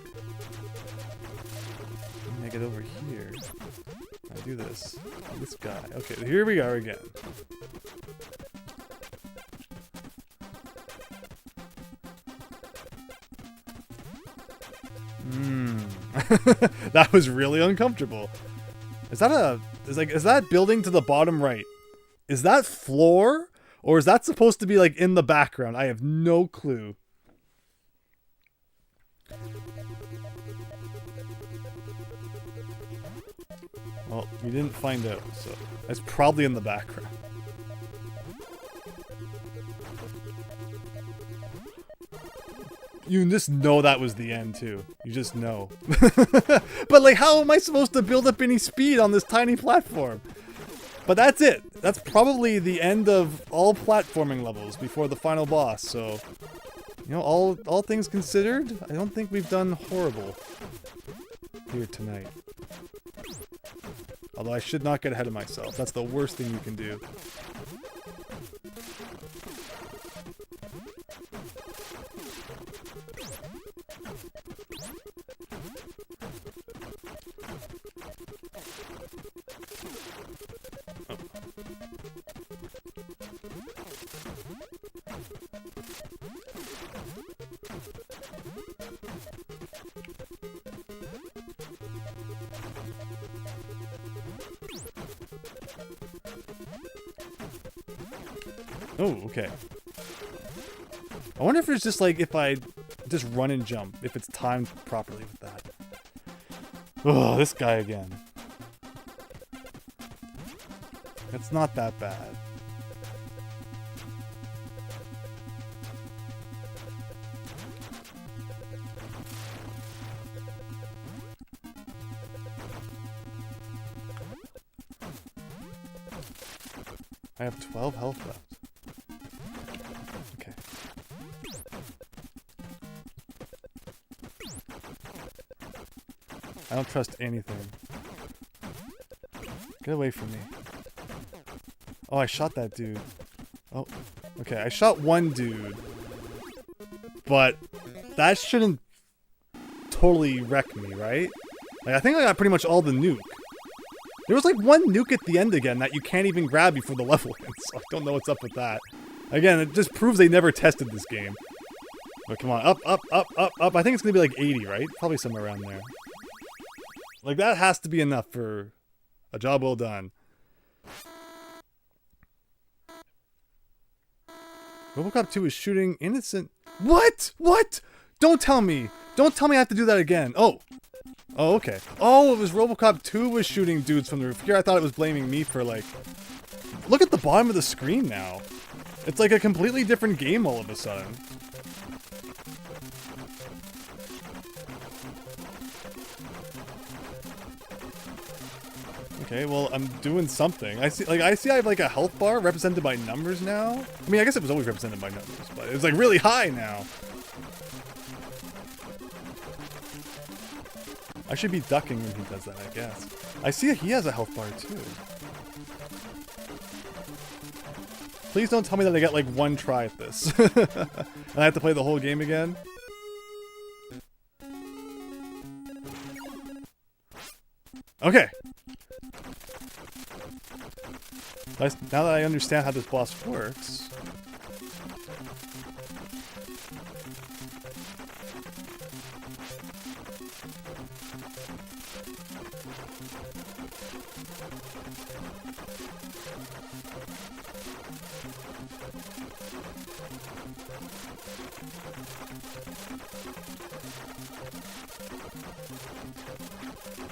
Let me get over here. I do this. This guy. Okay, here we are again. That was really uncomfortable. Is that building to the bottom right? Is that floor? Or is that supposed to be like in the background? I have no clue. Well, we didn't find out, so it's probably in the background. You just know that was the end, too. You just know. But, like, how am I supposed to build up any speed on this tiny platform? But that's it. That's probably the end of all platforming levels before the final boss, so... You know, all things considered, I don't think we've done horrible here tonight. Although I should not get ahead of myself. That's the worst thing you can do. Oh, okay. I wonder if it's just like if I just run and jump, if it's timed properly with that. Oh, this guy again. It's not that bad. I have 12 health left. Okay. I don't trust anything. Get away from me. Oh, I shot that dude. Oh, okay. I shot one dude. But that shouldn't totally wreck me, right? Like, I think I got pretty much all the nuke. There was like one nuke at the end again that you can't even grab before the level ends. So I don't know what's up with that. Again, it just proves they never tested this game. But come on, up, up, up, up, up. I think it's gonna be like 80, right? Probably somewhere around there. Like, that has to be enough for a job well done. RoboCop 2 is shooting innocent... What? What? Don't tell me. Don't tell me I have to do that again. Oh. Oh, okay. Oh, it was RoboCop 2 was shooting dudes from the roof. Here I thought it was blaming me for, like... Look at the bottom of the screen now. It's like a completely different game all of a sudden. Okay, well, I'm doing something. I see I have like a health bar represented by numbers now. I mean, I guess it was always represented by numbers, but it's like really high now. I should be ducking when he does that, I guess. I see he has a health bar too. Please don't tell me that I get like one try at this. And I have to play the whole game again. Okay. Now that I understand how this boss works...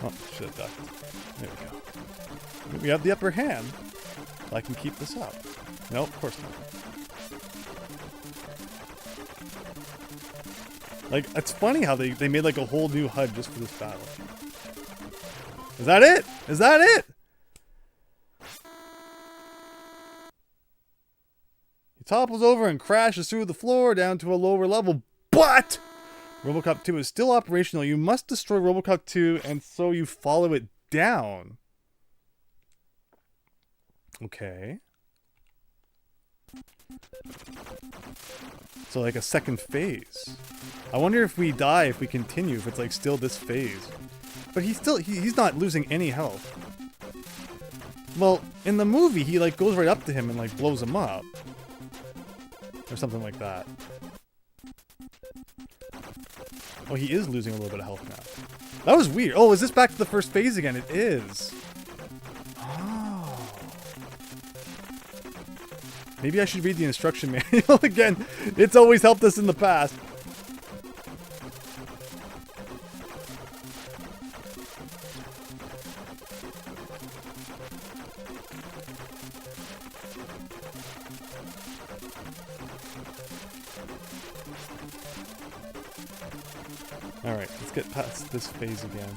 Oh, should have ducked. There we go. We have the upper hand. So I can keep this up. No, of course not. Like, it's funny how they made like a whole new HUD just for this battle. Is that it? Is that it? He topples over and crashes through the floor down to a lower level, but RoboCop 2 is still operational. You must destroy RoboCop 2, and so you follow it down. So like a second phase. I wonder if we die, if we continue, if it's like still this phase. But he's not losing any health. Well, in the movie, he like goes right up to him and like blows him up. Or something like that. Oh, he is losing a little bit of health now. That was weird. Oh, is this back to the first phase again? It is. Oh. Maybe I should read the instruction manual again. It's always helped us in the past. Alright, let's get past this phase again.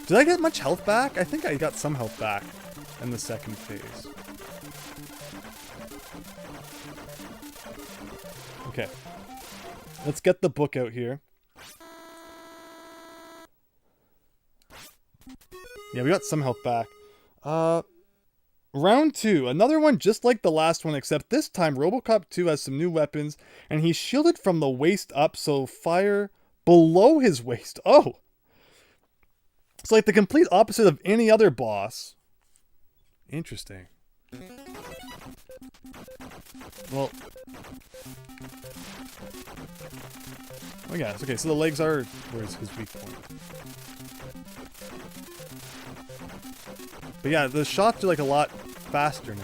Did I get much health back? I think I got some health back in the second phase. Okay. Let's get the book out here. Yeah, we got some health back. Round 2. Another one just like the last one, except this time RoboCop 2 has some new weapons, and he's shielded from the waist up, so fire below his waist. Oh! It's like the complete opposite of any other boss. Interesting. Well... oh yeah, okay, so the legs are where's his weak point. But yeah, the shots are like a lot faster now.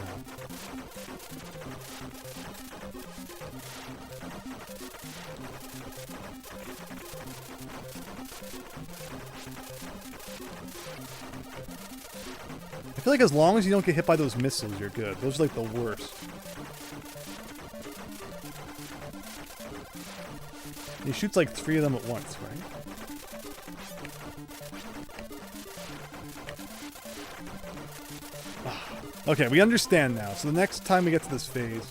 I feel like as long as you don't get hit by those missiles, you're good. Those are like the worst. He shoots like 3 of them at once, right? Okay, we understand now. So the next time we get to this phase,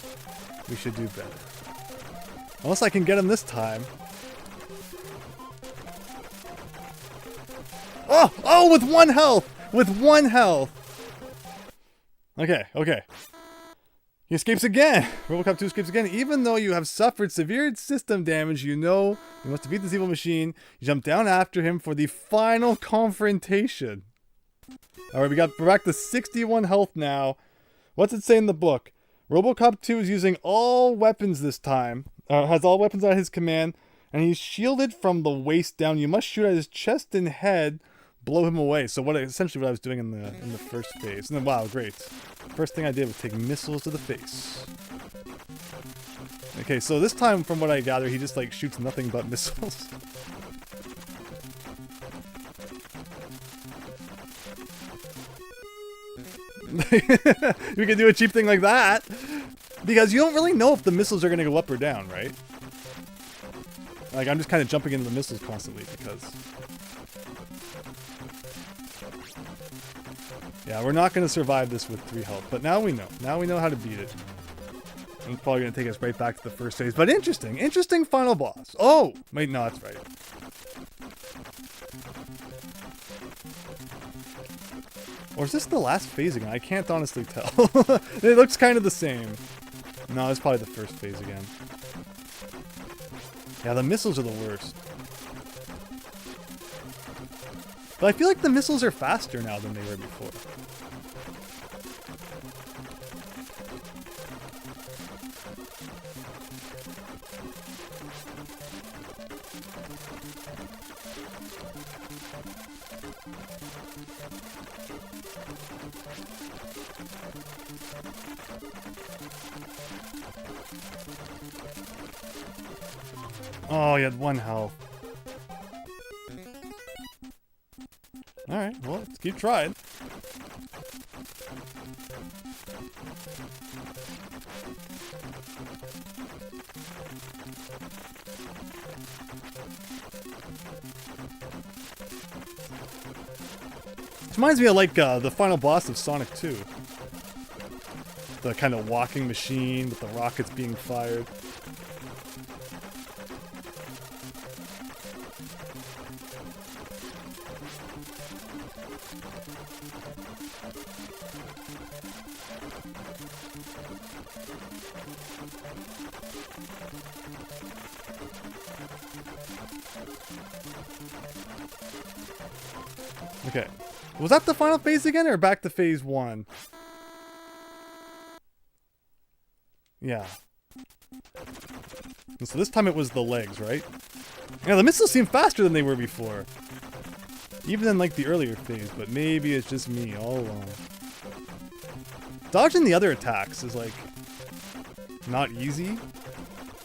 we should do better. Unless I can get him this time. Oh! Oh, with 1 health! With 1 health! Okay, okay. He escapes again! RoboCop 2 escapes again. Even though you have suffered severe system damage, you know you must defeat this evil machine. You jump down after him for the final confrontation. Alright, we're back to 61 health now. What's it say in the book? RoboCop 2 is using all weapons this time. Has all weapons at his command. And he's shielded from the waist down. You must shoot at his chest and head. Blow him away. So essentially what I was doing in the first phase. And then, wow, great. First thing I did was take missiles to the face. Okay, so this time, from what I gather, he just like shoots nothing but missiles. We can do a cheap thing like that. Because you don't really know if the missiles are going to go up or down, right? Like, I'm just kind of jumping into the missiles constantly because... yeah, we're not going to survive this with 3 health. But now we know. Now we know how to beat it. And it's probably going to take us right back to the first phase. But interesting. Interesting final boss. Oh! Wait, no, that's right. Or is this the last phase again? I can't honestly tell. It looks kind of the same. No, it's probably the first phase again. Yeah, the missiles are the worst. But I feel like the missiles are faster now than they were before. Oh, he had 1 health. Alright, well, let's keep trying. This reminds me of like the final boss of Sonic 2. The kind of walking machine with the rockets being fired. Okay. Was that the final phase again, or back to phase 1? Yeah. And so this time it was the legs, right? Yeah, the missiles seem faster than they were before. Even in, like, the earlier phase, but maybe it's just me all along. Dodging the other attacks is, like, not easy. You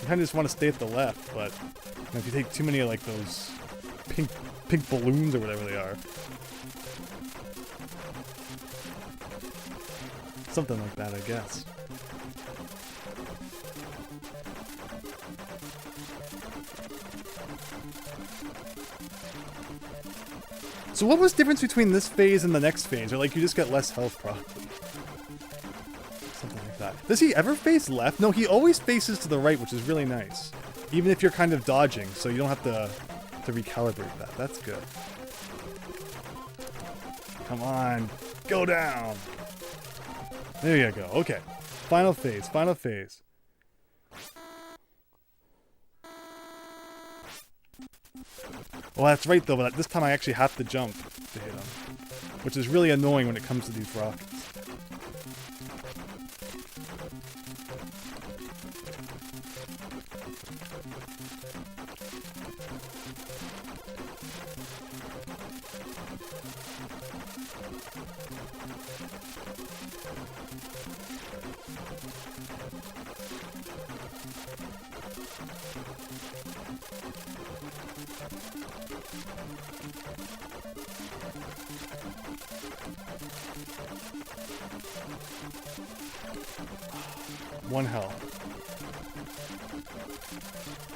kind of just want to stay at the left, but you know, if you take too many of, like, those pink balloons or whatever they are. Something like that, I guess. So what was the difference between this phase and the next phase? Or like you just get less health probably. Something like that. Does he ever face left? No, he always faces to the right, which is really nice. Even if you're kind of dodging, so you don't have to recalibrate that. That's good. Come on. Go down. There you go. Okay. Final phase. Final phase. Well, that's right, though, but this time I actually have to jump to hit him. Which is really annoying when it comes to these rockets. One health.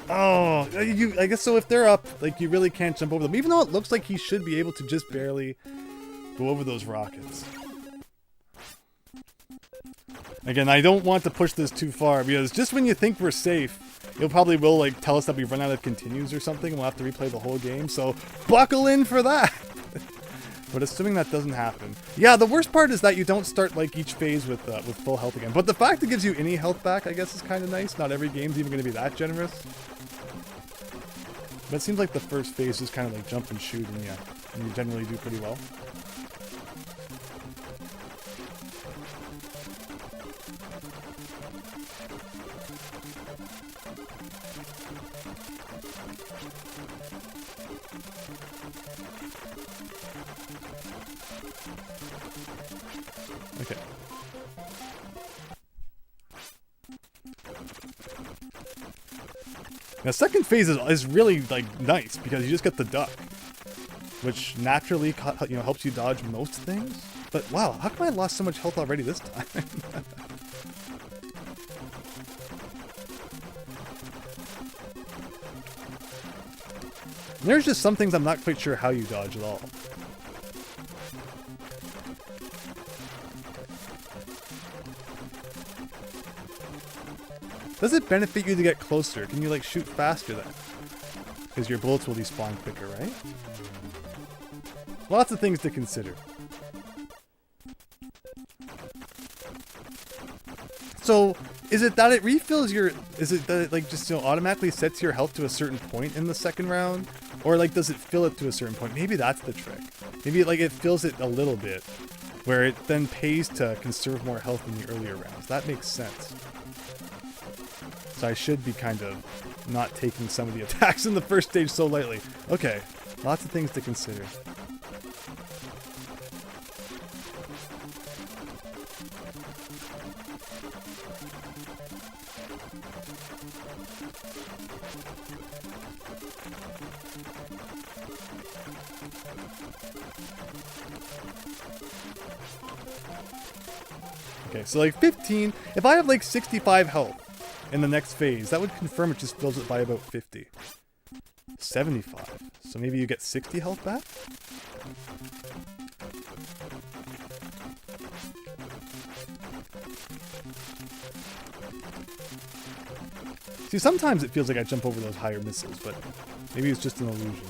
Oh, I guess so if they're up, like, you really can't jump over them. Even though it looks like he should be able to just barely go over those rockets. Again, I don't want to push this too far, because just when you think we're safe, it probably will, like, tell us that we've run out of continues or something, and we'll have to replay the whole game, so buckle in for that! But assuming that doesn't happen. Yeah, the worst part is that you don't start, like, each phase with full health again. But the fact it gives you any health back, I guess, is kind of nice. Not every game's even going to be that generous. But it seems like the first phase is kind of like jump and shoot, and yeah, and you generally do pretty well. Okay. Now, second phase is really, like, nice, because you just get the duck. Which naturally, you know, helps you dodge most things. But, wow, how come I lost so much health already this time? There's just some things I'm not quite sure how you dodge at all. Does it benefit you to get closer? Can you, like, shoot faster then? Because your bullets will despawn quicker, right? Lots of things to consider. So, is it that it refills your... Is it that it, like, just, you know, automatically sets your health to a certain point in the second round? Or, like, does it fill it to a certain point? Maybe that's the trick. Maybe, like, it fills it a little bit, where it then pays to conserve more health in the earlier rounds. That makes sense. So I should be kind of not taking some of the attacks in the first stage so lightly. Okay, lots of things to consider. Okay, so like 15, if I have like 65 health in the next phase, that would confirm it just fills it by about 50. 75. So maybe you get 60 health back? See, sometimes it feels like I jump over those higher missiles, but maybe it's just an illusion.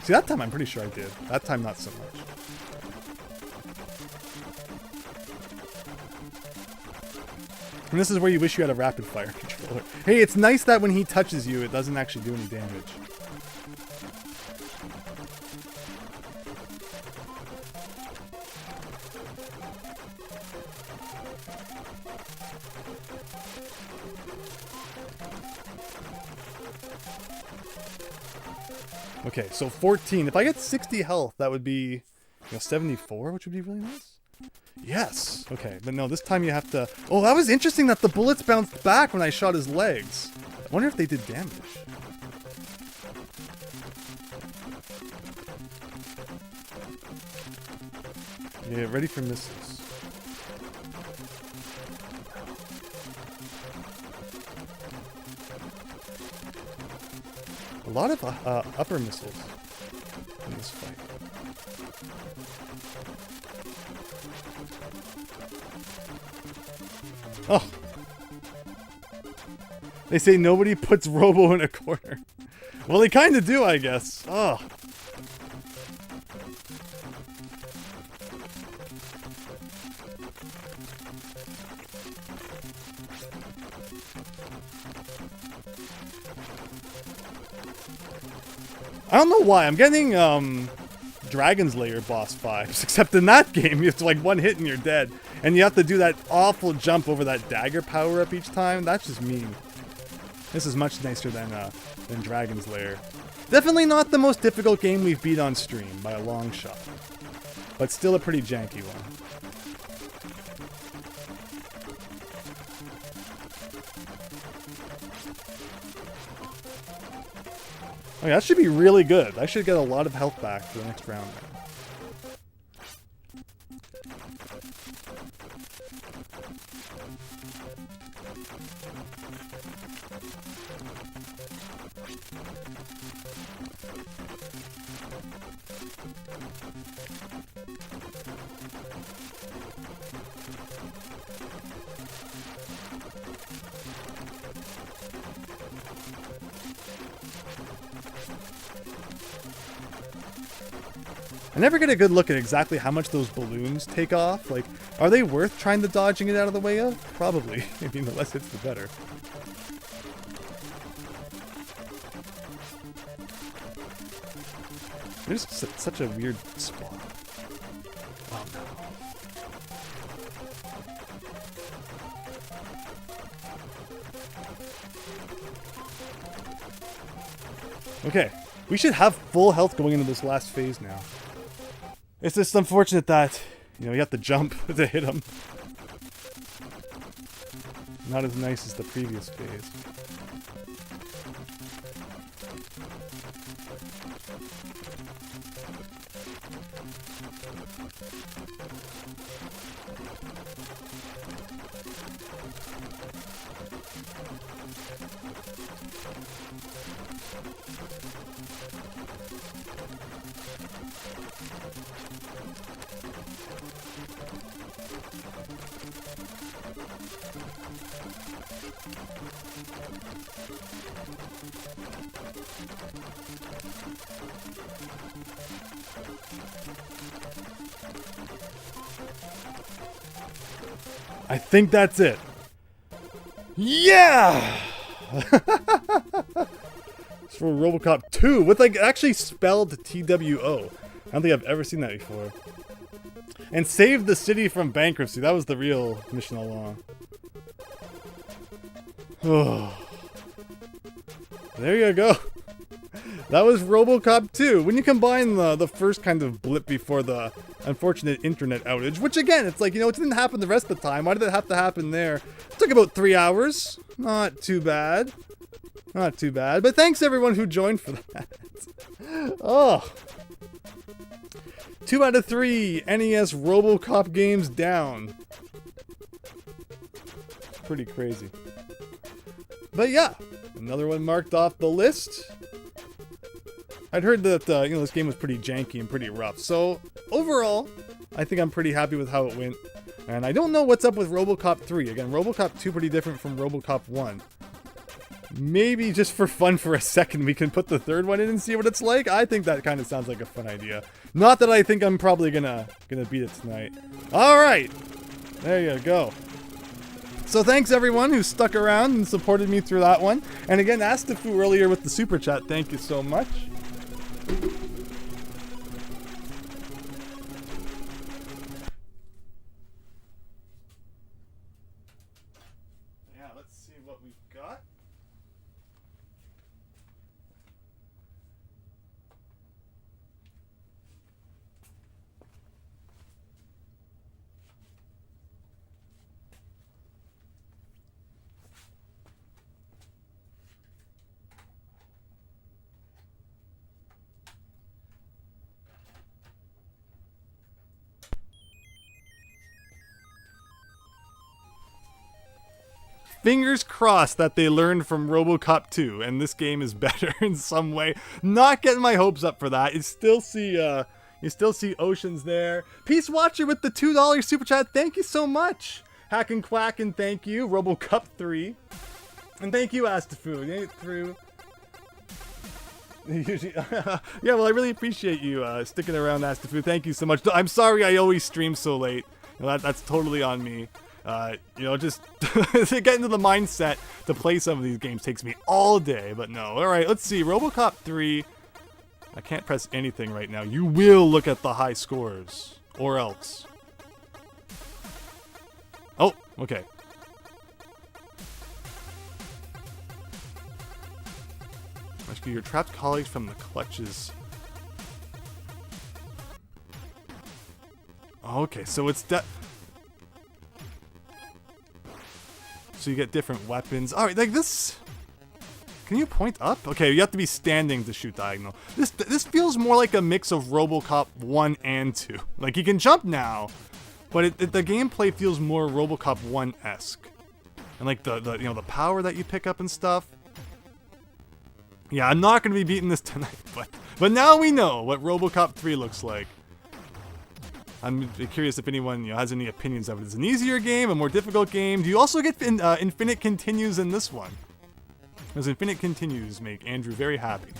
See, that time I'm pretty sure I did. That time, not so much. And this is where you wish you had a rapid fire controller. Hey, it's nice that when he touches you, it doesn't actually do any damage. Okay, so 14. If I get 60 health, that would be 74, which would be really nice. Yes. Okay, but no, this time you have to... Oh, that was interesting that the bullets bounced back when I shot his legs. I wonder if they did damage. Yeah, ready for missiles. A lot of upper missiles in this fight. Oh. They say nobody puts Robo in a corner. Well, they kind of do, I guess. Oh. I don't know why. I'm getting Dragon's Lair boss vibes, except in that game you have to like one hit and you're dead. And you have to do that awful jump over that dagger power-up each time. That's just mean. This is much nicer than Dragon's Lair. Definitely not the most difficult game we've beat on stream, by a long shot. But still a pretty janky one. Okay, that should be really good. I should get a lot of health back for the next round. I never get a good look at exactly how much those balloons take off. Like, are they worth trying to dodge and get out of the way of? Probably. I mean, the less hits, the better. They're just such a weird spot. Oh no. Okay, we should have full health going into this last phase now. It's just unfortunate that, you have to jump to hit him. Not as nice as the previous phase. I think that's it. Yeah! It's for RoboCop 2 with like actually spelled TWO. I don't think I've ever seen that before. And save the city from bankruptcy. That was the real mission all along. Oh. There you go. That was RoboCop 2. When you combine the first kind of blip before the unfortunate internet outage, which again, it's like, it didn't happen the rest of the time. Why did it have to happen there? It took about 3 hours. Not too bad. Not too bad. But thanks everyone who joined for that. Oh. 2 out of 3 NES RoboCop games down. Pretty crazy. But yeah, another one marked off the list. I'd heard that, this game was pretty janky and pretty rough. So, overall, I think I'm pretty happy with how it went. And I don't know what's up with RoboCop 3. Again, RoboCop 2 pretty different from RoboCop 1. Maybe just for fun for a second we can put the third one in and see what it's like. I think that kind of sounds like a fun idea. Not that I think I'm probably gonna beat it tonight. Alright! There you go. So thanks everyone who stuck around and supported me through that one. And again, Astafu earlier with the super chat, thank you so much. Yeah, let's see what we've got. Fingers crossed that they learned from RoboCop 2 and this game is better in some way. Not getting my hopes up for that. You still see Oceans there. Peace Watcher with the $2 super chat. Thank you so much. Hack and Quack and thank you. RoboCop 3. And thank you, Astafu. Through. Yeah, well, I really appreciate you sticking around, Astafu. Thank you so much. I'm sorry I always stream so late. You know, that's totally on me. You know, just to get into the mindset to play some of these games takes me all day, but no. Alright, let's see. RoboCop 3. I can't press anything right now. You will look at the high scores. Or else. Oh, okay. Rescue your trapped colleagues from the clutches. Okay, so it's so you get different weapons. Alright, like this... Can you point up? Okay, you have to be standing to shoot diagonal. This feels more like a mix of RoboCop 1 and 2. Like, you can jump now, but the gameplay feels more RoboCop 1-esque. And like the you know, the power that you pick up and stuff. Yeah, I'm not going to be beating this tonight, but now we know what RoboCop 3 looks like. I'm curious if anyone has any opinions of it. Is it an easier game, a more difficult game? Do you also get infinite continues in this one? Those infinite continues make Andrew very happy.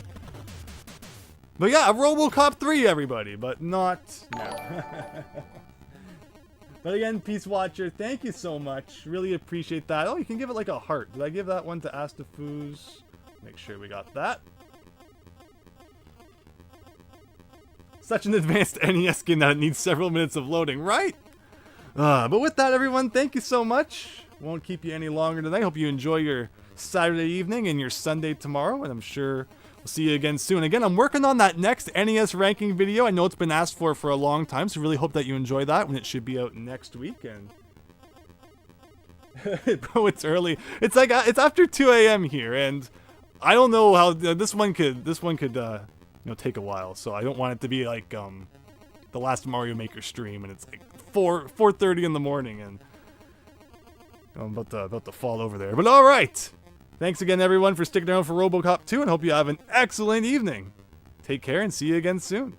But yeah, RoboCop 3, everybody, but not now. But again, Peace Watcher, thank you so much. Really appreciate that. Oh, you can give it like a heart. Did I give that one to Astafu's? Make sure we got that. Such an advanced NES game that it needs several minutes of loading, right? But with that, everyone, thank you so much. Won't keep you any longer tonight. Hope you enjoy your Saturday evening and your Sunday tomorrow, and I'm sure we'll see you again soon. Again, I'm working on that next NES ranking video. I know it's been asked for a long time, so really hope that you enjoy that when it should be out next week. And bro, it's early. It's like it's after 2 a.m. here, and I don't know how this one could you know, take a while, so I don't want it to be like the last Mario Maker stream and it's like 4:30 in the morning and I'm about to fall over there. But all right, thanks again everyone for sticking around for RoboCop 2 and hope you have an excellent evening. Take care and see you again soon.